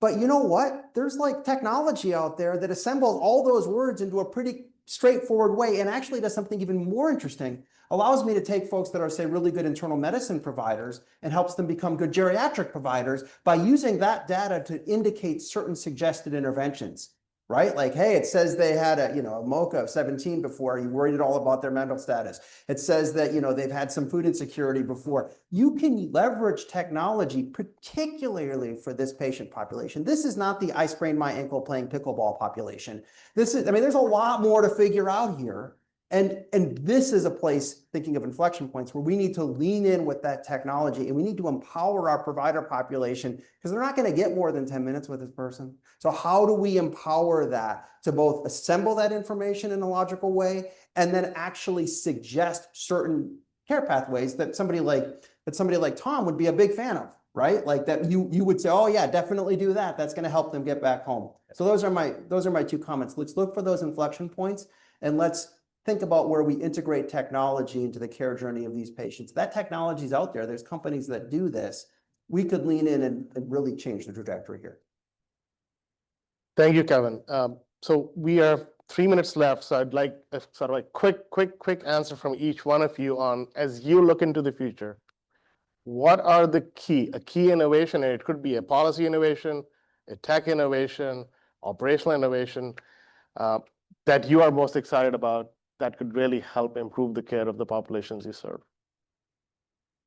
But you know what? There's like technology out there that assembles all those words into a pretty straightforward way and actually does something even more interesting. Allows me to take folks that are, say, really good internal medicine providers and helps them become good geriatric providers by using that data to indicate certain suggested interventions, right? Like, hey, it says they had a MoCA of 17 before. Are you worried at all about their mental status? It says that, they've had some food insecurity before. You can leverage technology, particularly for this patient population. This is not the I sprained my ankle playing pickleball population. There's a lot more to figure out here. And this is a place, thinking of inflection points, where we need to lean in with that technology and we need to empower our provider population because they're not going to get more than 10 minutes with this person. So how do we empower that to both assemble that information in a logical way and then actually suggest certain care pathways that somebody like Tom would be a big fan of, right? Like that you would say, oh yeah, definitely do that. That's going to help them get back home. So those are my 2 comments. Let's look for those inflection points and let's think about where we integrate technology into the care journey of these patients. That technology is out there. There's companies that do this. We could lean in and really change the trajectory here. Thank you, Kevin. So we have 3 minutes left, so I'd like a sort of a quick answer from each one of you on, as you look into the future, what are a key innovation, and it could be a policy innovation, a tech innovation, operational innovation, that you are most excited about that could really help improve the care of the populations you serve?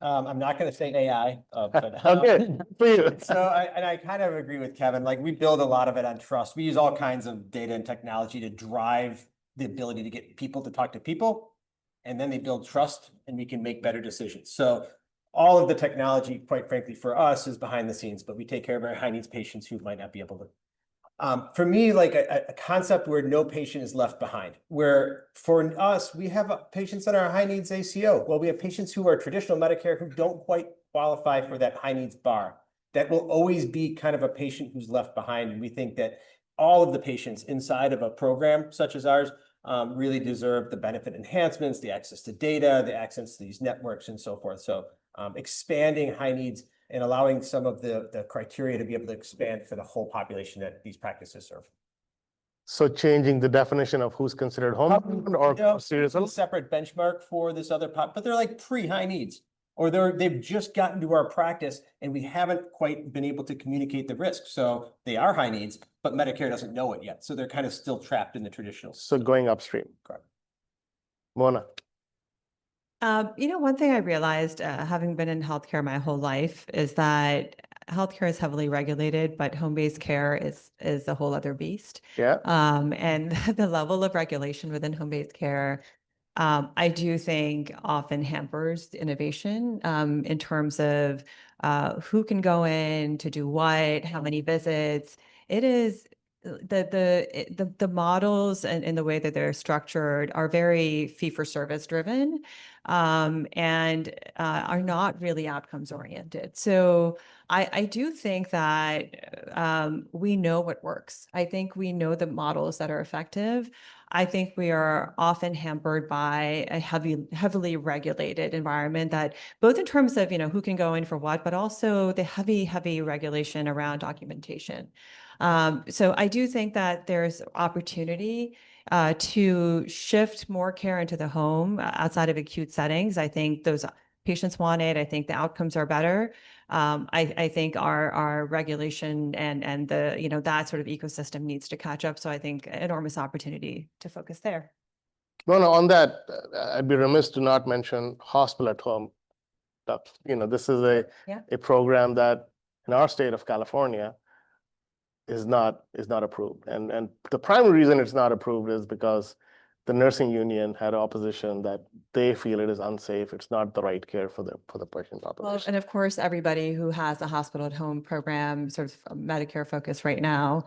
I'm not going to say AI, but okay, for you. So I kind of agree with Kevin. Like, we build a lot of it on trust. We use all kinds of data and technology to drive the ability to get people to talk to people, and then they build trust, and we can make better decisions. So all of the technology, quite frankly, for us is behind the scenes, but we take care of our high needs patients who might not be able to. For me, like a concept where no patient is left behind, where for us, we have patients that are high needs ACO. Well, we have patients who are traditional Medicare who don't quite qualify for that high needs bar. That will always be kind of a patient who's left behind. And we think that all of the patients inside of a program such as ours really deserve the benefit enhancements, the access to data, the access to these networks and so forth. So expanding high needs and allowing some of the criteria to be able to expand for the whole population that these practices serve. So changing the definition of who's considered home or serious a separate benchmark for this other but they're like pre-high needs, or they've just gotten to our practice and we haven't quite been able to communicate the risk. So they are high needs, but Medicare doesn't know it yet. So they're kind of still trapped in the traditional. So going upstream. Correct. Mona. One thing I realized, having been in healthcare my whole life, is that healthcare is heavily regulated, but home-based care is a whole other beast. Yeah. And the level of regulation within home-based care, I do think often hampers the innovation in terms of who can go in to do what, how many visits. It is the models and the way that they're structured are very fee-for-service driven, and are not really outcomes oriented. So I do think that we know what works. I think we know the models that are effective. I think we are often hampered by a heavily regulated environment, that both in terms of, who can go in for what, but also the heavy regulation around documentation. So I do think that there's opportunity to shift more care into the home outside of acute settings. I think those patients want it. I think the outcomes are better. I think our regulation and the, that sort of ecosystem needs to catch up. So I think enormous opportunity to focus there. No, on that, I'd be remiss to not mention hospital at home. This is a program that in our state of California is not approved. And the primary reason it's not approved is because the nursing union had opposition that they feel it is unsafe. It's not the right care for the patient population. Well, and of course, everybody who has a hospital at home program, sort of Medicare focus right now,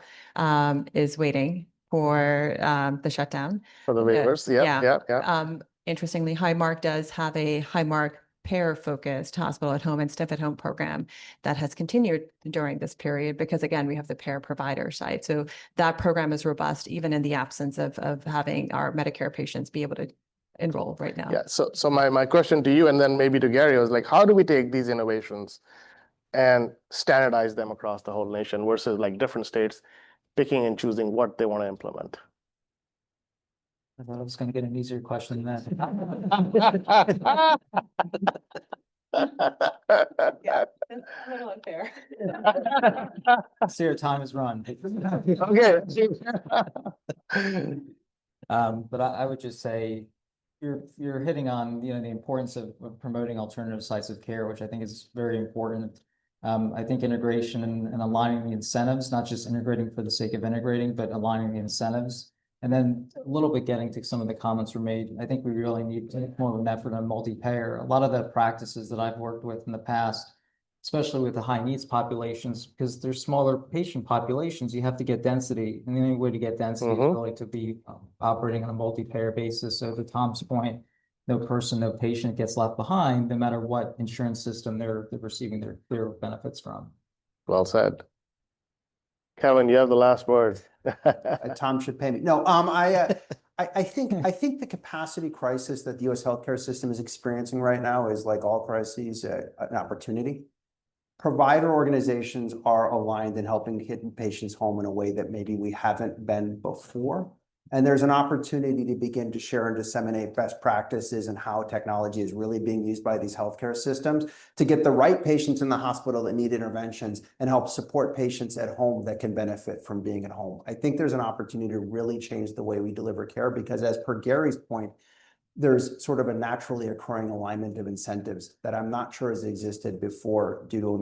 is waiting for the shutdown. For the waivers, yeah. Interestingly, Highmark does have a Highmark payer-focused hospital at home and SNF at home program that has continued during this period, because again, we have the payer provider side. So that program is robust even in the absence of having our Medicare patients be able to enroll right now. Yeah, so my question to you, and then maybe to Gary, was like, how do we take these innovations and standardize them across the whole nation versus like different states picking and choosing what they want to implement? I thought I was going to get an easier question than that. Yeah, that's a little unfair. See, your time is run. Okay. But I would just say you're hitting on the importance of promoting alternative sites of care, which I think is very important. I think integration and aligning the incentives, not just integrating for the sake of integrating, but aligning the incentives. And then a little bit getting to some of the comments were made. I think we really need more of an effort on multi-payer. A lot of the practices that I've worked with in the past, especially with the high needs populations, because they're smaller patient populations, you have to get density. And the only way to get density is really to be operating on a multi-payer basis. So to Tom's point, no person, no patient gets left behind, no matter what insurance system they're receiving their benefits from. Well said. Kevin, you have the last word. Tom should pay me. No, I I think the capacity crisis that the U.S. healthcare system is experiencing right now is, like all crises, an opportunity. Provider organizations are aligned in helping get patients home in a way that maybe we haven't been before. And there's an opportunity to begin to share and disseminate best practices and how technology is really being used by these healthcare systems to get the right patients in the hospital that need interventions and help support patients at home that can benefit from being at home. I think there's an opportunity to really change the way we deliver care because, as per Gary's point, there's sort of a naturally occurring alignment of incentives that I'm not sure has existed before due to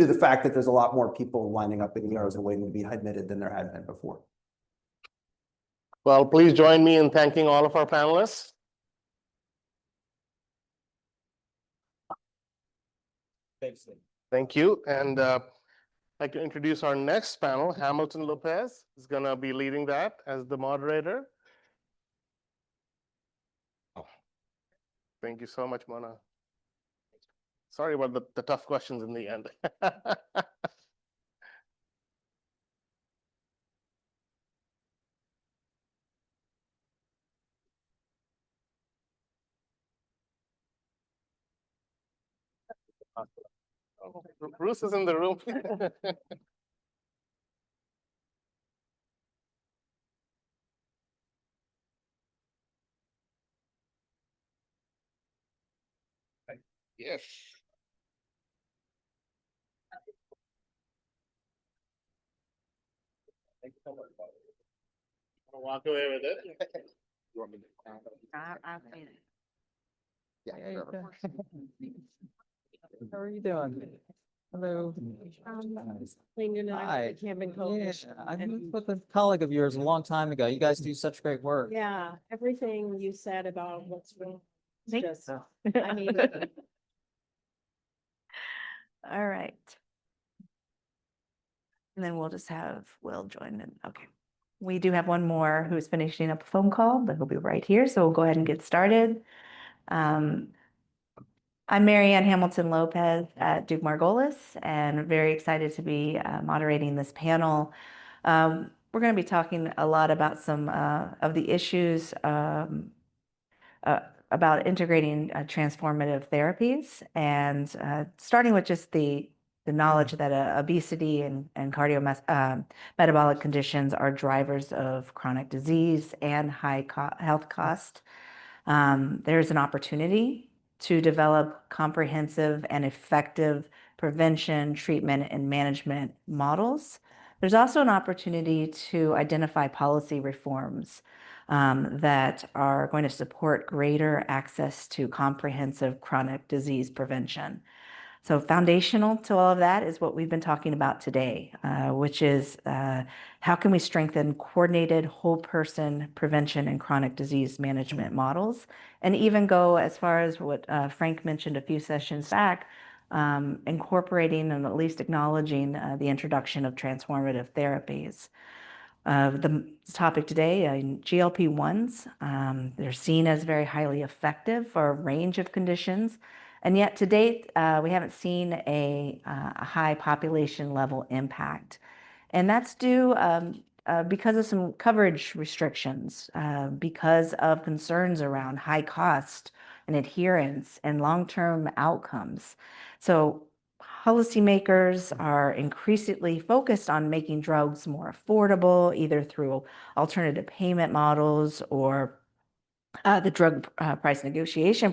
the fact that there's a lot more people lining up in ERs and waiting to be admitted than there had been before. Well, please join me in thanking all of our panelists. Thanks. Thank you. And I'd like to introduce our next panel. Hamilton Lopez is going to be leading that as the moderator. Thank you so much, Mona. Sorry about the tough questions in the end. Bruce is in the room. Yes. Thank you so much. I'll walk away with it. You want me to? I'll say it. Yeah, sure. How are you doing? Hello. Hi. Yeah, I met with a colleague of yours a long time ago. You guys do such great work. Yeah, everything you said about what's wrong. Thank Just, you. I mean. All right. And then we'll just have Will join in. Okay. We do have one more who's finishing up a phone call, but he'll be right here. So we'll go ahead and get started. I'm Marianne Hamilton Lopez at Duke-Margolis, and very excited to be moderating this panel. We're going to be talking a lot about some of the issues about integrating transformative therapies, and starting with just the knowledge that obesity and cardiometabolic conditions are drivers of chronic disease and high health cost. There's an opportunity to develop comprehensive and effective prevention, treatment, and management models. There's also an opportunity to identify policy reforms that are going to support greater access to comprehensive chronic disease prevention. So foundational to all of that is what we've been talking about today, which is how can we strengthen coordinated whole person prevention and chronic disease management models, and even go as far as what Frank mentioned a few sessions back, incorporating and at least acknowledging the introduction of transformative therapies. The topic today, GLP-1s, they're seen as very highly effective for a range of conditions. And yet to date, we haven't seen a high population level impact. And that's due because of some coverage restrictions, because of concerns around high cost and adherence and long-term outcomes. So policymakers are increasingly focused on making drugs more affordable, either through alternative payment models or the drug price negotiation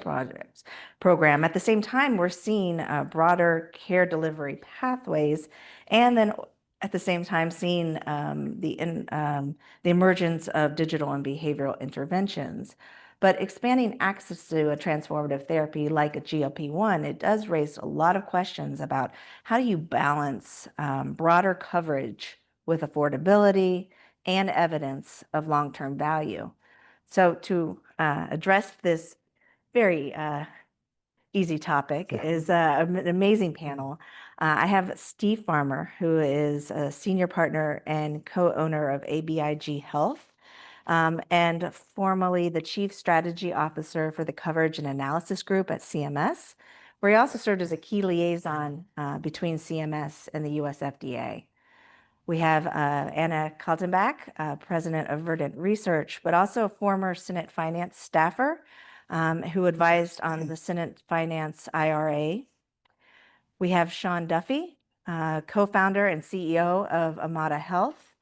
program. At the same time, we're seeing broader care delivery pathways, and then at the same time seeing the emergence of digital and behavioral interventions. But expanding access to a transformative therapy like a GLP-1, it does raise a lot of questions about how do you balance broader coverage with affordability and evidence of long-term value. So to address this very easy topic is an amazing panel. I have Steve Farmer, who is a senior partner and co-owner of ABIG Health, and formerly the chief strategy officer for the coverage and analysis group at CMS, where he also served as a key liaison between CMS and the US FDA. We have Anna Kaltenbach, president of Verdant Research, but also a former Senate Finance staffer who advised on the Senate Finance IRA. We have Sean Duffy, co-founder and CEO of Amada Health,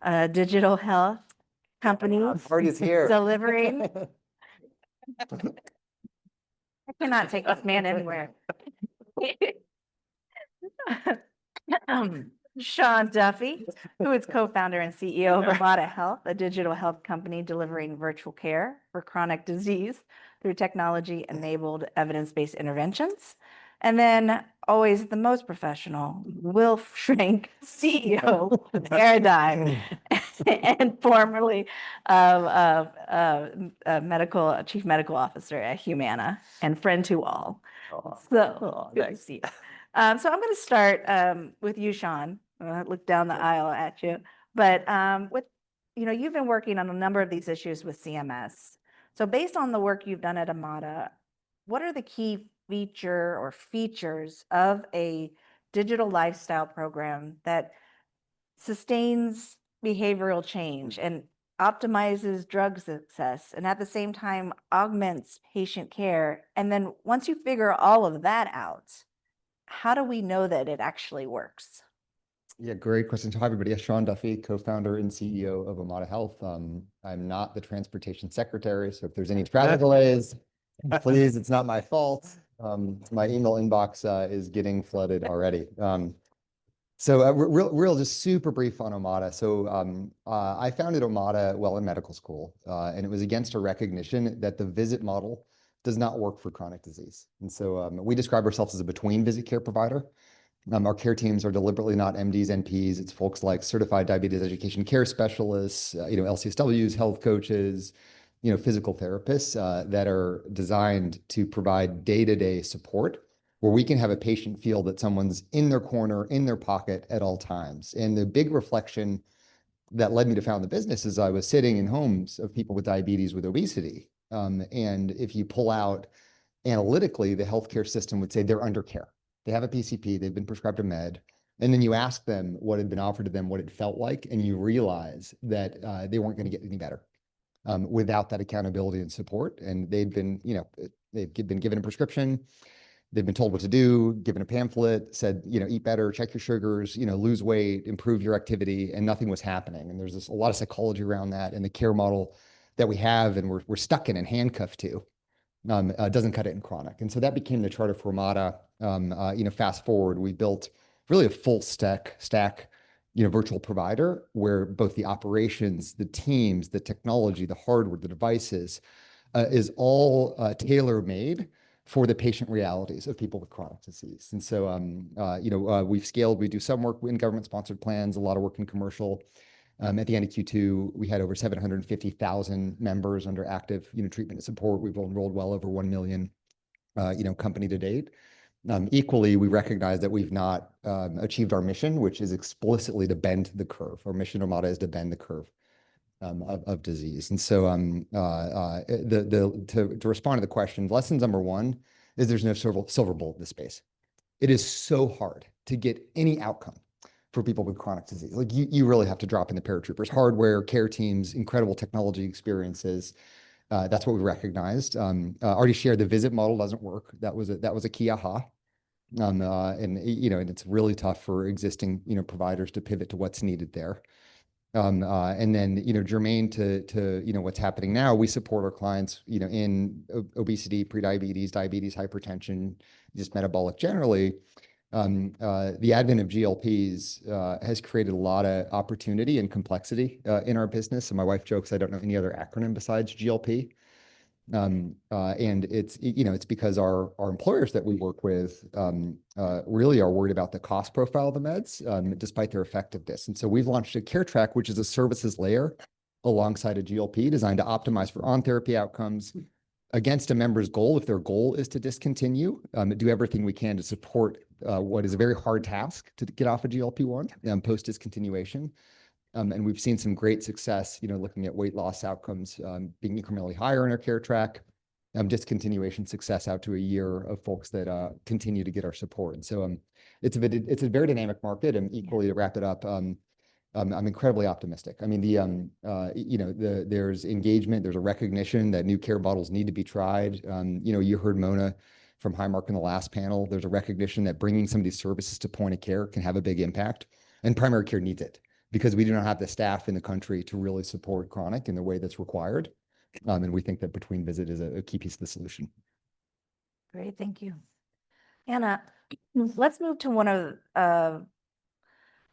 a digital health company Party's here. delivering. I cannot take this man anywhere. Sean Duffy, who is co-founder and CEO of Amada Health, a digital health company delivering virtual care for chronic disease through technology-enabled evidence-based interventions. And then always the most professional, Will Schrank, CEO of Paradigm and formerly chief medical officer at Humana and friend to all. So good to see you. So I'm going to start with you, Sean. Look down the aisle at you. But you've been working on a number of these issues with CMS. So based on the work you've done at Amada, what are the key features of a digital lifestyle program that sustains behavioral change and optimizes drug success, and at the same time augments patient care? And then once you figure all of that out, how do we know that it actually works? Yeah, great question. Hi, everybody. Sean Duffy, co-founder and CEO of Amada Health. I'm not the transportation secretary, so if there's any travel delays, please, it's not my fault. My email inbox is getting flooded already. So real, just super brief on Amada. So I founded Amada while in medical school, and it was against a recognition that the visit model does not work for chronic disease. And so we describe ourselves as a between visit care provider. Our care teams are deliberately not MDs, NPs. It's folks like certified diabetes education care specialists, LCSWs, health coaches, physical therapists that are designed to provide day-to-day support where we can have a patient feel that someone's in their corner, in their pocket at all times. And the big reflection that led me to found the business is I was sitting in homes of people with diabetes, with obesity. And if you pull out analytically, the healthcare system would say they're under care. They have a PCP, they've been prescribed a med, and then you ask them what had been offered to them, what it felt like, and you realize that they weren't going to get any better without that accountability and support. And they've been given a prescription, they've been told what to do, given a pamphlet, said, eat better, check your sugars, lose weight, improve your activity, and nothing was happening. And there's a lot of psychology around that, and the care model that we have and we're stuck in and handcuffed to doesn't cut it in chronic. And so that became the charter for Amada. Fast forward, we built really a full stack, virtual provider where both the operations, the teams, the technology, the hardware, the devices is all tailor-made for the patient realities of people with chronic disease. And so, we've scaled, we do some work in government-sponsored plans, a lot of work in commercial. At the end of Q2, we had over 750,000 members under active, treatment and support. We've enrolled well over 1 million, company to date. Equally, we recognize that we've not achieved our mission, which is explicitly to bend the curve. Our mission, Amada, is to bend the curve of disease. And so, to respond to the question, lesson number one is there's no silver bullet in this space. It is so hard to get any outcome for people with chronic disease. Like you really have to drop in the paratroopers, hardware, care teams, incredible technology experiences. That's what we recognized. Already shared the visit model doesn't work. That was a key aha. And it's really tough for existing, providers to pivot to what's needed there. And then, germane to what's happening now, we support our clients, in obesity, prediabetes, diabetes, hypertension, just metabolic generally. The advent of GLPs has created a lot of opportunity and complexity in our business. And my wife jokes, I don't know any other acronym besides GLP. And it's because our employers that we work with really are worried about the cost profile of the meds, despite their effectiveness. And so we've launched a care track, which is a services layer alongside a GLP designed to optimize for on-therapy outcomes against a member's goal. If their goal is to discontinue, do everything we can to support what is a very hard task to get off a GLP-1 post-discontinuation. And we've seen some great success, looking at weight loss outcomes being incrementally higher in our care track, discontinuation success out to a year of folks that continue to get our support. And so it's a very dynamic market. And equally, to wrap it up, I'm incredibly optimistic. I mean, there's engagement, there's a recognition that new care models need to be tried. You heard Mona from Highmark in the last panel. There's a recognition that bringing some of these services to point of care can have a big impact, and primary care needs it because we do not have the staff in the country to really support chronic in the way that's required. And we think that between visit is a key piece of the solution. Great, thank you. Anna, let's move to one of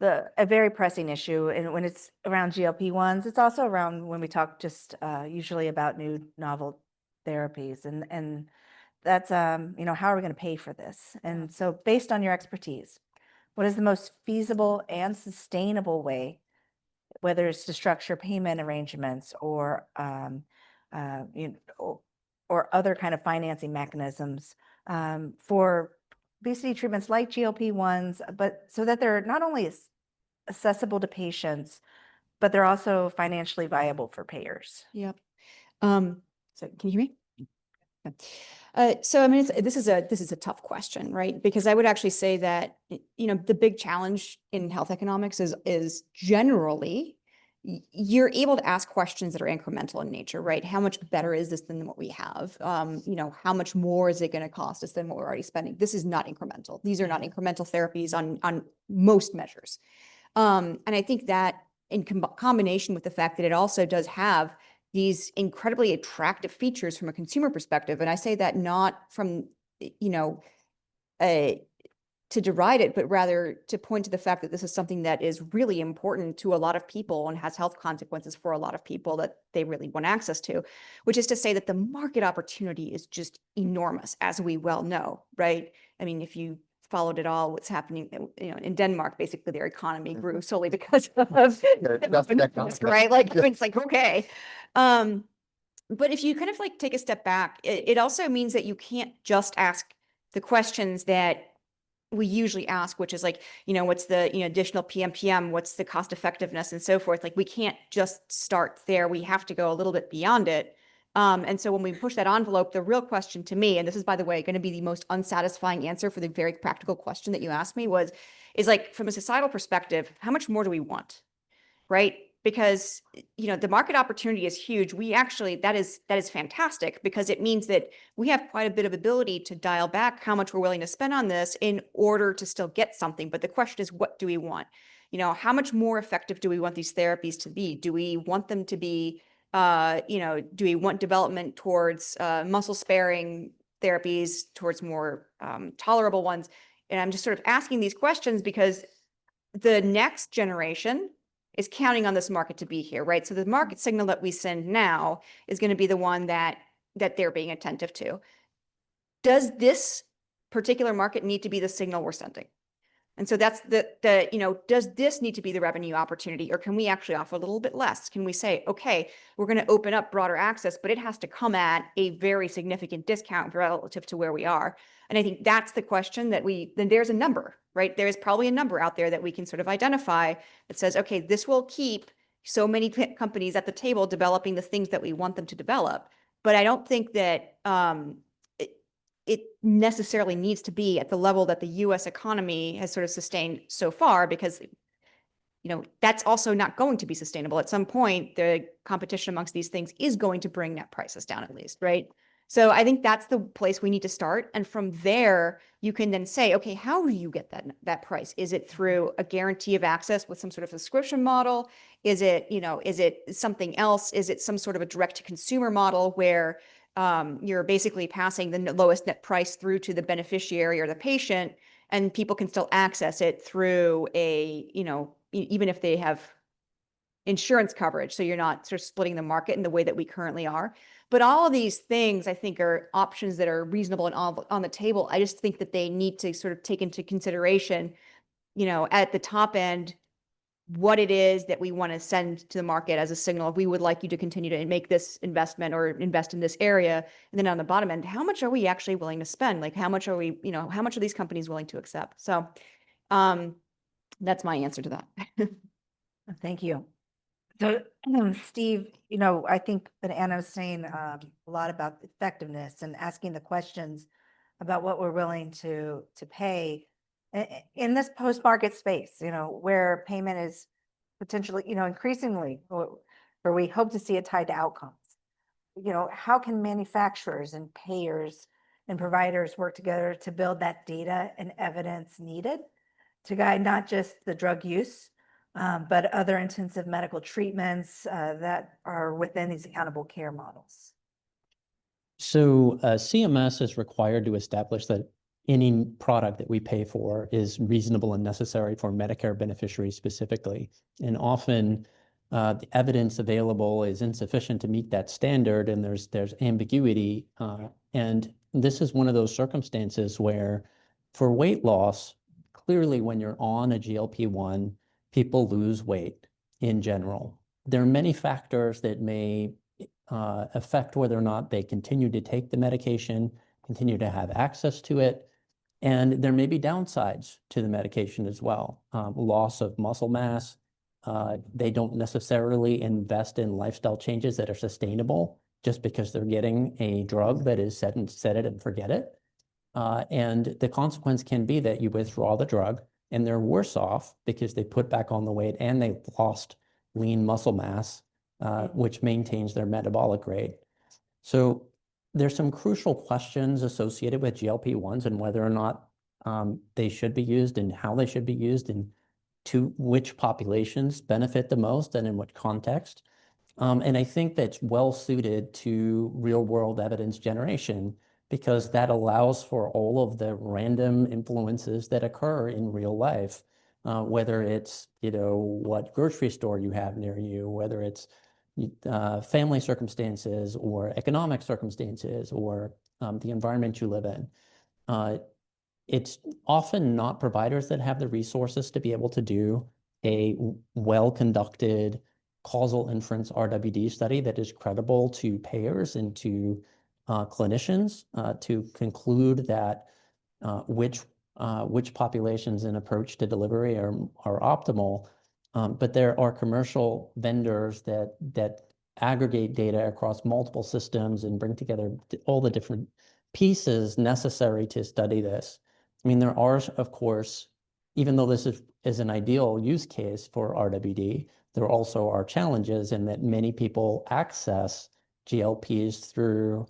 a very pressing issue, and when it's around GLP-1s, it's also around when we talk just usually about new novel therapies, and that's how are we going to pay for this? And so, based on your expertise, what is the most feasible and sustainable way, whether it's to structure payment arrangements or or other kind of financing mechanisms for obesity treatments like GLP-1s, but so that they're not only accessible to patients, but they're also financially viable for payers? Yep. So can you hear me? So I mean, this is a tough question, right? Because I would actually say that, the big challenge in health economics is generally you're able to ask questions that are incremental in nature, right? How much better is this than what we have? How much more is it going to cost us than what we're already spending? This is not incremental. These are not incremental therapies on most measures. And I think that in combination with the fact that it also does have these incredibly attractive features from a consumer perspective. And I say that not from, to deride it, but rather to point to the fact that this is something that is really important to a lot of people and has health consequences for a lot of people that they really want access to, which is to say that the market opportunity is just enormous, as we well know, right? I mean, if you followed it all, what's happening, in Denmark, basically their economy grew solely because of right? Like, it's like, okay. But if you kind of like take a step back, it also means that you can't just ask the questions that we usually ask, which is like, what's the, additional PMPM, what's the cost effectiveness and so forth. Like, we can't just start there. We have to go a little bit beyond it. And so when we push that envelope, the real question to me, and this is, by the way, going to be the most unsatisfying answer for the very practical question that you asked me is like, from a societal perspective, how much more do we want? Right? Because, the market opportunity is huge. We actually, that is fantastic, because it means that we have quite a bit of ability to dial back how much we're willing to spend on this in order to still get something. But the question is, what do we want? How much more effective do we want these therapies to be? Do we want them to be, do we want development towards muscle sparing therapies, towards more tolerable ones? And I'm just sort of asking these questions because the next generation is counting on this market to be here, right? So the market signal that we send now is going to be the one that they're being attentive to. Does this particular market need to be the signal we're sending? And so that's does this need to be the revenue opportunity, or can we actually offer a little bit less? Can we say, okay, we're going to open up broader access, but it has to come at a very significant discount relative to where we are? And I think that's the question that then there's a number, right? There's probably a number out there that we can sort of identify that says, okay, this will keep so many companies at the table developing the things that we want them to develop. But I don't think that it necessarily needs to be at the level that the US economy has sort of sustained so far, because that's also not going to be sustainable. At some point, the competition amongst these things is going to bring net prices down, at least, right? So I think that's the place we need to start. And from there, you can then say, okay, how do you get that price? Is it through a guarantee of access with some sort of subscription model? Is it something else? Is it some sort of a direct to consumer model where you're basically passing the lowest net price through to the beneficiary or the patient, and people can still access it through even if they have insurance coverage. So you're not sort of splitting the market in the way that we currently are. But all of these things, I think, are options that are reasonable and on the table. I just think that they need to sort of take into consideration, at the top end, what it is that we want to send to the market as a signal. We would like you to continue to make this investment or invest in this area. And then on the bottom end, how much are we actually willing to spend? Like, how much are we, how much are these companies willing to accept? So that's my answer to that. Thank you. So, Steve, I think that Anna was saying a lot about effectiveness and asking the questions about what we're willing to pay in this post-market space, where payment is potentially, increasingly, where we hope to see it tied to outcomes. How can manufacturers and payers and providers work together to build that data and evidence needed to guide not just the drug use, but other intensive medical treatments that are within these accountable care models? So CMS is required to establish that any product that we pay for is reasonable and necessary for Medicare beneficiaries specifically. And often the evidence available is insufficient to meet that standard, and there's ambiguity. And this is one of those circumstances where for weight loss, clearly when you're on a GLP-1, people lose weight in general. There are many factors that may affect whether or not they continue to take the medication, continue to have access to it. And there may be downsides to the medication as well. Loss of muscle mass. They don't necessarily invest in lifestyle changes that are sustainable just because they're getting a drug that is set it and forget it. And the consequence can be that you withdraw the drug and they're worse off because they put back on the weight and they've lost lean muscle mass, which maintains their metabolic rate. So there's some crucial questions associated with GLP-1s and whether or not they should be used and how they should be used and to which populations benefit the most and in what context. And I think that's well suited to real world evidence generation because that allows for all of the random influences that occur in real life, whether it's, what grocery store you have near you, whether it's family circumstances or economic circumstances or the environment you live in. It's often not providers that have the resources to be able to do a well-conducted causal inference RWD study that is credible to payers and to clinicians to conclude that which populations and approach to delivery are optimal. But there are commercial vendors that aggregate data across multiple systems and bring together all the different pieces necessary to study this. I mean, there are, of course, even though this is an ideal use case for RWD, there also are challenges in that many people access GLPs through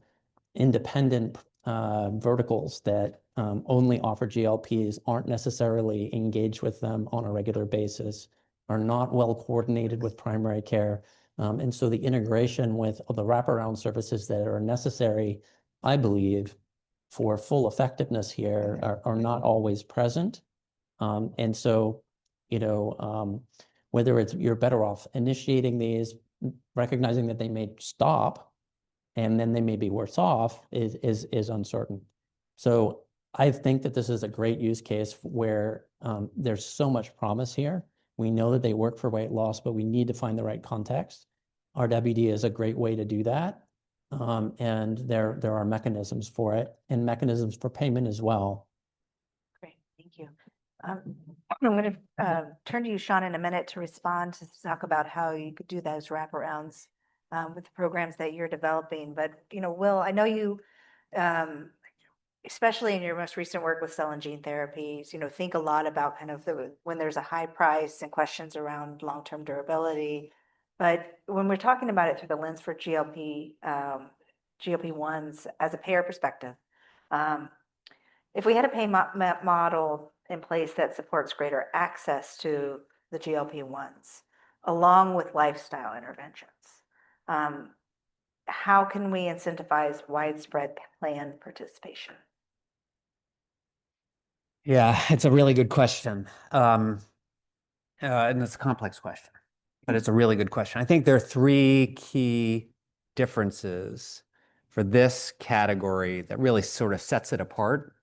independent verticals that only offer GLPs, aren't necessarily engaged with them on a regular basis, are not well coordinated with primary care. And so the integration with the wraparound services that are necessary, I believe, for full effectiveness here are not always present. And so, whether it's you're better off initiating these, recognizing that they may stop, and then they may be worse off is uncertain. So I think that this is a great use case where there's so much promise here. We know that they work for weight loss, but we need to find the right context. RWD is a great way to do that. And there are mechanisms for it and mechanisms for payment as well. Great, thank you. I'm going to turn to you, Sean, in a minute to respond to talk about how you could do those wraparounds with the programs that you're developing. But, Will, I know you, especially in your most recent work with cell and gene therapies, think a lot about kind of when there's a high price and questions around long-term durability. But when we're talking about it through the lens for GLP-1s as a payer perspective, if we had a pay model in place that supports greater access to the GLP-1s, along with lifestyle interventions, how can we incentivize widespread plan participation? Yeah, it's a really good question. And it's a complex question, but it's a really good question. I think there are three key differences for this category that really sort of sets it apart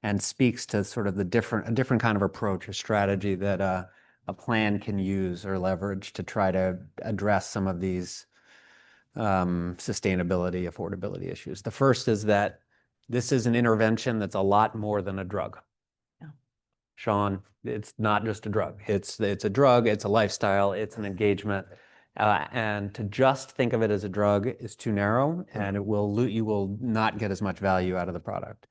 and speaks to sort of a different kind of approach or strategy that a plan can use or leverage to try to address some of these sustainability, affordability issues. The first is that this is an intervention that's a lot more than a drug. Sean, it's not just a drug. It's a drug, it's a lifestyle, it's an engagement. And to just think of it as a drug is too narrow, and you will not get as much value out of the product.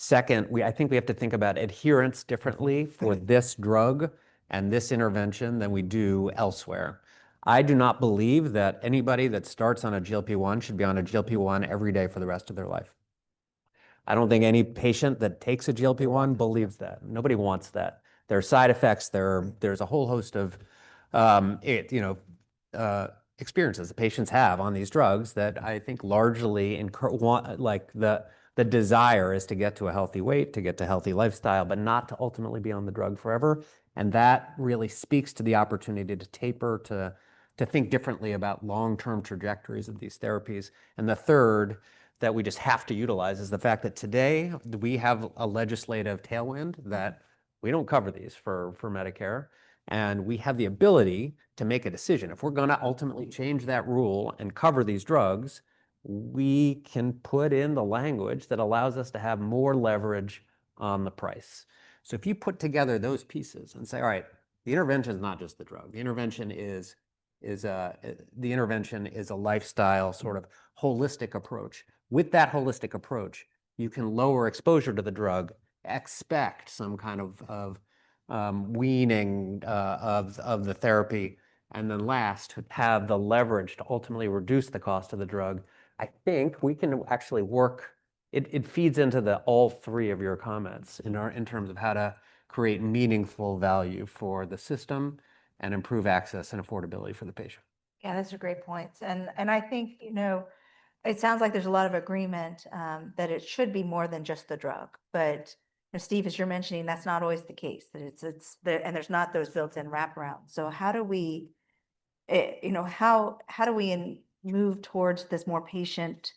Second, I think we have to think about adherence differently for this drug and this intervention than we do elsewhere. I do not believe that anybody that starts on a GLP-1 should be on a GLP-1 every day for the rest of their life. I don't think any patient that takes a GLP-1 believes that. Nobody wants that. There are side effects. There's a whole host of experiences that patients have on these drugs that I think largely like the desire is to get to a healthy weight, to get to healthy lifestyle, but not to ultimately be on the drug forever. And that really speaks to the opportunity to taper, to think differently about long-term trajectories of these therapies. And the third that we just have to utilize is the fact that today we have a legislative tailwind that we don't cover these for Medicare. And we have the ability to make a decision. If we're going to ultimately change that rule and cover these drugs, we can put in the language that allows us to have more leverage on the price. So if you put together those pieces and say, all right, the intervention is not just the drug. The intervention is a lifestyle sort of holistic approach. With that holistic approach, you can lower exposure to the drug, expect some kind of weaning of the therapy, and then last, have the leverage to ultimately reduce the cost of the drug. I think we can actually work. It feeds into all three of your comments in terms of how to create meaningful value for the system and improve access and affordability for the patient. Yeah, those are great points. And I think, it sounds like there's a lot of agreement that it should be more than just the drug. But Steve, as you're mentioning, that's not always the case. That it's there, and there's not those built-in wraparounds. So how do we, how do we move towards this more patient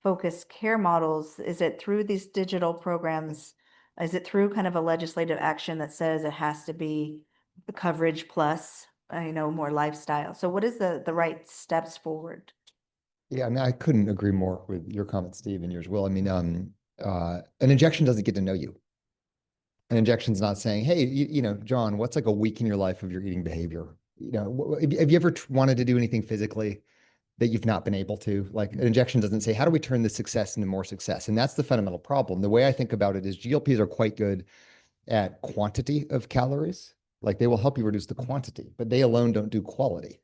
focused care models? Is it through these digital programs? Is it through kind of a legislative action that says it has to be the coverage plus, more lifestyle? So what is the right steps forward? Yeah, I mean, I couldn't agree more with your comments, Steve, and yours, Will. I mean, an injection doesn't get to know you. An injection's not saying, hey, John, what's like a week in your life of your eating behavior? Have you ever wanted to do anything physically that you've not been able to? Like, an injection doesn't say, how do we turn this success into more success? And that's the fundamental problem. The way I think about it is GLPs are quite good at quantity of calories. Like, they will help you reduce the quantity, but they alone don't do quality.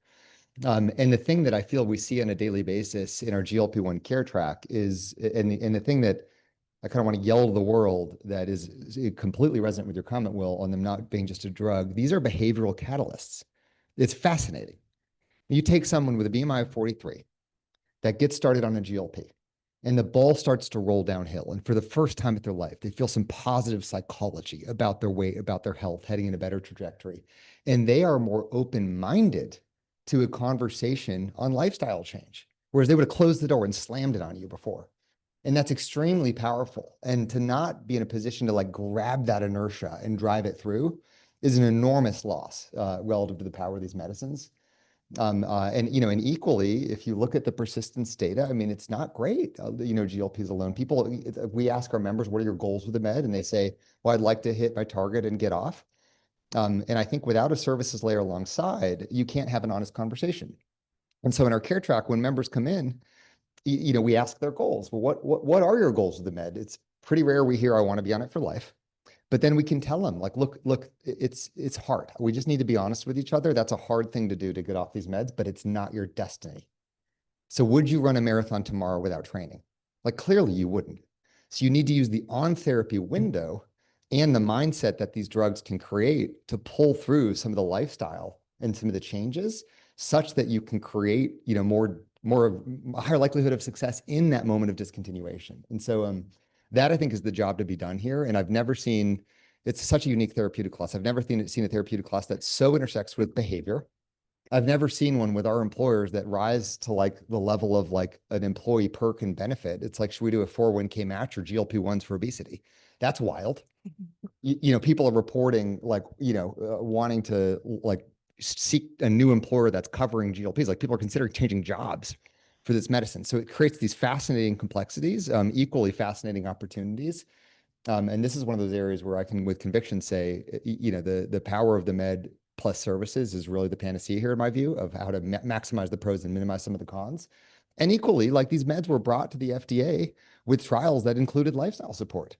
And the thing that I feel we see on a daily basis in our GLP-1 care track is, and the thing that I kind of want to yell to the world that is completely resonant with your comment, Will, on them not being just a drug. These are behavioral catalysts. It's fascinating. You take someone with a BMI of 43 that gets started on a GLP, and the ball starts to roll downhill. And for the first time in their life, they feel some positive psychology about their weight, about their health, heading in a better trajectory. And they are more open-minded to a conversation on lifestyle change, whereas they would have closed the door and slammed it on you before. And that's extremely powerful. And to not be in a position to like grab that inertia and drive it through is an enormous loss relative to the power of these medicines. And equally, if you look at the persistence data, I mean, it's not great. GLPs alone. We ask our members, what are your goals with the med? And they say, well, I'd like to hit my target and get off. And I think without a services layer alongside, you can't have an honest conversation. And so in our care track, when members come in, we ask their goals. Well, what are your goals with the med? It's pretty rare we hear, I want to be on it for life. But then we can tell them, like, look, it's hard. We just need to be honest with each other. That's a hard thing to do, to get off these meds, but it's not your destiny. So would you run a marathon tomorrow without training? Like, clearly you wouldn't. So you need to use the on-therapy window and the mindset that these drugs can create to pull through some of the lifestyle and some of the changes, such that you can create, a higher likelihood of success in that moment of discontinuation. And so that I think is the job to be done here. And I've never seen, it's such a unique therapeutic class. I've never seen a therapeutic class that so intersects with behavior. I've never seen one with our employers that rise to like the level of like an employee perk and benefit. It's like, should we do a 401k match or GLP-1s for obesity? That's wild. People are reporting like, wanting to like seek a new employer that's covering GLPs. Like, people are considering changing jobs for this medicine. So it creates these fascinating complexities, equally fascinating opportunities. And this is one of those areas where I can with conviction say, the power of the med plus services is really the panacea here in my view of how to maximize the pros and minimize some of the cons. And equally, like, these meds were brought to the FDA with trials that included lifestyle support.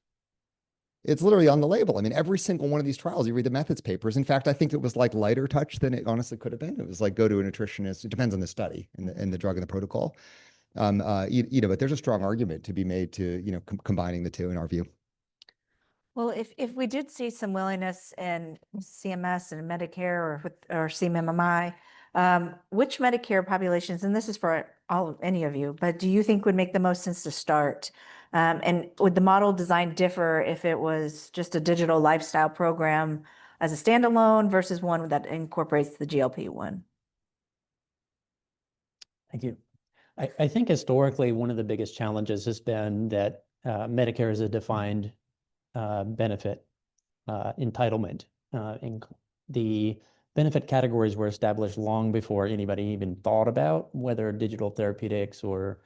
It's literally on the label. I mean, every single one of these trials, you read the methods papers. In fact, I think it was like lighter touch than it honestly could have been. It was like go to a nutritionist. It depends on the study and the drug and the protocol. But there's a strong argument to be made to, combining the two in our view. Well, if we did see some willingness in CMS and Medicare or CMMI, which Medicare populations, and this is for any of you, but do you think would make the most sense to start? And would the model design differ if it was just a digital lifestyle program as a standalone versus one that incorporates the GLP-1? Thank you. I think historically, one of the biggest challenges has been that Medicare is a defined benefit entitlement. And the benefit categories were established long before anybody even thought about whether digital therapeutics or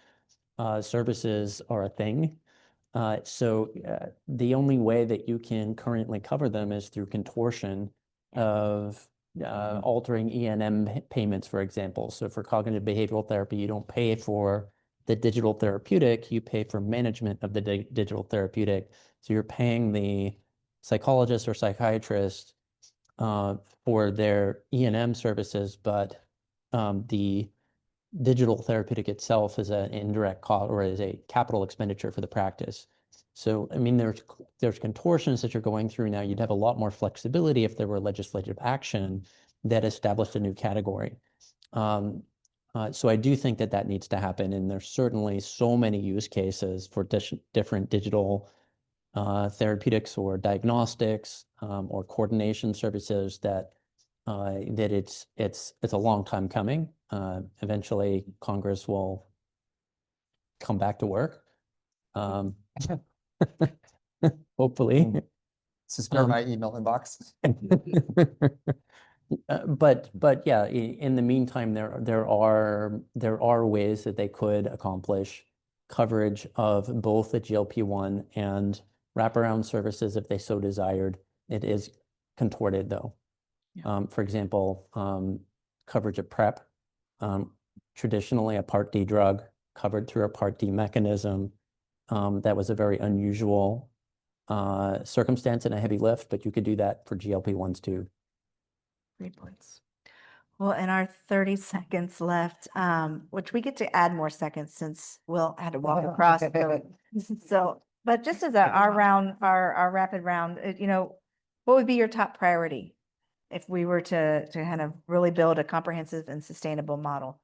services are a thing. So the only way that you can currently cover them is through contortion of altering E&M payments, for example. So for cognitive behavioral therapy, you don't pay for the digital therapeutic, you pay for management of the digital therapeutic. So you're paying the psychologist or psychiatrist for their E&M services, but the digital therapeutic itself is an indirect cost or is a capital expenditure for the practice. So, I mean, there's contortions that you're going through now. You'd have a lot more flexibility if there were legislative action that established a new category. So I do think that needs to happen. And there's certainly so many use cases for different digital therapeutics or diagnostics or coordination services that it's a long time coming. Eventually, Congress will come back to work. Hopefully. Spare my email inbox. But yeah, in the meantime, there are ways that they could accomplish coverage of both the GLP-1 and wraparound services if they so desired. It is contorted though. For example, coverage of PrEP, traditionally a Part D drug covered through a Part D mechanism. That was a very unusual circumstance and a heavy lift, but you could do that for GLP-1s too. Great points. Well, in our 30 seconds left, which we get to add more seconds since Will had to walk across. But just as our rapid round, what would be your top priority if we were to kind of really build a comprehensive and sustainable model?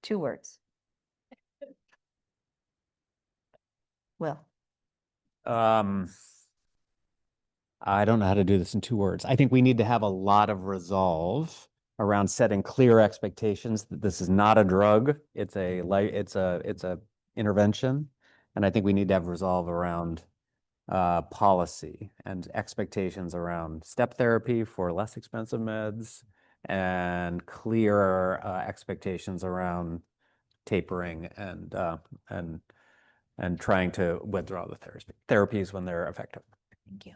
2 words. Will. I don't know how to do this in 2 words. I think we need to have a lot of resolve around setting clear expectations that this is not a drug. It's a intervention. And I think we need to have resolve around policy and expectations around step therapy for less expensive meds and clear expectations around tapering and trying to withdraw the therapies when they're effective. Thank you.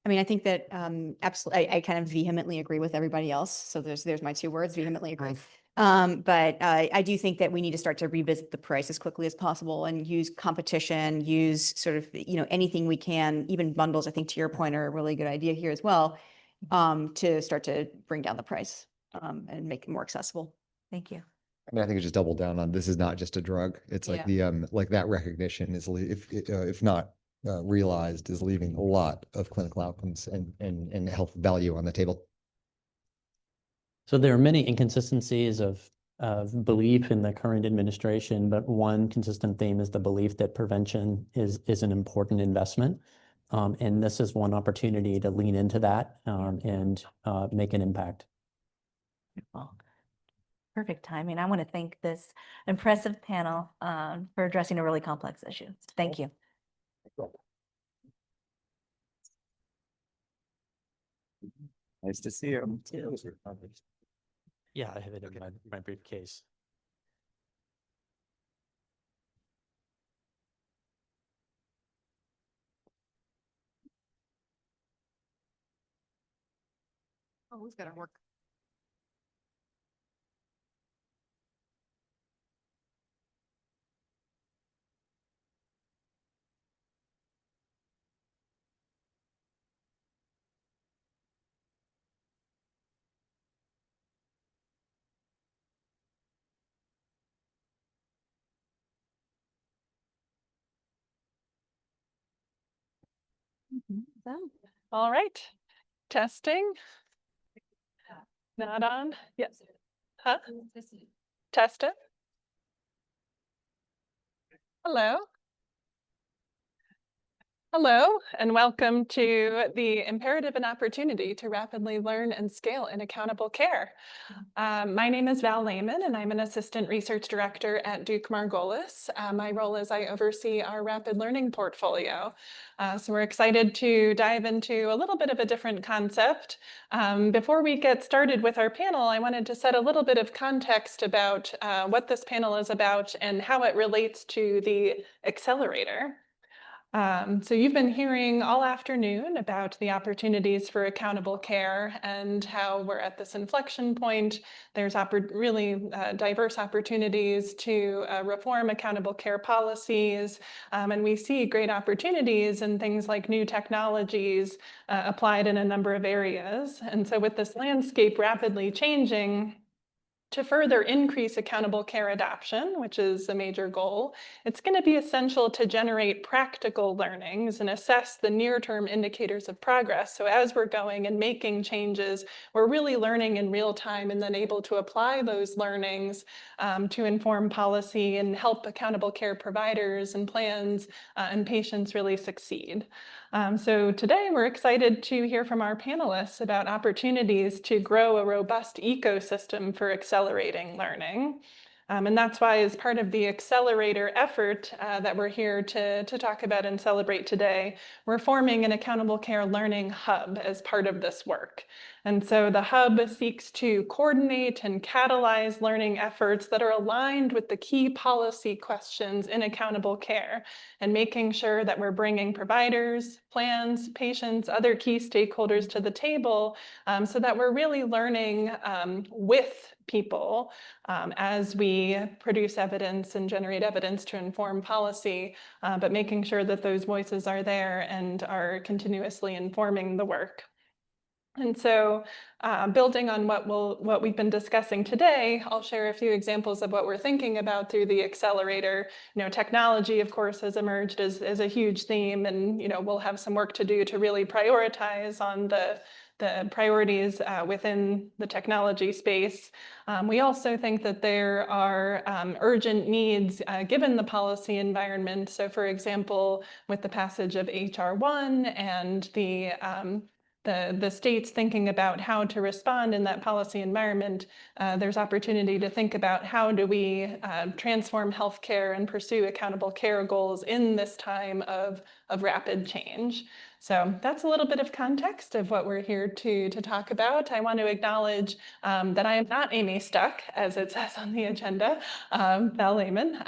I mean, I think that absolutely, I kind of vehemently agree with everybody else. So there's my 2 words, vehemently agree. But I do think that we need to start to revisit the price as quickly as possible and use competition, use sort of, anything we can, even bundles, I think to your point are a really good idea here as well, to start to bring down the price and make it more accessible. Thank you. I mean, I think it's just double down on this is not just a drug. It's like like that recognition is if not realized is leaving a lot of clinical outcomes and health value on the table. So there are many inconsistencies of belief in the current administration, but one consistent theme is the belief that prevention is an important investment. And this is one opportunity to lean into that and make an impact. Well, perfect timing. I want to thank this impressive panel for addressing a really complex issue. Thank you. Nice to see you. Yeah, I have it in my briefcase. Oh, who's got to work? All right, testing. Not on, yes. Huh? Test it. Hello. Hello, and welcome to the Imperative and Opportunity to Rapidly Learn and Scale in Accountable Care. My name is Val Lehman, and I'm an Assistant Research Director at Duke-Margolis. My role is I oversee our rapid learning portfolio. So we're excited to dive into a little bit of a different concept. Before we get started with our panel, I wanted to set a little bit of context about what this panel is about and how it relates to the accelerator. So you've been hearing all afternoon about the opportunities for accountable care and how we're at this inflection point. There's really diverse opportunities to reform accountable care policies. And we see great opportunities in things like new technologies applied in a number of areas. And so with this landscape rapidly changing, to further increase accountable care adoption, which is a major goal, it's going to be essential to generate practical learnings and assess the near-term indicators of progress. So as we're going and making changes, we're really learning in real time and then able to apply those learnings to inform policy and help accountable care providers and plans and patients really succeed. So today we're excited to hear from our panelists about opportunities to grow a robust ecosystem for accelerating learning. And that's why, as part of the accelerator effort that we're here to talk about and celebrate today, we're forming an accountable care learning hub as part of this work. And so the hub seeks to coordinate and catalyze learning efforts that are aligned with the key policy questions in accountable care and making sure that we're bringing providers, plans, patients, other key stakeholders to the table so that we're really learning with people as we produce evidence and generate evidence to inform policy, but making sure that those voices are there and are continuously informing the work. And so building on what we've been discussing today, I'll share a few examples of what we're thinking about through the accelerator. Technology, of course, has emerged as a huge theme, and we'll have some work to do to really prioritize on the priorities within the technology space. We also think that there are urgent needs given the policy environment. So for example, with the passage of HR 1 and the states thinking about how to respond in that policy environment, there's opportunity to think about how do we transform healthcare and pursue accountable care goals in this time of rapid change. So that's a little bit of context of what we're here to talk about. I want to acknowledge that I am not Amy Stuck, as it says on the agenda, Val Lehman.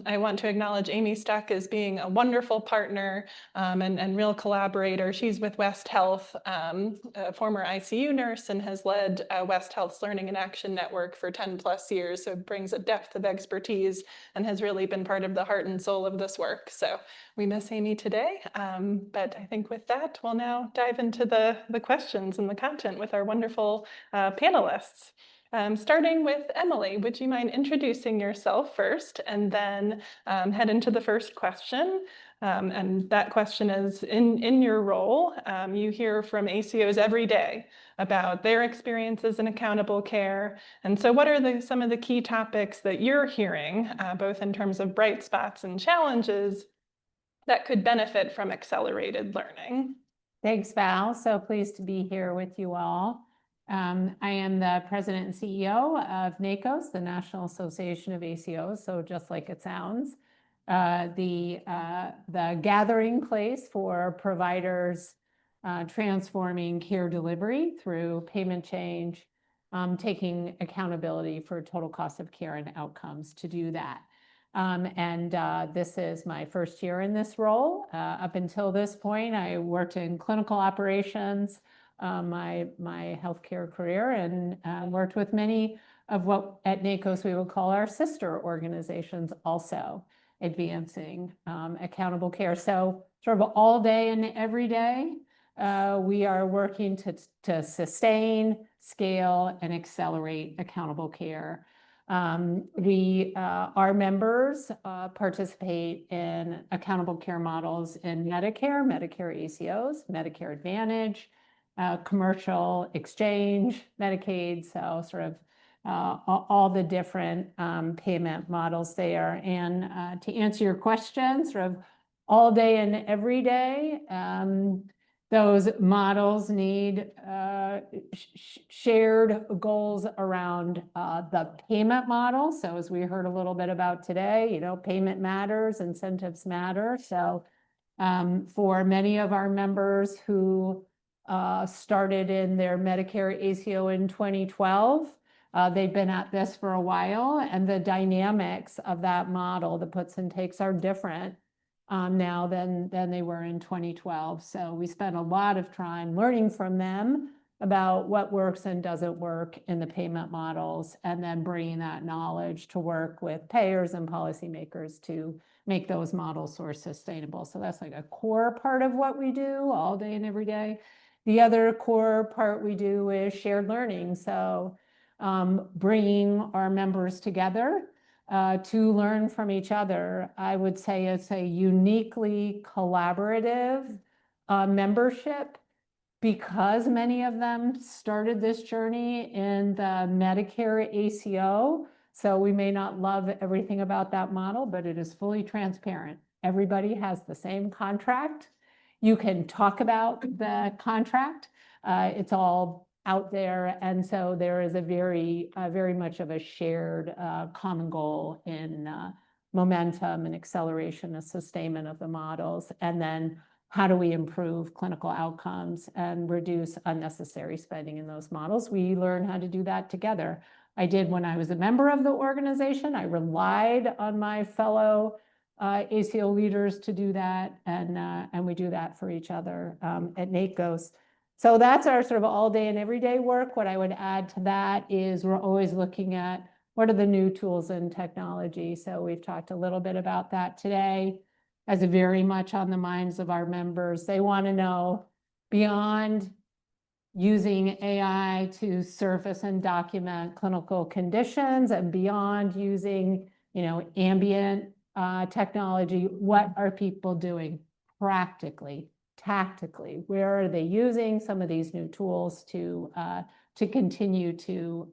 I want to acknowledge Amy Stuck as being a wonderful partner and real collaborator. She's with West Health, a former ICU nurse, and has led West Health's Learning and Action Network for 10 plus years, so brings a depth of expertise and has really been part of the heart and soul of this work. So we miss Amy today, but I think with that, we'll now dive into the questions and the content with our wonderful panelists. Starting with Emily, would you mind introducing yourself first and then head into the first question? And that question is, in your role, you hear from ACOs every day about their experiences in accountable care. And so what are some of the key topics that you're hearing, both in terms of bright spots and challenges, that could benefit from accelerated learning? Thanks, Val. So pleased to be here with you all. I am the president and CEO of NACOS, the National Association of ACOs, so just like it sounds. The gathering place for providers transforming care delivery through payment change, taking accountability for total cost of care and outcomes to do that. This is my first year in this role. Up until this point, I worked in clinical operations, my healthcare career, and worked with many of what at NACOS we would call our sister organizations, also advancing accountable care. So sort of all day and every day, we are working to sustain, scale, and accelerate accountable care. Our members participate in accountable care models in Medicare, Medicare ACOs, Medicare Advantage, commercial exchange, Medicaid, so sort of all the different payment models there. And to answer your question, sort of all day and every day, those models need shared goals around the payment model. So as we heard a little bit about today, payment matters, incentives matter. So for many of our members who started in their Medicare ACO in 2012, they've been at this for a while, and the dynamics of that model, the puts and takes, are different now than they were in 2012. So we spent a lot of time learning from them about what works and doesn't work in the payment models, and then bringing that knowledge to work with payers and policymakers to make those models sort of sustainable. So that's like a core part of what we do all day and every day. The other core part we do is shared learning. So bringing our members together to learn from each other. I would say it's a uniquely collaborative membership, because many of them started this journey in the Medicare ACO. So we may not love everything about that model, but it is fully transparent. Everybody has the same contract. You can talk about the contract. It's all out there. And so there is a very much of a shared common goal in momentum and acceleration and sustainment of the models. And then how do we improve clinical outcomes and reduce unnecessary spending in those models? We learn how to do that together. I did when I was a member of the organization. I relied on my fellow ACO leaders to do that, and we do that for each other at NACOS. So that's our sort of all day and everyday work. What I would add to that is we're always looking at what are the new tools and technology. So we've talked a little bit about that today, as very much on the minds of our members. They want to know, beyond using AI to surface and document clinical conditions, and beyond using, ambient technology, what are people doing practically, tactically? Where are they using some of these new tools to continue to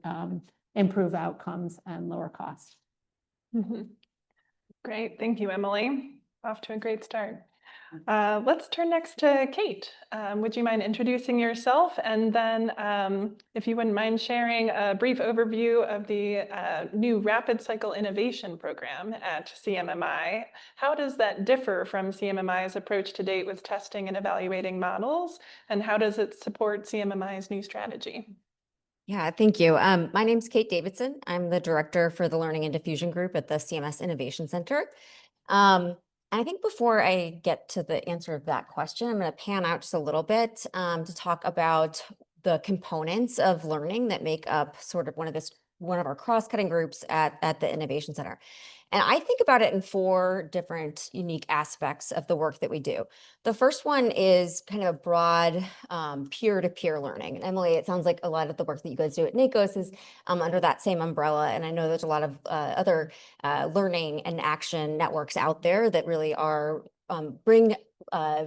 improve outcomes and lower costs? Great, thank you, Emily. Off to a great start. Let's turn next to Kate. Would you mind introducing yourself, and then if you wouldn't mind sharing a brief overview of the new Rapid Cycle Innovation Program at CMMI. How does that differ from CMMI's approach to date with testing and evaluating models, and how does it support CMMI's new strategy? Yeah, thank you. My name's Kate Davidson. I'm the director for the Learning and Diffusion Group at the CMS Innovation Center. I think before I get to the answer of that question, I'm going to pan out just a little bit to talk about the components of learning that make up sort of one of our cross-cutting groups at the Innovation Center. And I think about it in 4 different unique aspects of the work that we do. The first one is kind of a broad peer-to-peer learning. And Emily, it sounds like a lot of the work that you guys do at NACOS is under that same umbrella. And I know there's a lot of other learning and action networks out there that really are bring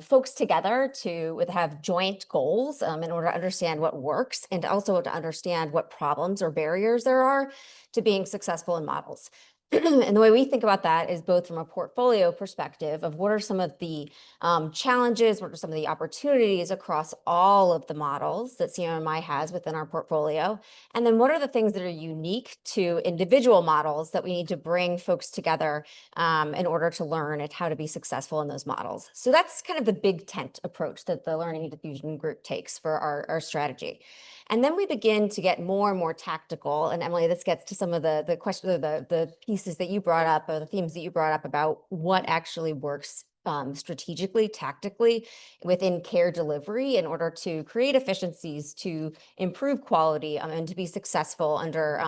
folks together to have joint goals in order to understand what works, and also to understand what problems or barriers there are to being successful in models. And the way we think about that is both from a portfolio perspective of what are some of the challenges, what are some of the opportunities across all of the models that CMMI has within our portfolio, and then what are the things that are unique to individual models that we need to bring folks together in order to learn at how to be successful in those models. So that's kind of the big tent approach that the Learning and Diffusion Group takes for our strategy. And then we begin to get more and more tactical. And Emily, this gets to some of the questions, the pieces that you brought up, or the themes that you brought up about what actually works strategically, tactically within care delivery in order to create efficiencies, to improve quality, and to be successful under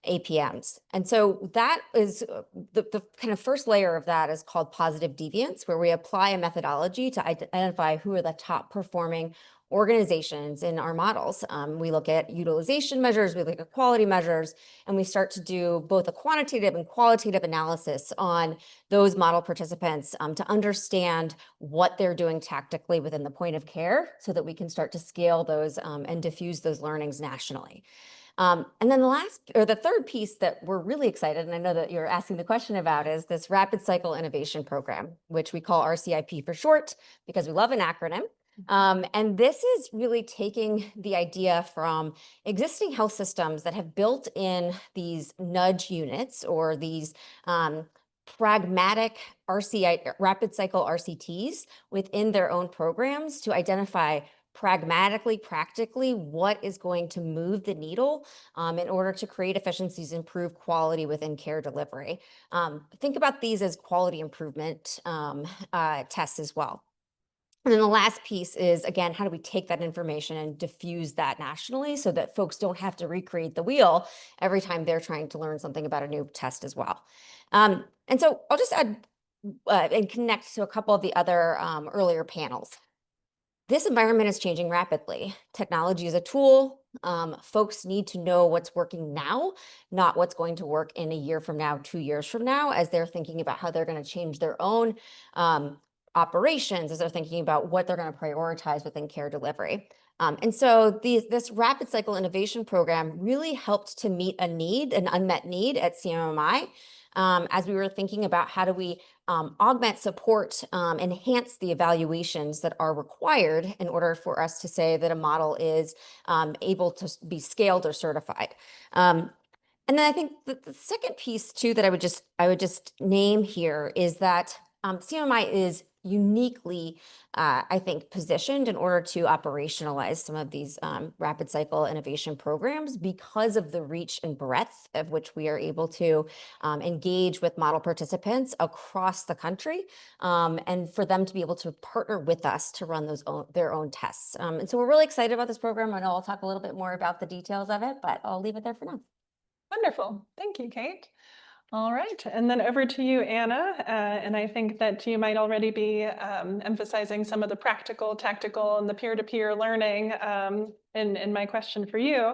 APMs. And so that is the kind of first layer of that is called positive deviance, where we apply a methodology to identify who are the top performing organizations in our models. We look at utilization measures, we look at quality measures, and we start to do both a quantitative and qualitative analysis on those model participants to understand what they're doing tactically within the point of care so that we can start to scale those and diffuse those learnings nationally. And then the third piece that we're really excited, and I know that you're asking the question about, is this Rapid Cycle Innovation Program, which we call RCIP for short, because we love an acronym. And this is really taking the idea from existing health systems that have built in these nudge units or these pragmatic rapid cycle RCTs within their own programs to identify pragmatically, practically, what is going to move the needle in order to create efficiencies, improve quality within care delivery. Think about these as quality improvement tests as well. And then the last piece is, again, how do we take that information and diffuse that nationally so that folks don't have to recreate the wheel every time they're trying to learn something about a new test as well. And so I'll just add and connect to a couple of the other earlier panels. This environment is changing rapidly. Technology is a tool. Folks need to know what's working now, not what's going to work in a year from now, 2 years from now, as they're thinking about how they're going to change their own operations, as they're thinking about what they're going to prioritize within care delivery. And so this Rapid Cycle Innovation Program really helped to meet a need, an unmet need at CMMI, as we were thinking about how do we augment support, enhance the evaluations that are required in order for us to say that a model is able to be scaled or certified. And then I think the second piece too that I would just name here is that CMMI is uniquely, I think, positioned in order to operationalize some of these rapid cycle innovation programs because of the reach and breadth of which we are able to engage with model participants across the country, and for them to be able to partner with us to run their own tests. And so we're really excited about this program. I know I'll talk a little bit more about the details of it, but I'll leave it there for now. Wonderful. Thank you, Kate. All right, and then over to you, Anna. And I think that you might already be emphasizing some of the practical, tactical, and the peer-to-peer learning in my question for you.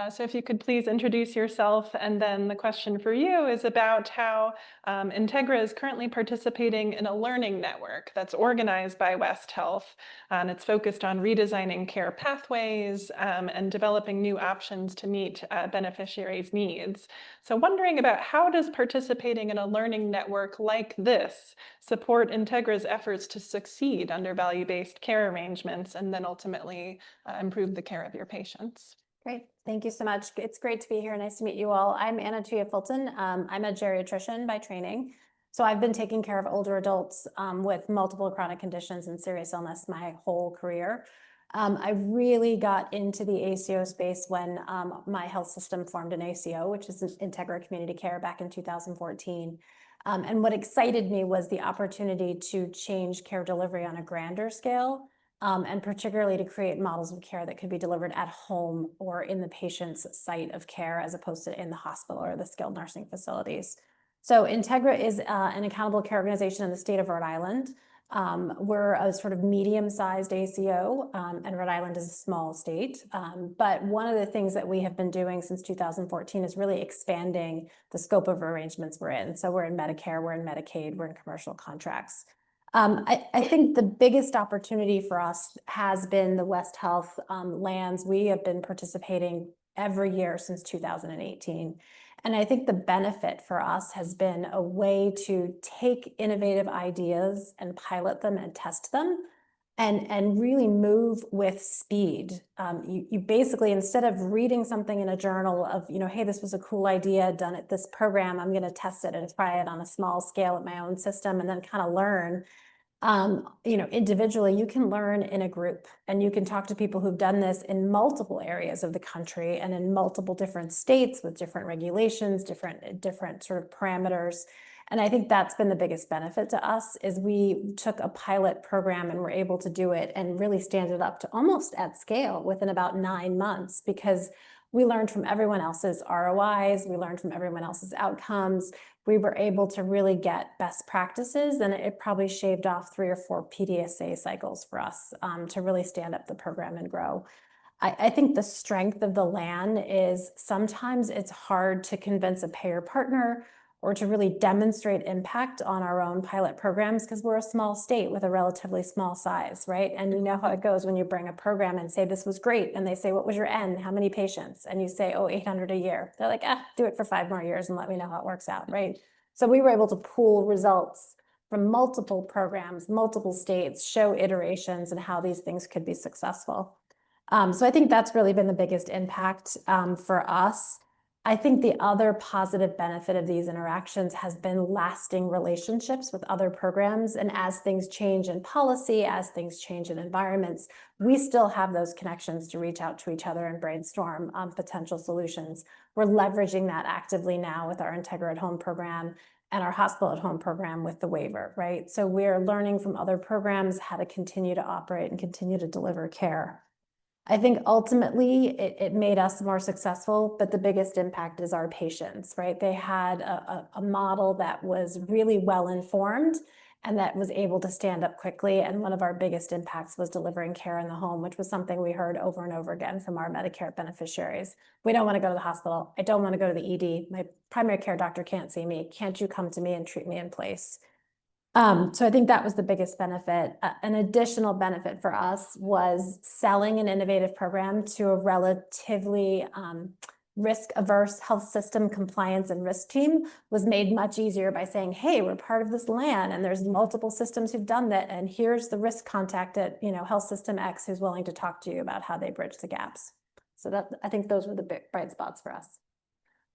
So if you could please introduce yourself, and then the question for you is about how Integra is currently participating in a learning network that's organized by West Health, and it's focused on redesigning care pathways and developing new options to meet beneficiaries' needs. So wondering about how does participating in a learning network like this support Integra's efforts to succeed under value-based care arrangements and then ultimately improve the care of your patients? Great. Thank you so much. It's great to be here. Nice to meet you all. I'm Anna Fulton. I'm a geriatrician by training. So I've been taking care of older adults with multiple chronic conditions and serious illness my whole career. I really got into the ACO space when my health system formed an ACO, which is Integra Community Care, back in 2014. And what excited me was the opportunity to change care delivery on a grander scale, and particularly to create models of care that could be delivered at home or in the patient's site of care as opposed to in the hospital or the skilled nursing facilities. So Integra is an accountable care organization in the state of Rhode Island. We're a sort of medium-sized ACO, and Rhode Island is a small state. But one of the things that we have been doing since 2014 is really expanding the scope of arrangements we're in. So we're in Medicare, we're in Medicaid, we're in commercial contracts. I think the biggest opportunity for us has been the West Health lands. We have been participating every year since 2018. And I think the benefit for us has been a way to take innovative ideas and pilot them and test them and really move with speed. You basically, instead of reading something in a journal of, hey, this was a cool idea done at this program, I'm going to test it and try it on a small scale at my own system and then kind of learn. Individually, you can learn in a group, and you can talk to people who've done this in multiple areas of the country and in multiple different states with different regulations, different sort of parameters. And I think that's been the biggest benefit to us is we took a pilot program and were able to do it and really stand it up to almost at scale within about 9 months, because we learned from everyone else's ROIs, we learned from everyone else's outcomes. We were able to really get best practices, and it probably shaved off 3 or 4 PDSA cycles for us to really stand up the program and grow. I think the strength of the LAN is sometimes it's hard to convince a payer partner or to really demonstrate impact on our own pilot programs because we're a small state with a relatively small size, right? And you know how it goes when you bring a program and say, this was great. And they say, what was your N? How many patients? And you say, oh, 800 a year. They're like, do it for 5 more years and let me know how it works out, right? So we were able to pool results from multiple programs, multiple states, show iterations and how these things could be successful. So I think that's really been the biggest impact for us. I think the other positive benefit of these interactions has been lasting relationships with other programs. And as things change in policy, as things change in environments, we still have those connections to reach out to each other and brainstorm potential solutions. We're leveraging that actively now with our Integra at Home program and our hospital at home program with the waiver, right? So we're learning from other programs how to continue to operate and continue to deliver care. I think ultimately it made us more successful, but the biggest impact is our patients, right? They had a model that was really well informed and that was able to stand up quickly. And one of our biggest impacts was delivering care in the home, which was something we heard over and over again from our Medicare beneficiaries. We don't want to go to the hospital. I don't want to go to the ED. My primary care doctor can't see me. Can't you come to me and treat me in place? So I think that was the biggest benefit. An additional benefit for us was selling an innovative program to a relatively risk-averse health system compliance and risk team was made much easier by saying, hey, we're part of this LAN and there's multiple systems who've done that. And here's the risk contact at, health system X who's willing to talk to you about how they bridge the gaps. So that, I think those were the big bright spots for us.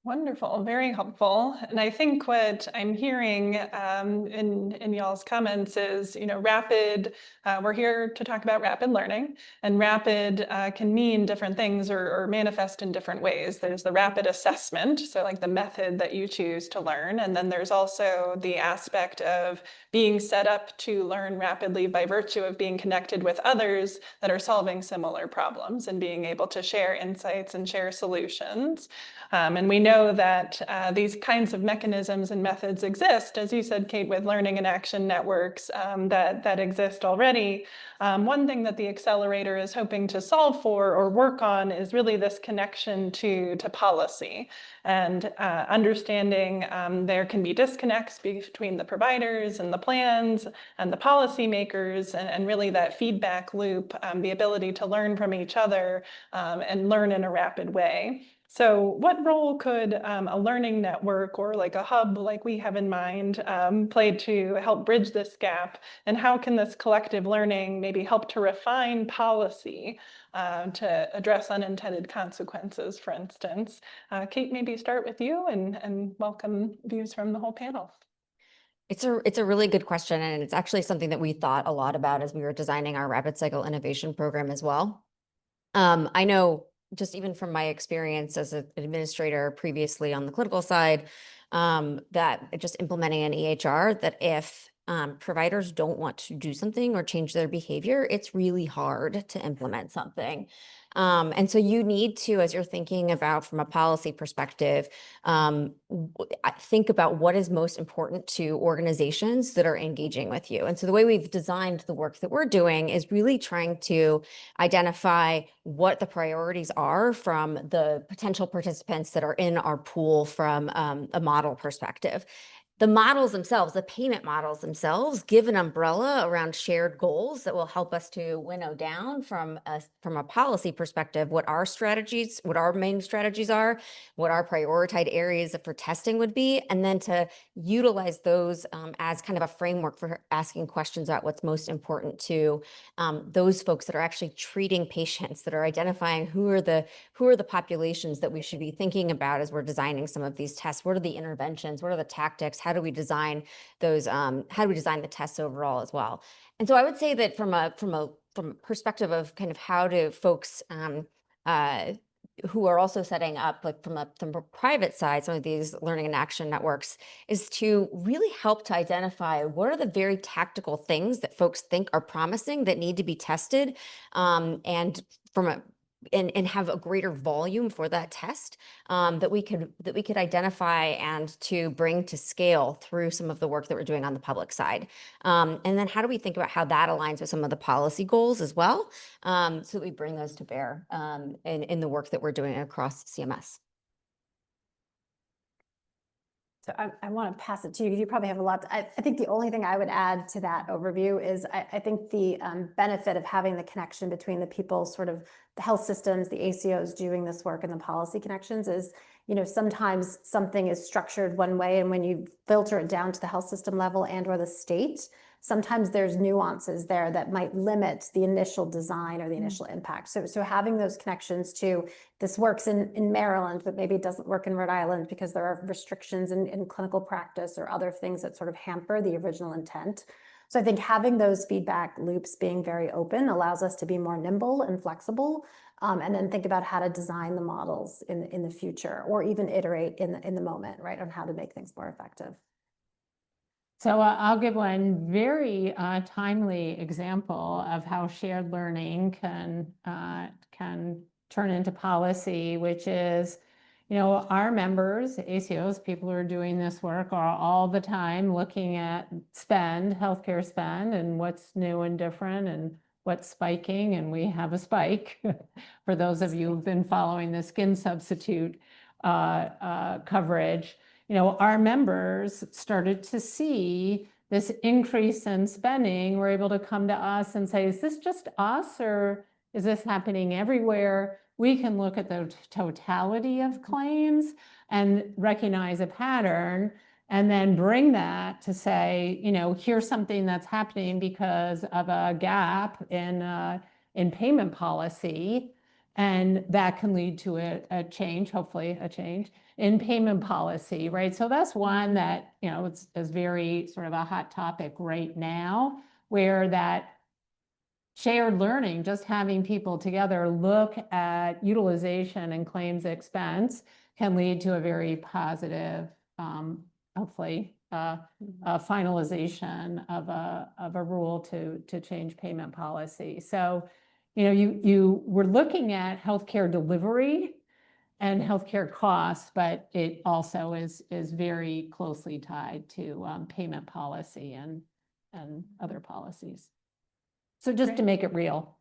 Wonderful, very helpful. And I think what I'm hearing in y'all's comments is, rapid, we're here to talk about rapid learning, and rapid can mean different things or manifest in different ways. There's the rapid assessment, so like the method that you choose to learn. And then there's also the aspect of being set up to learn rapidly by virtue of being connected with others that are solving similar problems and being able to share insights and share solutions. And we know that these kinds of mechanisms and methods exist, as you said, Kate, with learning and action networks that exist already. One thing that the accelerator is hoping to solve for or work on is really this connection to policy and understanding there can be disconnects between the providers and the plans and the policymakers, and really that feedback loop, the ability to learn from each other and learn in a rapid way. So what role could a learning network or like a hub like we have in mind play to help bridge this gap? And how can this collective learning maybe help to refine policy to address unintended consequences, for instance? Kate, maybe start with you and welcome views from the whole panel. It's a really good question, and it's actually something that we thought a lot about as we were designing our Rapid Cycle Innovation program as well. I know just even from my experience as an administrator previously on the clinical side, that just implementing an EHR, that if providers don't want to do something or change their behavior, it's really hard to implement something. And so you need to, as you're thinking about from a policy perspective, think about what is most important to organizations that are engaging with you. And so the way we've designed the work that we're doing is really trying to identify what the priorities are from the potential participants that are in our pool from a model perspective. The models themselves, the payment models themselves, give an umbrella around shared goals that will help us to winnow down from a policy perspective what our strategies, what our main strategies are, what our prioritized areas for testing would be, and then to utilize those as kind of a framework for asking questions about what's most important to those folks that are actually treating patients, that are identifying who are the populations that we should be thinking about as we're designing some of these tests. What are the interventions? What are the tactics? How do we design those? How do we design the tests overall as well? And so I would say that from a perspective of kind of how do folks who are also setting up, like from a private side, some of these learning and action networks, is to really help to identify what are the very tactical things that folks think are promising that need to be tested, and from and have a greater volume for that test, that we could identify and to bring to scale through some of the work that we're doing on the public side. And then how do we think about how that aligns with some of the policy goals as well, so that we bring those to bear in the work that we're doing across CMS. So I want to pass it to you because you probably have a lot. I think the only thing I would add to that overview is I think the benefit of having the connection between the people, sort of the health systems, the ACOs doing this work, and the policy connections is, sometimes something is structured one way, and when you filter it down to the health system level and or the state, sometimes there's nuances there that might limit the initial design or the initial impact. So having those connections to, this works in Maryland, but maybe it doesn't work in Rhode Island because there are restrictions in clinical practice or other things that sort of hamper the original intent. So I think having those feedback loops being very open allows us to be more nimble and flexible, and then think about how to design the models in the future, or even iterate in the moment, right, on how to make things more effective. So I'll give one very timely example of how shared learning can turn into policy, which is, our members, ACOs, people who are doing this work, are all the time looking at healthcare spend, and what's new and different and what's spiking. And we have a spike for those of you who've been following the skin substitute coverage. Our members started to see this increase in spending. We're able to come to us and say, is this just us, or is this happening everywhere? We can look at the totality of claims and recognize a pattern, and then bring that to say, here's something that's happening because of a gap in payment policy. And that can lead to a change, hopefully a change in payment policy, right? So that's one that, is very sort of a hot topic right now, where that shared learning, just having people together look at utilization and claims expense, can lead to a very positive, hopefully, finalization of a rule to change payment policy. So, we're looking at healthcare delivery and healthcare costs, but it also is very closely tied to payment policy and other policies. So just to make it real,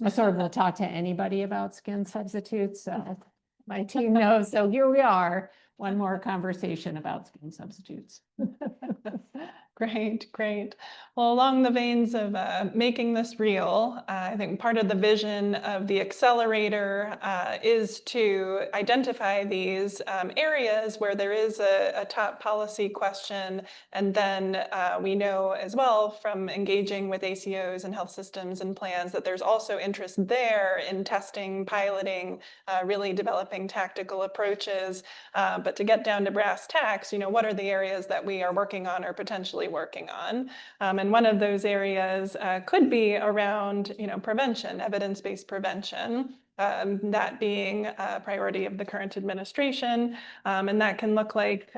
I sort of will talk to anybody about skin substitutes. So my team knows. So here we are, one more conversation about skin substitutes. Great, great. Well, along the veins of making this real, I think part of the vision of the accelerator is to identify these areas where there is a top policy question. And then we know as well from engaging with ACOs and health systems and plans that there's also interest there in testing, piloting, really developing tactical approaches. But to get down to brass tacks, what are the areas that we are working on or potentially working on? And one of those areas could be around, prevention, evidence-based prevention, that being a priority of the current administration. And that can look like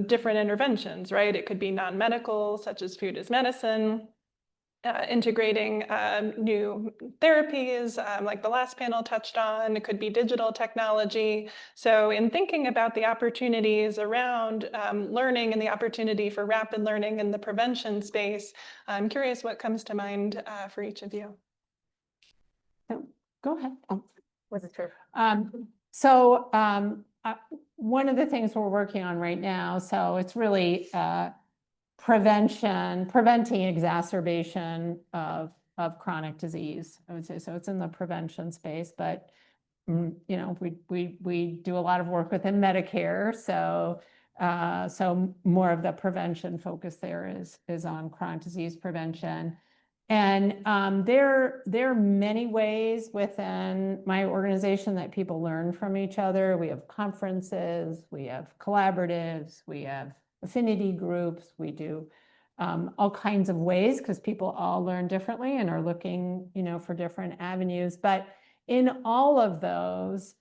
different interventions, right? It could be non-medical, such as food as medicine, integrating new therapies, like the last panel touched on. It could be digital technology. So in thinking about the opportunities around learning and the opportunity for rapid learning in the prevention space, I'm curious what comes to mind for each of you. Go ahead. Was it true? One of the things we're working on right now, so it's really preventing exacerbation of chronic disease, I would say. So it's in the prevention space, but we do a lot of work within Medicare. So more of the prevention focus there is on chronic disease prevention. And there are many ways within my organization that people learn from each other. We have conferences, we have collaboratives, we have affinity groups. We do all kinds of ways, because people all learn differently and are looking, for different avenues. But in all of those,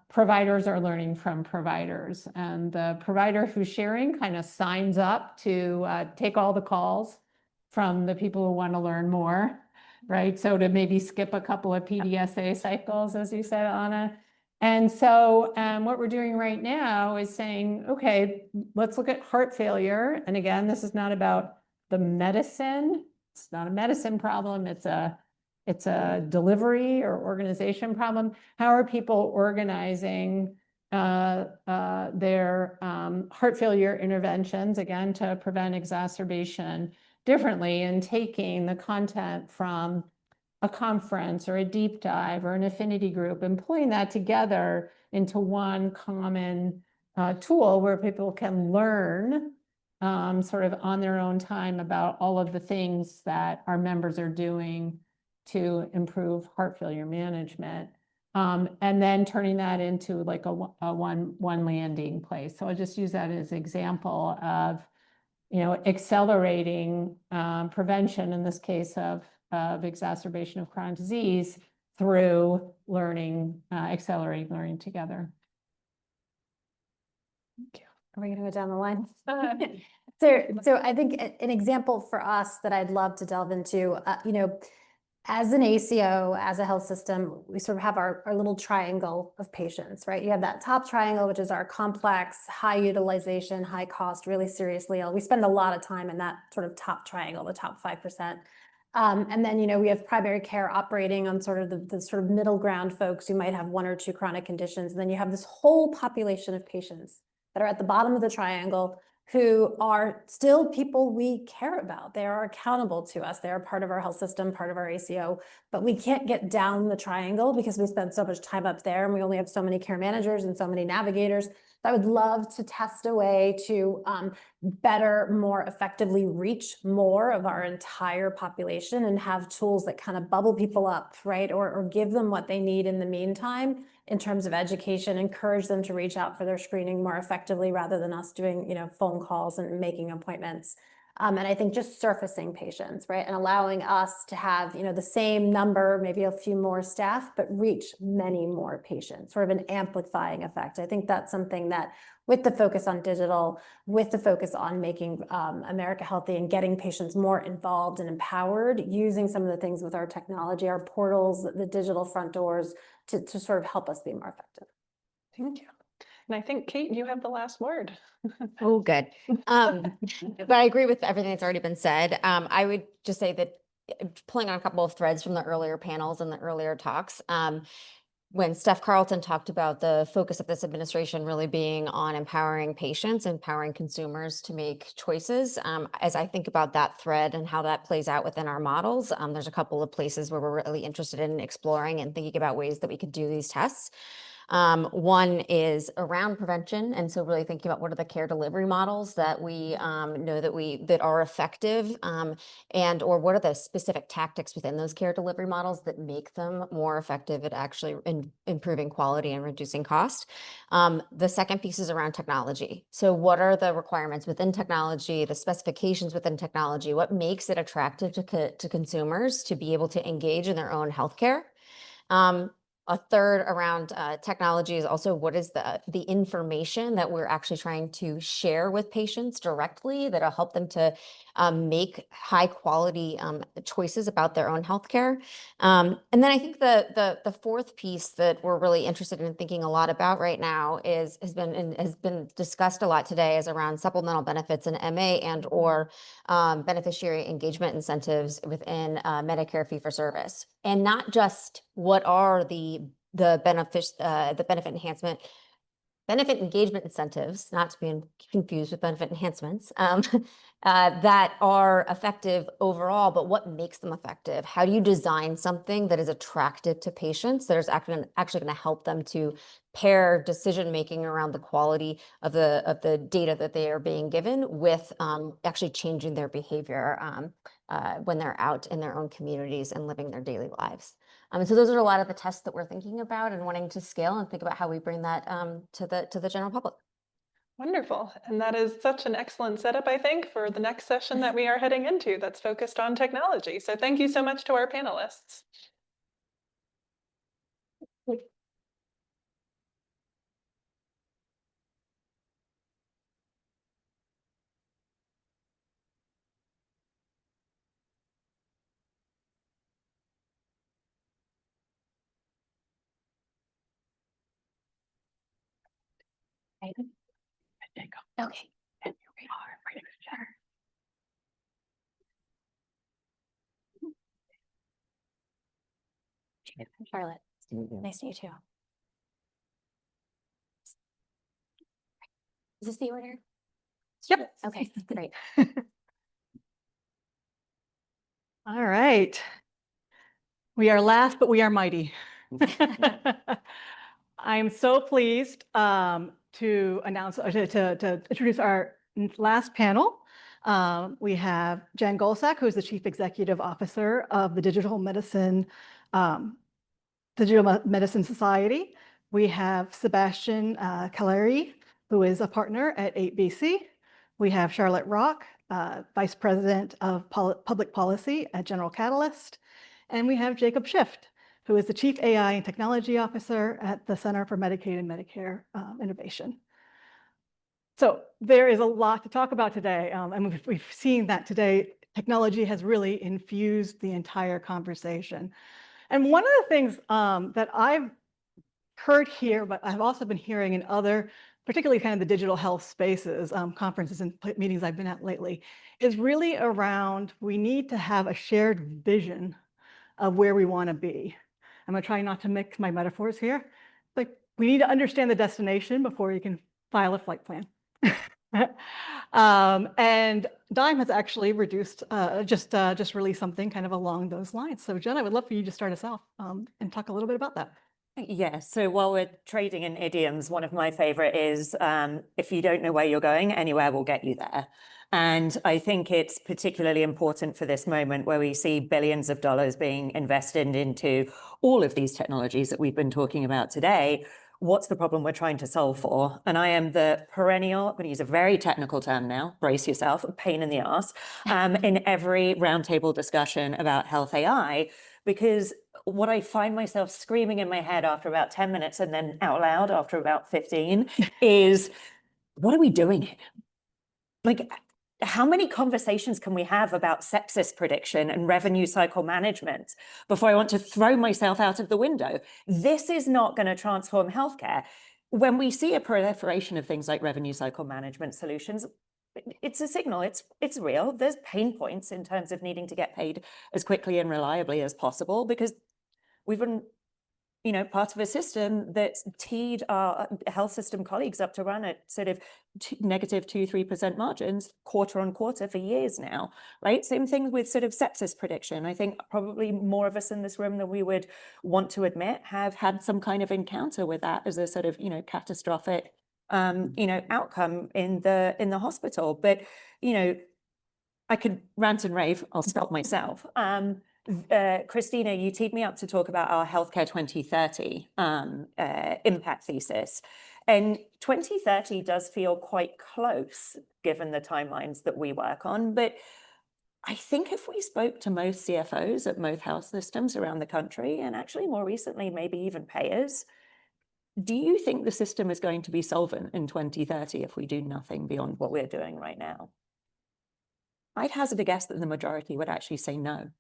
providers are learning from providers, and the provider who's sharing kind of signs up to take all the calls from the people who want to learn more. right? So to maybe skip a couple of PDSA cycles, as you said, Anna. And so what we're doing right now is saying, okay, let's look at heart failure. And again, this is not about the medicine. It's not a medicine problem. It's a delivery or organization problem. How are people organizing their heart failure interventions, again, to prevent exacerbation differently, and taking the content from a conference or a deep dive or an affinity group and pulling that together into one common tool where people can learn sort of on their own time about all of the things that our members are doing to improve heart failure management. And then turning that into like a one landing place. So I'll just use that as an example of, accelerating prevention, in this case of exacerbation of chronic disease, through learning, accelerating learning together. Are we going to go down the line? So I think an example for us that I'd love to delve into, as an ACO, as a health system, we sort of have our little triangle of patients, right? You have that top triangle, which is our complex, high utilization, high cost, really seriously ill. We spend a lot of time in that sort of top triangle, the top 5%. And then, we have primary care operating on sort of the sort of middle ground folks who might have one or two chronic conditions. And then you have this whole population of patients that are at the bottom of the triangle who are still people we care about. They are accountable to us. They are part of our health system, part of our ACO, but we can't get down the triangle because we spend so much time up there and we only have so many care managers and so many navigators. I would love to test a way to better, more effectively reach more of our entire population and have tools that kind of bubble people up, right? Or give them what they need in the meantime in terms of education, encourage them to reach out for their screening more effectively rather than us doing, phone calls and making appointments. And I think just surfacing patients, right? And allowing us to have, the same number, maybe a few more staff, but reach many more patients, sort of an amplifying effect. I think that's something that, with the focus on digital, with the focus on making America healthy and getting patients more involved and empowered, using some of the things with our technology, our portals, the digital front doors to sort of help us be more effective. Thank you. And I think, Kate, you have the last word. Oh, good. But I agree with everything that's already been said. I would just say that pulling on a couple of threads from the earlier panels and the earlier talks, when Steph Carlton talked about the focus of this administration really being on empowering patients, empowering consumers to make choices, as I think about that thread and how that plays out within our models, there's a couple of places where we're really interested in exploring and thinking about ways that we could do these tests. One is around prevention. And so really thinking about what are the care delivery models that we know that are effective, or what are the specific tactics within those care delivery models that make them more effective at actually improving quality and reducing cost. The second piece is around technology. So what are the requirements within technology, the specifications within technology, what makes it attractive to consumers to be able to engage in their own healthcare? A third around technology is also what is the information that we're actually trying to share with patients directly that'll help them to make high quality choices about their own healthcare. And then I think the fourth piece that we're really interested in thinking a lot about right now has been discussed a lot today is around supplemental benefits in MA and or beneficiary engagement incentives within Medicare fee-for-service, and not just what are the benefit engagement incentives, not to be confused with benefit enhancements, that are effective overall, but what makes them effective? How do you design something that is attractive to patients, that is actually going to help them to pair decision-making around the quality of the data that they are being given with actually changing their behavior when they're out in their own communities and living their daily lives. And so those are a lot of the tests that we're thinking about and wanting to scale and think about how we bring that to the general public. Wonderful. And that is such an excellent setup, I think, for the next session that we are heading into that's focused on technology. So thank you so much to our panelists. Okay. Okay. And here we are. Right next to each other. Charlotte, nice to meet you too. Is this the order? Yep. Okay, great. All right. We are last, but we are mighty. I'm so pleased to announce, to introduce our last panel. We have Jen Golsak, who is the Chief Executive Officer of the Digital Medicine Society. We have Sebastian Caleri, who is a partner at 8BC. We have Charlotte Rock, Vice President of Public Policy at General Catalyst. And we have Jacob Schift, who is the Chief AI and Technology Officer at the Center for Medicaid and Medicare Innovation. So there is a lot to talk about today. And we've seen that today, technology has really infused the entire conversation. And one of the things that I've heard here, but I've also been hearing in other, particularly kind of the digital health spaces, conferences and meetings I've been at lately, is really around we need to have a shared vision of where we want to be. I'm going to try not to mix my metaphors here. Like, we need to understand the destination before you can file a flight plan. And Dime has actually just released something kind of along those lines. So Jen, I would love for you to start us off and talk a little bit about that. Yes. So while we're trading in idioms, one of my favorite is if you don't know where you're going, anywhere will get you there. And I think it's particularly important for this moment where we see billions of dollars being invested into all of these technologies that we've been talking about today. What's the problem we're trying to solve for? And I am the perennial, I'm going to use a very technical term now, brace yourself, a pain in the ass, in every roundtable discussion about health AI, because what I find myself screaming in my head after about 10 minutes and then out loud after about 15 is, what are we doing here? Like, how many conversations can we have about sepsis prediction and revenue cycle management before I want to throw myself out of the window? This is not going to transform healthcare. When we see a proliferation of things like revenue cycle management solutions, it's a signal, it's real. There's pain points in terms of needing to get paid as quickly and reliably as possible, because we've been, part of a system that's teed our health system colleagues up to run at sort of negative 2-3% margins quarter on quarter for years now, right? Same thing with sort of sepsis prediction. I think probably more of us in this room than we would want to admit have had some kind of encounter with that as a sort of, catastrophic, outcome in the hospital. But, I could rant and rave. I'll stop myself. Christina, you teed me up to talk about our Healthcare 2030 impact thesis. And 2030 does feel quite close, given the timelines that we work on. But I think if we spoke to most CFOs at most health systems around the country, and actually more recently, maybe even payers, do you think the system is going to be solvent in 2030 if we do nothing beyond what we're doing right now? I'd hazard a guess that the majority would actually say no.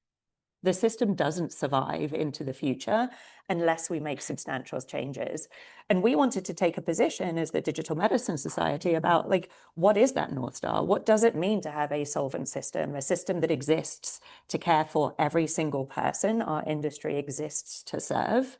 The system doesn't survive into the future unless we make substantial changes. And we wanted to take a position as the Digital Medicine Society about, like, what is that North Star? What does it mean to have a solvent system, a system that exists to care for every single person our industry exists to serve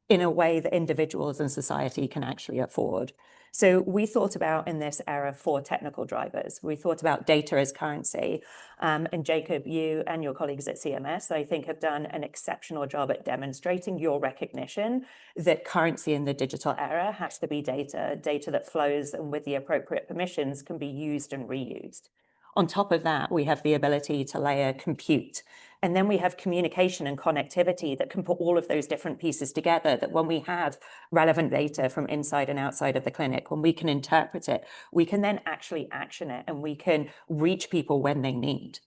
in a way that individuals and society can actually afford? So we thought about, in this era, 4 technical drivers. We thought about data as currency. And Jacob, you and your colleagues at CMS, I think, have done an exceptional job at demonstrating your recognition that currency in the digital era has to be data that flows and with the appropriate permissions can be used and reused. On top of that, we have the ability to layer compute. And then we have communication and connectivity that can put all of those different pieces together, that when we have relevant data from inside and outside of the clinic, when we can interpret it, we can then actually action it and we can reach people when they need.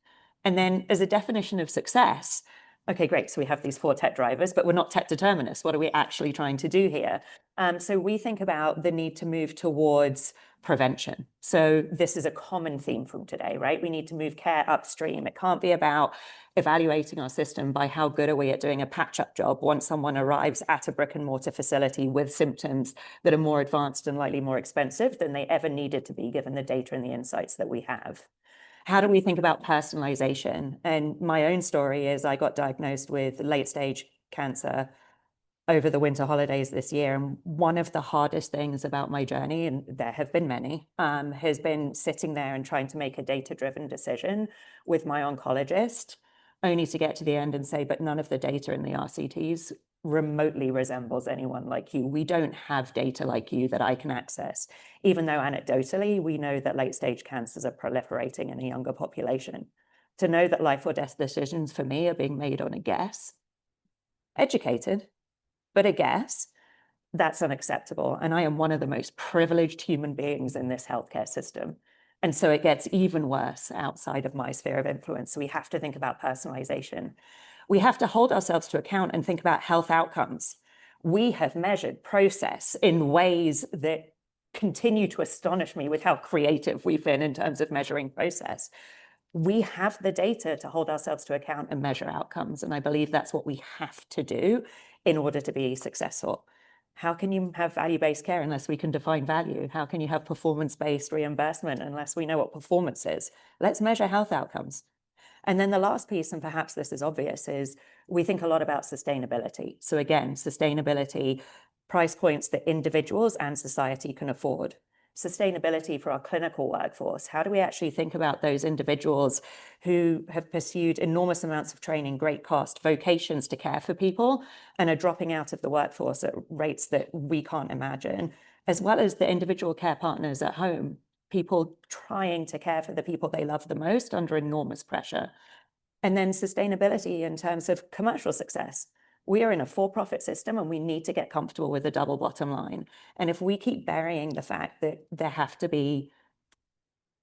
And then as a definition of success, okay, great. So we have these 4 tech drivers, but we're not tech determinists. What are we actually trying to do here? So we think about the need to move towards prevention. So this is a common theme from today, right? We need to move care upstream. It can't be about evaluating our system by how good are we at doing a patch-up job once someone arrives at a brick and mortar facility with symptoms that are more advanced and likely more expensive than they ever needed to be, given the data and the insights that we have. How do we think about personalization? And my own story is I got diagnosed with late-stage cancer over the winter holidays this year. And one of the hardest things about my journey, and there have been many, has been sitting there and trying to make a data-driven decision with my oncologist, only to get to the end and say, but none of the data in the RCTs remotely resembles anyone like you. We don't have data like you that I can access, even though anecdotally, we know that late-stage cancers are proliferating in a younger population. To know that life or death decisions for me are being made on a guess, educated, but a guess, that's unacceptable. And I am one of the most privileged human beings in this healthcare system. And so it gets even worse outside of my sphere of influence. So we have to think about personalization. We have to hold ourselves to account and think about health outcomes. We have measured process in ways that continue to astonish me with how creative we've been in terms of measuring process. We have the data to hold ourselves to account and measure outcomes. And I believe that's what we have to do in order to be successful. How can you have value-based care unless we can define value? How can you have performance-based reimbursement unless we know what performance is? Let's measure health outcomes. And then the last piece, and perhaps this is obvious, is we think a lot about sustainability. So again, sustainability, price points that individuals and society can afford. Sustainability for our clinical workforce. How do we actually think about those individuals who have pursued enormous amounts of training, great cost, vocations to care for people, and are dropping out of the workforce at rates that we can't imagine, as well as the individual care partners at home, people trying to care for the people they love the most under enormous pressure. And then sustainability in terms of commercial success. We are in a for-profit system and we need to get comfortable with a double bottom line. And if we keep burying the fact that there have to be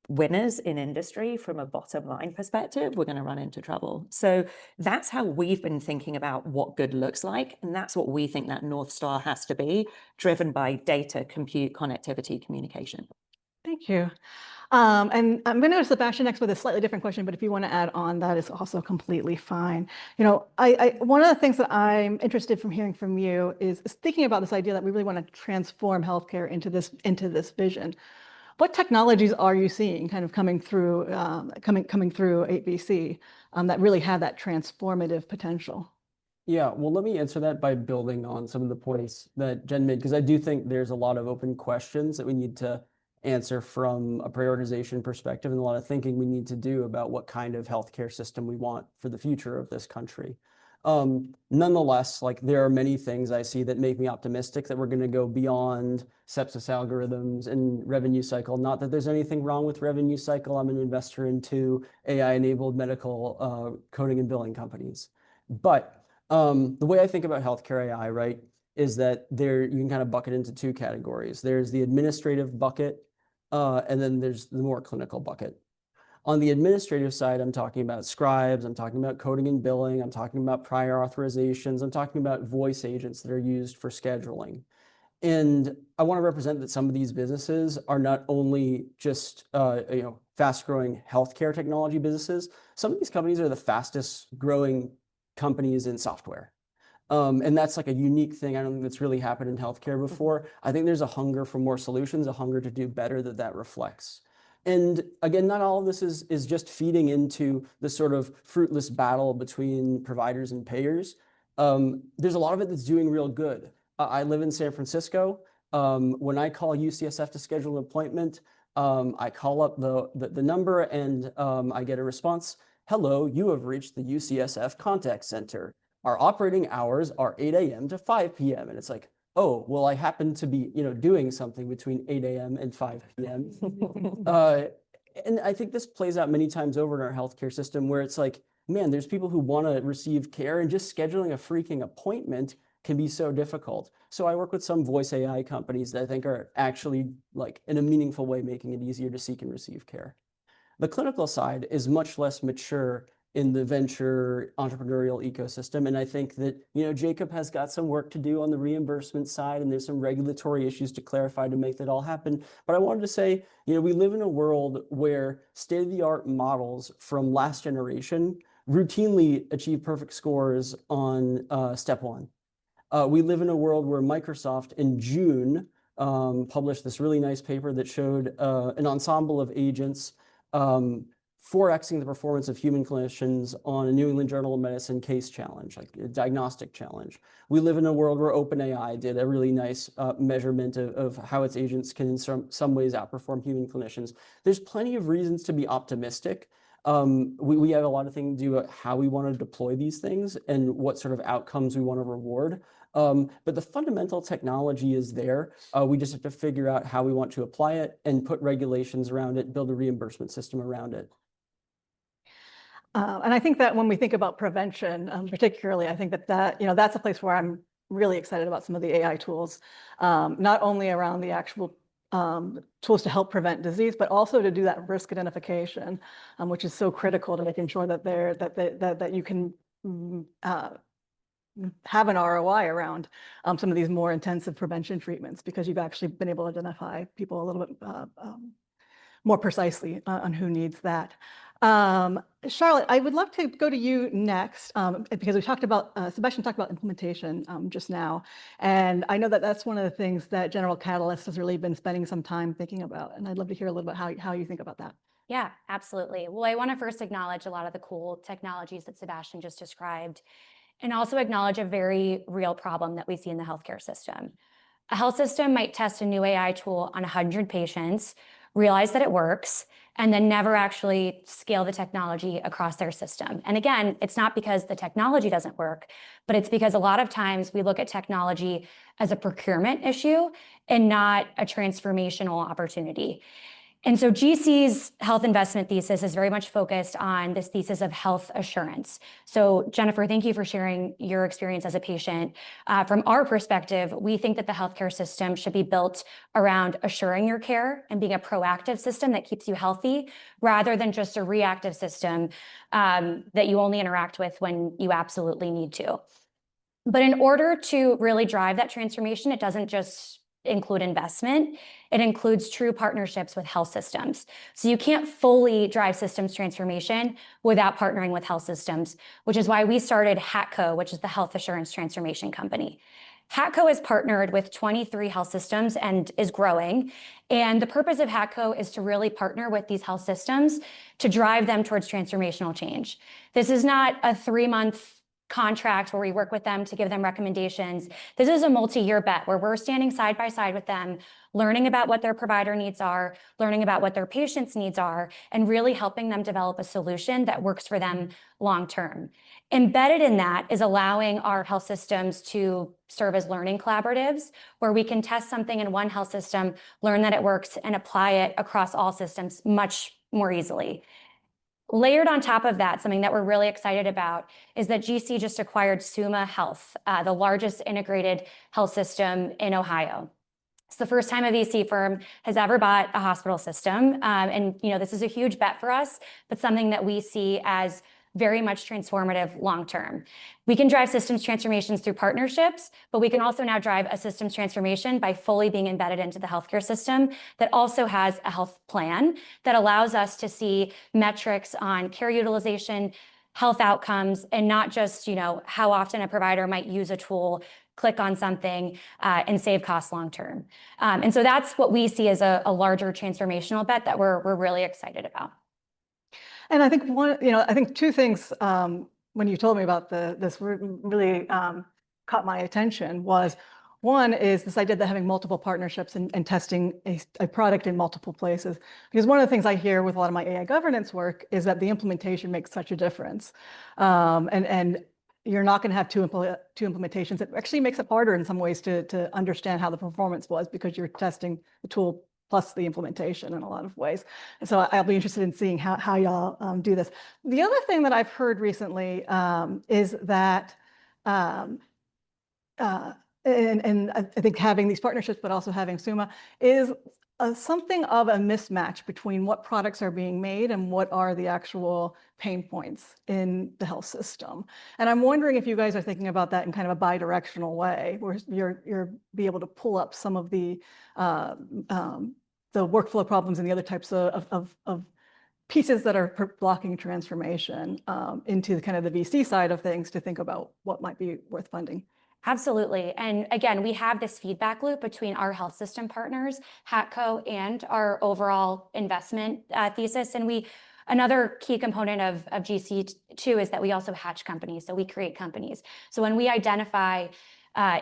winners in industry from a bottom line perspective, we're going to run into trouble. So that's how we've been thinking about what good looks like. And that's what we think that North Star has to be, driven by data, compute, connectivity, communication. Thank you. And I'm going to go to Sebastian next with a slightly different question, but if you want to add on, that is also completely fine. You know, one of the things that I'm interested from hearing from you is thinking about this idea that we really want to transform healthcare into this vision. What technologies are you seeing kind of coming through 8BC that really have that transformative potential? Yeah, well, let me answer that by building on some of the points that Jen made, because I do think there's a lot of open questions that we need to answer from a prioritization perspective, and a lot of thinking we need to do about what kind of healthcare system we want for the future of this country. Nonetheless, like there are many things I see that make me optimistic that we're going to go beyond sepsis algorithms and revenue cycle. Not that there's anything wrong with revenue cycle. I'm an investor into AI-enabled medical coding and billing companies. But the way I think about healthcare AI, right, is that you can kind of bucket into two categories. There's the administrative bucket, and then there's the more clinical bucket. On the administrative side, I'm talking about scribes, I'm talking about coding and billing, I'm talking about prior authorizations, I'm talking about voice agents that are used for scheduling. And I want to represent that some of these businesses are not only just fast-growing healthcare technology businesses. Some of these companies are the fastest growing companies in software. And that's like a unique thing. I don't think that's really happened in healthcare before. I think there's a hunger for more solutions, a hunger to do better that reflects. And again, not all of this is just feeding into the sort of fruitless battle between providers and payers. There's a lot of it that's doing real good. I live in San Francisco. When I call UCSF to schedule an appointment, I call up the number and I get a response. Hello, you have reached the UCSF contact center. Our operating hours are 8 a.m. to 5 p.m. And it's like, oh, well, I happen to be, doing something between 8 a.m. and 5 p.m. And I think this plays out many times over in our healthcare system where it's like, man, there's people who want to receive care and just scheduling a freaking appointment can be so difficult. So I work with some voice AI companies that I think are actually like in a meaningful way making it easier to seek and receive care. The clinical side is much less mature in the venture entrepreneurial ecosystem. And I think that, you know, Jacob has got some work to do on the reimbursement side, and there's some regulatory issues to clarify to make that all happen. But I wanted to say, you know, we live in a world where state-of-the-art models from last generation routinely achieve perfect scores on step one. We live in a world where Microsoft in June published this really nice paper that showed an ensemble of agents 4xing the performance of human clinicians on a New England Journal of Medicine case challenge, like a diagnostic challenge. We live in a world where OpenAI did a really nice measurement of how its agents can in some ways outperform human clinicians. There's plenty of reasons to be optimistic. We have a lot of things to do about how we want to deploy these things and what sort of outcomes we want to reward. But the fundamental technology is there. We just have to figure out how we want to apply it and put regulations around it, build a reimbursement system around it. And I think that when we think about prevention, particularly, I think that you know, that's a place where I'm really excited about some of the AI tools, not only around the actual tools to help prevent disease, but also to do that risk identification, which is so critical to making sure that that you can have an ROI around some of these more intensive prevention treatments, because you've actually been able to identify people a little bit more precisely on who needs that. Charlotte, I would love to go to you next, because we talked about, Sebastian talked about implementation just now. And I know that that's one of the things that General Catalyst has really been spending some time thinking about. And I'd love to hear a little bit how you think about that. Yeah, absolutely. Well, I want to first acknowledge a lot of the cool technologies that Sebastian just described, and also acknowledge a very real problem that we see in the healthcare system. A health system might test a new AI tool on 100 patients, realize that it works, and then never actually scale the technology across their system. And again, it's not because the technology doesn't work, but it's because a lot of times we look at technology as a procurement issue and not a transformational opportunity. And so GC's health investment thesis is very much focused on this thesis of health assurance. So Jennifer, thank you for sharing your experience as a patient. From our perspective, we think that the healthcare system should be built around assuring your care and being a proactive system that keeps you healthy, rather than just a reactive system that you only interact with when you absolutely need to. But in order to really drive that transformation, it doesn't just include investment, it includes true partnerships with health systems. So you can't fully drive systems transformation without partnering with health systems, which is why we started HATCO, which is the Health Assurance Transformation Company. HATCO is partnered with 23 health systems and is growing. And the purpose of HATCO is to really partner with these health systems to drive them towards transformational change. This is not a 3-month contract where we work with them to give them recommendations. This is a multi-year bet where we're standing side by side with them, learning about what their provider needs are, learning about what their patients' needs are, and really helping them develop a solution that works for them long-term. Embedded in that is allowing our health systems to serve as learning collaboratives, where we can test something in one health system, learn that it works, and apply it across all systems much more easily. Layered on top of that, something that we're really excited about is that GC just acquired Summa Health, the largest integrated health system in Ohio. It's the first time a VC firm has ever bought a hospital system. And you know, this is a huge bet for us, but something that we see as very much transformative long-term. We can drive systems transformations through partnerships, but we can also now drive a systems transformation by fully being embedded into the healthcare system that also has a health plan that allows us to see metrics on care utilization, health outcomes, and not just, you know, how often a provider might use a tool, click on something, and save costs long-term. And so that's what we see as a larger transformational bet that we're really excited about. And I think I think two things when you told me about this really caught my attention was, one is this idea that having multiple partnerships and testing a product in multiple places. Because one of the things I hear with a lot of my AI governance work is that the implementation makes such a difference. And you're not going to have two implementations. It actually makes it harder in some ways to understand how the performance was, because you're testing the tool plus the implementation in a lot of ways. And so I'll be interested in seeing how y'all do this. The other thing that I've heard recently is that, and I think having these partnerships, but also having Summa, is something of a mismatch between what products are being made and what are the actual pain points in the health system. And I'm wondering if you guys are thinking about that in kind of a bi-directional way, where you're be able to pull up some of the workflow problems and the other types of pieces that are blocking transformation into kind of the VC side of things to think about what might be worth funding. Absolutely. And again, we have this feedback loop between our health system partners, HATCO, and our overall investment thesis. And another key component of GC2 is that we also hatch companies. So we create companies. So when we identify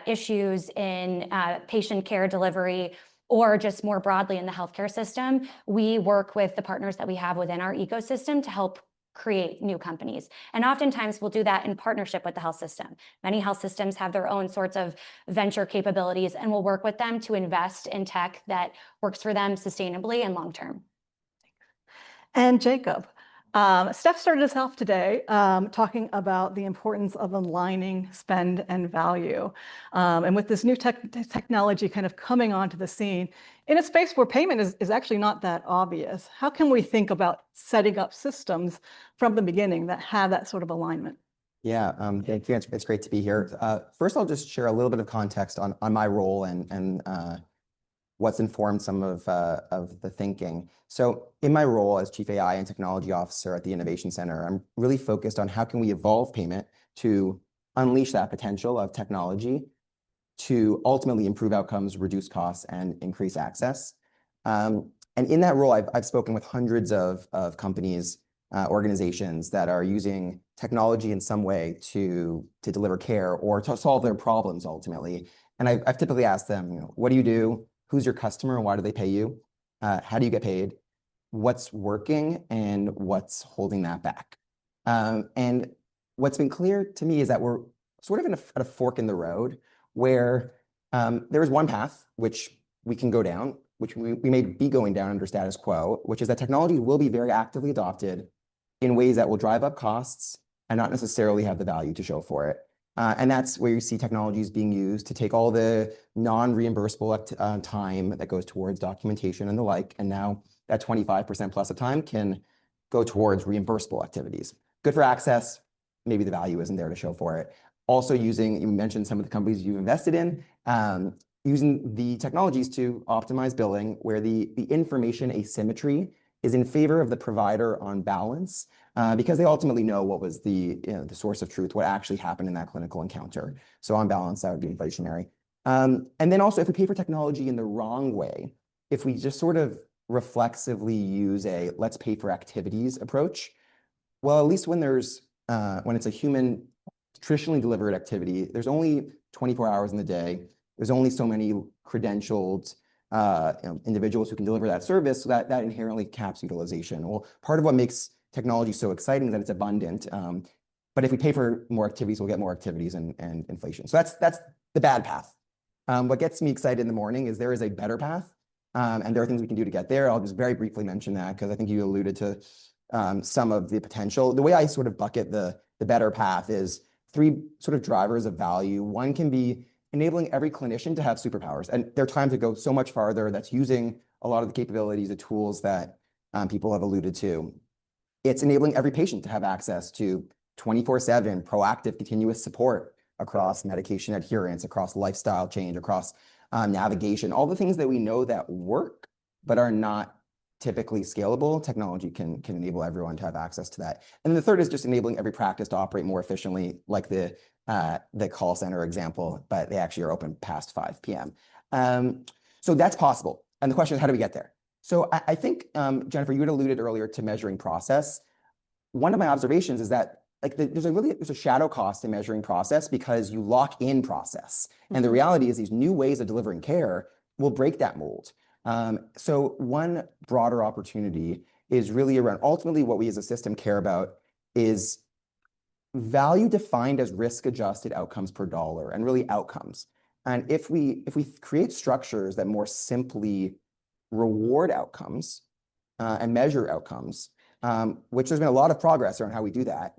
issues in patient care delivery, or just more broadly in the healthcare system, we work with the partners that we have within our ecosystem to help create new companies. And oftentimes we'll do that in partnership with the health system. Many health systems have their own sorts of venture capabilities, and we'll work with them to invest in tech that works for them sustainably and long-term. And Jacob, Steph started us off today talking about the importance of aligning spend and value. And with this new technology kind of coming onto the scene, in a space where payment is actually not that obvious, how can we think about setting up systems from the beginning that have that sort of alignment? Yeah, thank you. It's great to be here. First, I'll just share a little bit of context on my role and what's informed some of the thinking. So in my role as Chief AI and Technology Officer at the Innovation Center, I'm really focused on how can we evolve payment to unleash that potential of technology to ultimately improve outcomes, reduce costs, and increase access. And in that role, I've spoken with hundreds of companies, organizations that are using technology in some way to deliver care or to solve their problems ultimately. And I've typically asked them, what do you do? Who's your customer and why do they pay you? How do you get paid? What's working and what's holding that back? And what's been clear to me is that we're sort of at a fork in the road where there is one path which we can go down, which we may be going down under status quo, which is that technology will be very actively adopted in ways that will drive up costs and not necessarily have the value to show for it. And that's where you see technologies being used to take all the non-reimbursable time that goes towards documentation and the like, and now that 25% plus of time can go towards reimbursable activities. Good for access, maybe the value isn't there to show for it. Also using, you mentioned some of the companies you've invested in, using the technologies to optimize billing where the information asymmetry is in favor of the provider on balance, because they ultimately know what was the source of truth, what actually happened in that clinical encounter. So on balance, that would be inflationary. And then also if we pay for technology in the wrong way, if we just sort of reflexively use a let's pay for activities approach, well, at least when it's a human traditionally delivered activity, there's only 24 hours in the day. There's only so many credentialed individuals who can deliver that service, so that inherently caps utilization. Well, part of what makes technology so exciting is that it's abundant. But if we pay for more activities, we'll get more activities and inflation. So that's the bad path. What gets me excited in the morning is there is a better path, and there are things we can do to get there. I'll just very briefly mention that because I think you alluded to some of the potential. The way I sort of bucket the better path is 3 sort of drivers of value. One can be enabling every clinician to have superpowers. And there are times that go so much farther that's using a lot of the capabilities, the tools that people have alluded to. It's enabling every patient to have access to 24/7 proactive continuous support across medication adherence, across lifestyle change, across navigation, all the things that we know that work but are not typically scalable. Technology can enable everyone to have access to that. And the third is just enabling every practice to operate more efficiently, like the call center example, but they actually are open past 5 p.m. So that's possible. And the question is, how do we get there? So I think, Jennifer, you had alluded earlier to measuring process. One of my observations is that there's a shadow cost in measuring process because you lock in process. And the reality is these new ways of delivering care will break that mold. So one broader opportunity is really around ultimately what we as a system care about is value defined as risk-adjusted outcomes per dollar and really outcomes. And if we create structures that more simply reward outcomes and measure outcomes, which there's been a lot of progress around how we do that,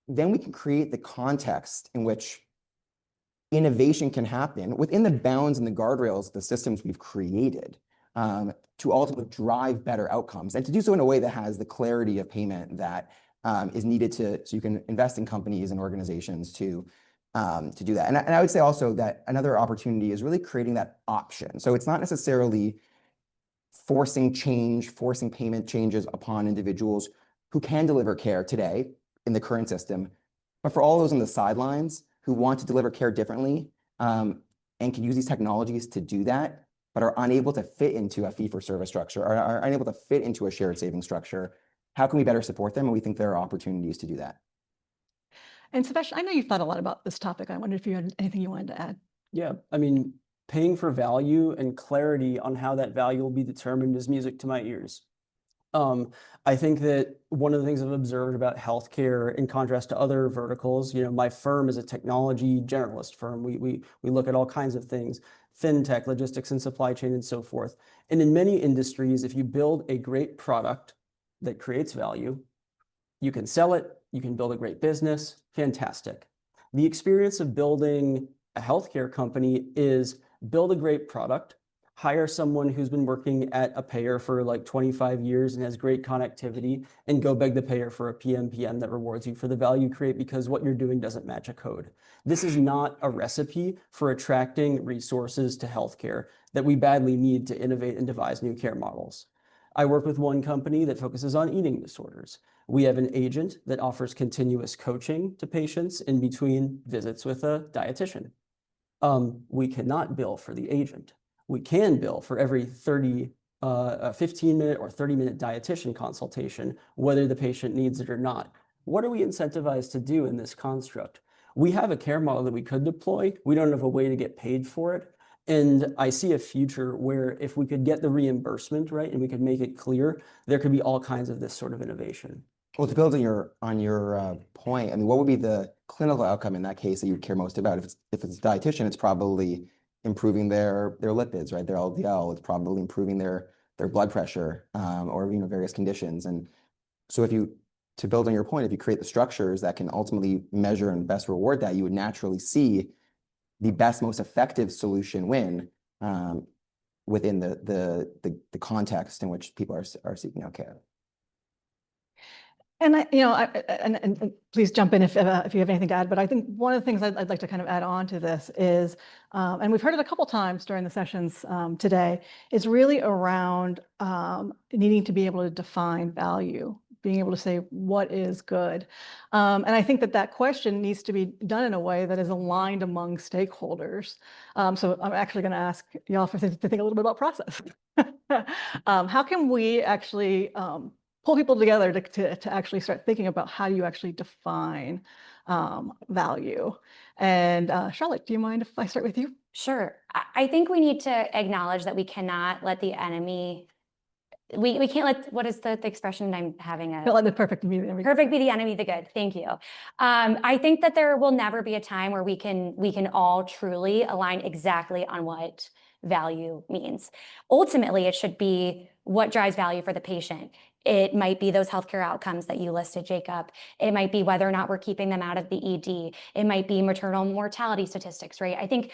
then we can create the context in which innovation can happen within the bounds and the guardrails of the systems we've created. to ultimately drive better outcomes, and to do so in a way that has the clarity of payment that is needed so you can invest in companies and organizations to do that. And I would say also that another opportunity is really creating that option. So it's not necessarily forcing payment changes upon individuals who can deliver care today in the current system, but for all those on the sidelines who want to deliver care differently and can use these technologies to do that, but are unable to fit into a fee-for-service structure, or are unable to fit into a shared savings structure, how can we better support them? And we think there are opportunities to do that. And Sebastian, I know you've thought a lot about this topic. I wonder if you had anything you wanted to add. Yeah, I mean, paying for value and clarity on how that value will be determined is music to my ears. I think that one of the things I've observed about healthcare, in contrast to other verticals, my firm is a technology generalist firm. We look at all kinds of things, fintech, logistics and supply chain, and so forth. And in many industries, if you build a great product that creates value, you can sell it, you can build a great business, fantastic. The experience of building a healthcare company is build a great product, hire someone who's been working at a payer for like 25 years and has great connectivity, and go beg the payer for a PMPM that rewards you for the value you create because what you're doing doesn't match a code. This is not a recipe for attracting resources to healthcare that we badly need to innovate and devise new care models. I work with one company that focuses on eating disorders. We have an agent that offers continuous coaching to patients in between visits with a dietitian. We cannot bill for the agent. We can bill for every 15-minute or 30-minute dietitian consultation, whether the patient needs it or not. What are we incentivized to do in this construct? We have a care model that we could deploy. We don't have a way to get paid for it. And I see a future where if we could get the reimbursement right and we could make it clear, there could be all kinds of this sort of innovation. Well, to build on your point, I mean, what would be the clinical outcome in that case that you'd care most about? If it's a dietitian, it's probably improving their lipids, right? Their LDL. It's probably improving their blood pressure, or various conditions. And so to build on your point, if you create the structures that can ultimately measure and best reward that, you would naturally see the best, most effective solution win within the context in which people are seeking out care. And and please jump in if you have anything to add. But I think one of the things I'd like to kind of add on to this is, and we've heard it a couple times during the sessions today, is really around needing to be able to define value, being able to say what is good. And I think that question needs to be done in a way that is aligned among stakeholders. So I'm actually going to ask y'all to think a little bit about process. How can we actually pull people together to actually start thinking about how do you actually define value? And Charlotte, do you mind if I start with you? Sure. I think we need to acknowledge that we cannot let the enemy, we can't let, what is the expression I'm having? Don't let the perfect be the enemy. Perfect be the enemy of the good. Thank you. I think that there will never be a time where we can all truly align exactly on what value means. Ultimately, it should be what drives value for the patient. It might be those healthcare outcomes that you listed, Jacob. It might be whether or not we're keeping them out of the ED. It might be maternal mortality statistics, right? I think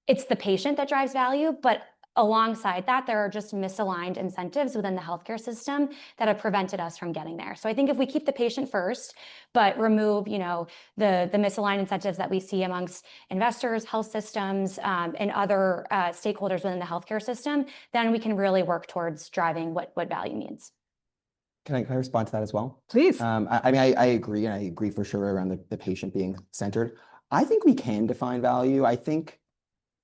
it's the patient that drives value, but alongside that, there are just misaligned incentives within the healthcare system that have prevented us from getting there. So I think if we keep the patient first, but remove, the misaligned incentives that we see amongst investors, health systems, and other stakeholders within the healthcare system, then we can really work towards driving what value means. Can I respond to that as well? Please. I mean, I agree, and I agree for sure around the patient being centered. I think we can define value. I think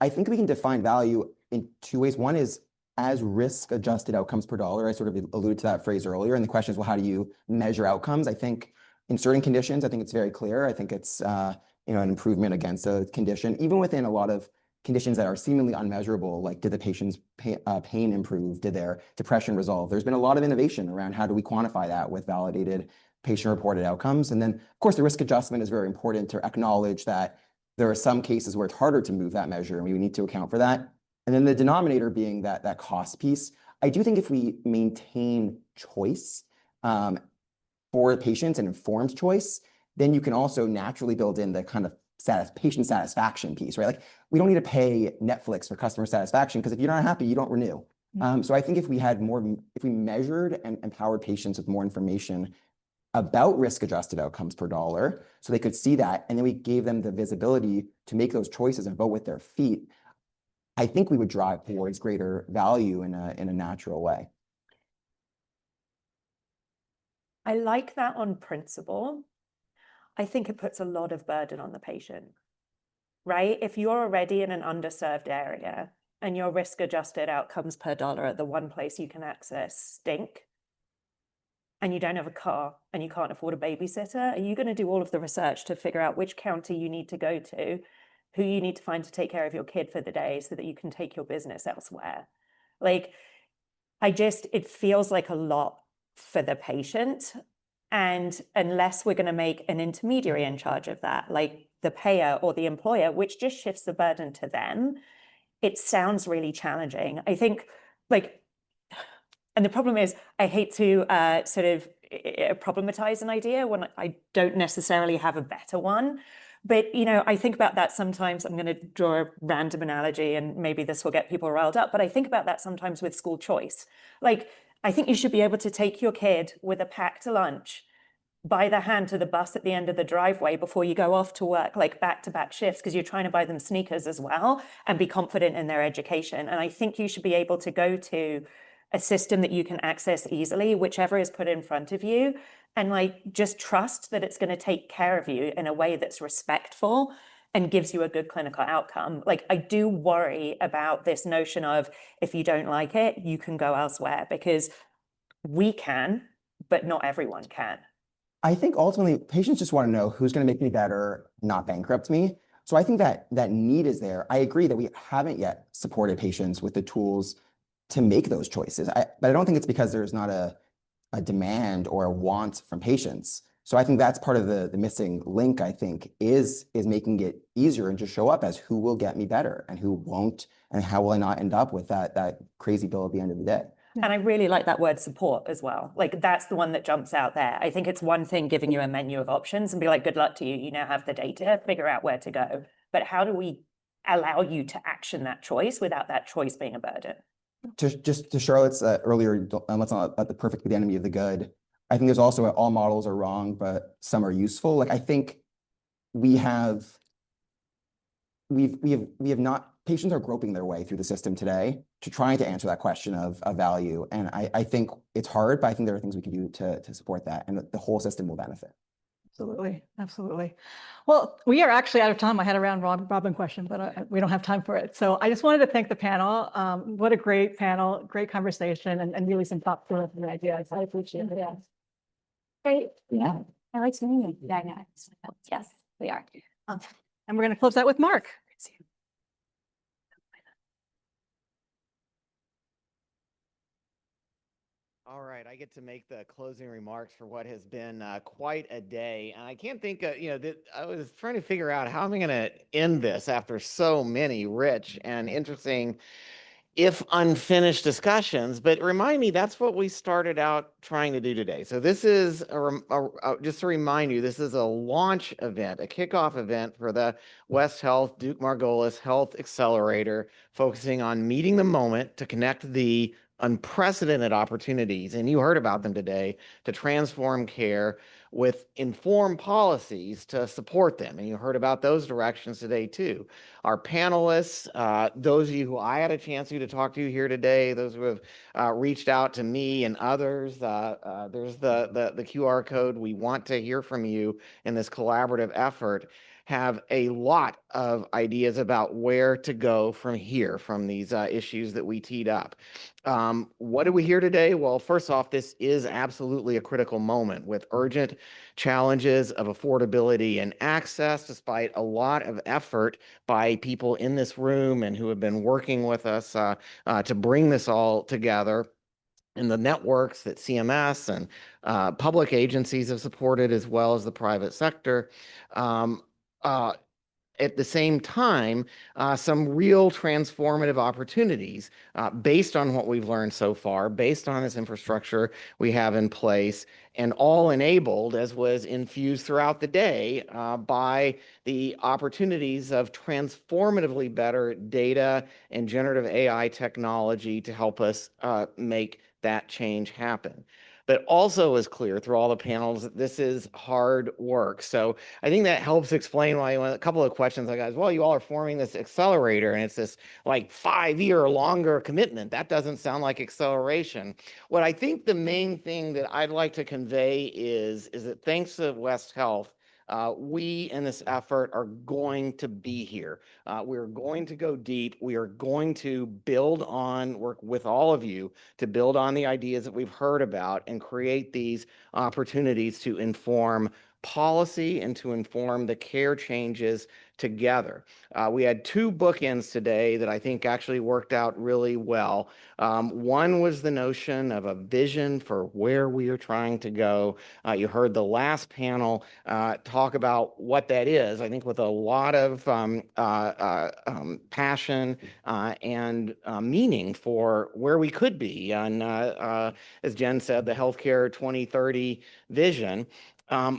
we can define value in two ways. One is as risk-adjusted outcomes per dollar. I sort of alluded to that phrase earlier, and the question is, well, how do you measure outcomes? I think in certain conditions, I think it's very clear. I think it's an improvement against a condition, even within a lot of conditions that are seemingly unmeasurable, like did the patient's pain improve? Did their depression resolve? There's been a lot of innovation around how do we quantify that with validated patient-reported outcomes. And then, of course, the risk adjustment is very important to acknowledge that there are some cases where it's harder to move that measure, and we need to account for that. And then the denominator being that cost piece. I do think if we maintain choice for patients and informed choice, then you can also naturally build in the kind of patient satisfaction piece, right? Like we don't need to pay Netflix for customer satisfaction because if you're not happy, you don't renew. So I think if we had if we measured and empowered patients with more information about risk-adjusted outcomes per dollar, so they could see that, and then we gave them the visibility to make those choices and vote with their feet, I think we would drive towards greater value in a natural way. I like that on principle. I think it puts a lot of burden on the patient, right? If you're already in an underserved area and your risk-adjusted outcomes per dollar at the one place you can access stink, and you don't have a car and you can't afford a babysitter, are you going to do all of the research to figure out which county you need to go to, who you need to find to take care of your kid for the day so that you can take your business elsewhere? Like, it feels like a lot for the patient. And unless we're going to make an intermediary in charge of that, like the payer or the employer, which just shifts the burden to them, it sounds really challenging. I think, and the problem is, I hate to sort of problematize an idea when I don't necessarily have a better one. But, I think about that sometimes. I'm going to draw a random analogy, and maybe this will get people riled up, but I think about that sometimes with school choice. Like, I think you should be able to take your kid with a packed lunch by the hand to the bus at the end of the driveway before you go off to work, like back-to-back shifts, because you're trying to buy them sneakers as well and be confident in their education. And I think you should be able to go to a system that you can access easily, whichever is put in front of you, and just trust that it's going to take care of you in a way that's respectful and gives you a good clinical outcome. I do worry about this notion of, if you don't like it, you can go elsewhere, because we can, but not everyone can. I think ultimately patients just want to know who's going to make me better, not bankrupt me. So I think that need is there. I agree that we haven't yet supported patients with the tools to make those choices. But I don't think it's because there's not a demand or a want from patients. So I think that's part of the missing link, I think, is making it easier and just show up as who will get me better and who won't, and how will I not end up with that crazy bill at the end of the day. And I really like that word support as well. That's the one that jumps out there. I think it's one thing giving you a menu of options and be like, good luck to you. You now have the data, figure out where to go. But how do we allow you to action that choice without that choice being a burden? To Charlotte's earlier, let's not let the perfect be the enemy of the good. I think there's also all models are wrong, but some are useful. I think we have not, patients are groping their way through the system today to trying to answer that question of value. And I think it's hard, but I think there are things we can do to support that, and the whole system will benefit. Absolutely. Absolutely. Well, we are actually out of time. I had a round robin question, but we don't have time for it. So I just wanted to thank the panel. What a great panel, great conversation, and really some thought-provoking ideas. I appreciate it. Yeah. Great. Yeah. I like seeing you. Yeah, yes, we are. And we're going to close that with Mark. All right, I get to make the closing remarks for what has been quite a day. And I can't think of, I was trying to figure out how am I going to end this after so many rich and interesting, if unfinished discussions. But remind me, that's what we started out trying to do today. So this is, just to remind you, this is a launch event, a kickoff event for the West Health Duke-Margolis Health Accelerator, focusing on meeting the moment to connect the unprecedented opportunities, and you heard about them today, to transform care with informed policies to support them. And you heard about those directions today too. Our panelists, those of you who I had a chance to talk to here today, those who have reached out to me and others, there's the QR code. We want to hear from you in this collaborative effort. Have a lot of ideas about where to go from here, from these issues that we teed up. What did we hear today? Well, first off, this is absolutely a critical moment with urgent challenges of affordability and access, despite a lot of effort by people in this room and who have been working with us to bring this all together. And the networks that CMS and public agencies have supported, as well as the private sector. at the same time, some real transformative opportunities based on what we've learned so far, based on this infrastructure we have in place, and all enabled, as was infused throughout the day, by the opportunities of transformatively better data and generative AI technology to help us make that change happen. But also is clear through all the panels that this is hard work. So I think that helps explain why a couple of questions I got is, well, you all are forming this accelerator and it's this like 5-year longer commitment. That doesn't sound like acceleration. What I think the main thing that I'd like to convey is that thanks to West Health, we in this effort are going to be here. We're going to go deep. We are going to work with all of you to build on the ideas that we've heard about and create these opportunities to inform policy and to inform the care changes together. We had 2 bookends today that I think actually worked out really well. One was the notion of a vision for where we are trying to go. You heard the last panel talk about what that is, I think with a lot of passion and meaning for where we could be. And as Jen said, the Healthcare 2030 vision.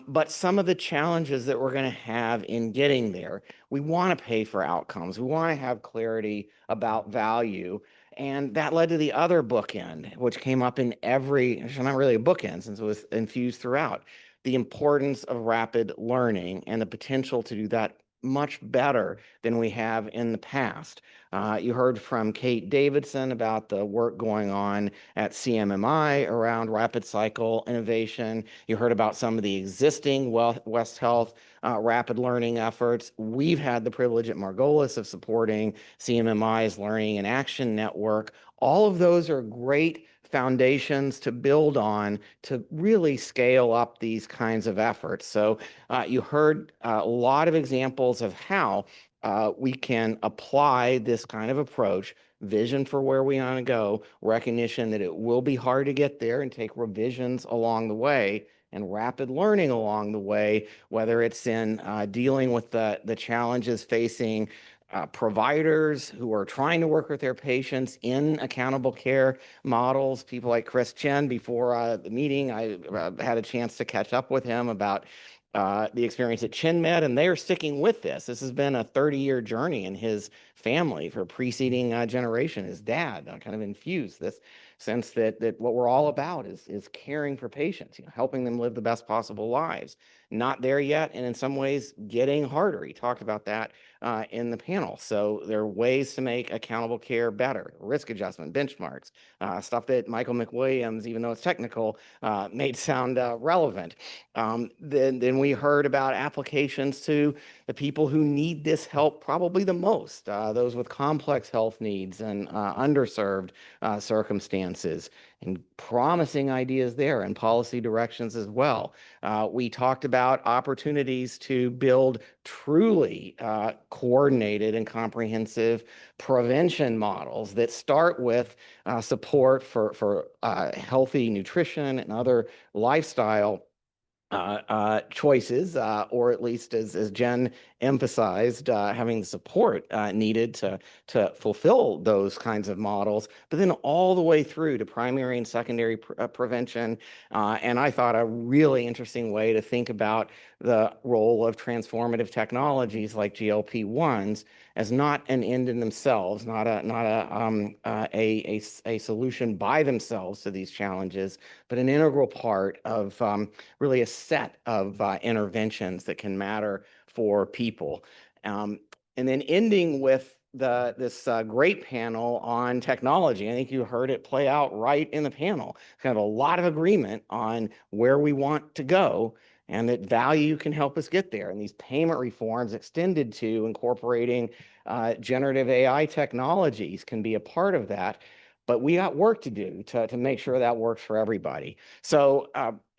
But some of the challenges that we're going to have in getting there, we want to pay for outcomes. We want to have clarity about value. And that led to the other bookend, which came up in it's not really a bookend since it was infused throughout, the importance of rapid learning and the potential to do that much better than we have in the past. You heard from Kate Davidson about the work going on at CMMI around rapid cycle innovation. You heard about some of the existing West Health rapid learning efforts. We've had the privilege at Margolis of supporting CMMI's Learning and Action Network. All of those are great foundations to build on to really scale up these kinds of efforts. So you heard a lot of examples of how we can apply this kind of approach, vision for where we want to go, recognition that it will be hard to get there and take revisions along the way, and rapid learning along the way, whether it's in dealing with the challenges facing providers who are trying to work with their patients in accountable care models, people like Chris Chen. Before the meeting, I had a chance to catch up with him about the experience at ChinMed, and they are sticking with this. This has been a 30-year journey in his family for preceding generation. His dad kind of infused this sense that what we're all about is caring for patients, helping them live the best possible lives. Not there yet, and in some ways getting harder. He talked about that in the panel. So there are ways to make accountable care better, risk adjustment, benchmarks, stuff that Michael McWilliams, even though it's technical, made sound relevant. Then we heard about applications to the people who need this help probably the most, those with complex health needs and underserved circumstances, and promising ideas there and policy directions as well. We talked about opportunities to build truly coordinated and comprehensive prevention models that start with support for healthy nutrition and other lifestyle choices, or at least as Jen emphasized, having the support needed to fulfill those kinds of models, but then all the way through to primary and secondary prevention. And I thought a really interesting way to think about the role of transformative technologies like GLP-1s as not an end in themselves, not a solution by themselves to these challenges, but an integral part of really a set of interventions that can matter for people. And then ending with this great panel on technology. I think you heard it play out right in the panel. Kind of a lot of agreement on where we want to go and that value can help us get there. And these payment reforms extended to incorporating generative AI technologies can be a part of that. But we got work to do to make sure that works for everybody. So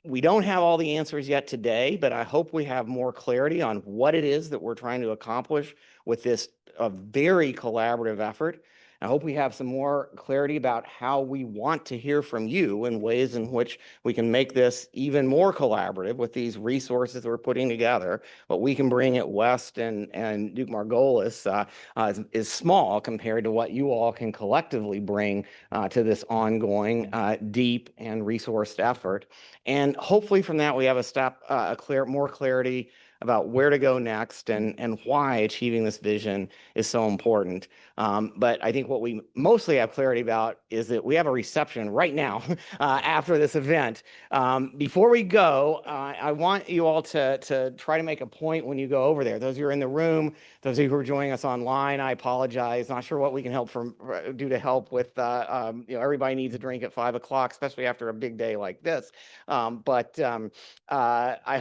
we don't have all the answers yet today, but I hope we have more clarity on what it is that we're trying to accomplish with this very collaborative effort. I hope we have some more clarity about how we want to hear from you and ways in which we can make this even more collaborative with these resources we're putting together. What we can bring at West and Duke-Margolis is small compared to what you all can collectively bring to this ongoing, deep and resourced effort. And hopefully from that, we have more clarity about where to go next and why achieving this vision is so important. But I think what we mostly have clarity about is that we have a reception right now after this event. Before we go, I want you all to try to make a point when you go over there. Those of you who are in the room, those of you who are joining us online, I apologize. Not sure what we can do to help with, everybody needs a drink at 5 o'clock, especially after a big day like this. I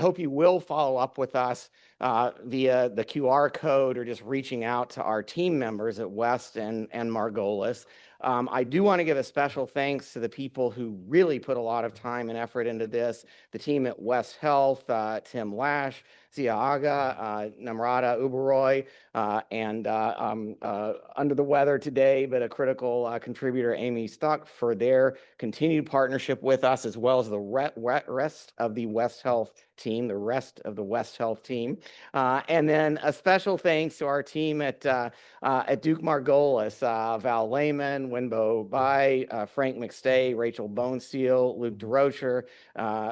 hope you will follow up with us via the QR code or just reaching out to our team members at West and Margolis. I do want to give a special thanks to the people who really put a lot of time and effort into this. The team at West Health, Tim Lash, Zia Aga, Namrata Uberoy, and under the weather today, but a critical contributor, Amy Stuck, for their continued partnership with us, as well as the rest of the West Health team, and then a special thanks to our team at Duke-Margolis, Val Lehman, Winbo Bai, Frank McStay, Rachel Bonesteel, Luke DeRocher,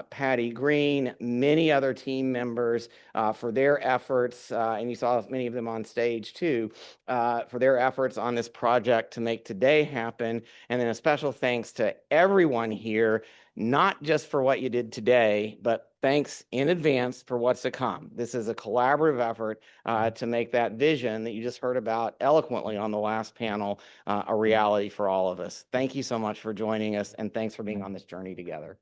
Patty Green, many other team members for their efforts, and you saw many of them on stage too, for their efforts on this project to make today happen. And then a special thanks to everyone here, not just for what you did today, but thanks in advance for what's to come. This is a collaborative effort to make that vision that you just heard about eloquently on the last panel a reality for all of us. Thank you so much for joining us, and thanks for being on this journey together.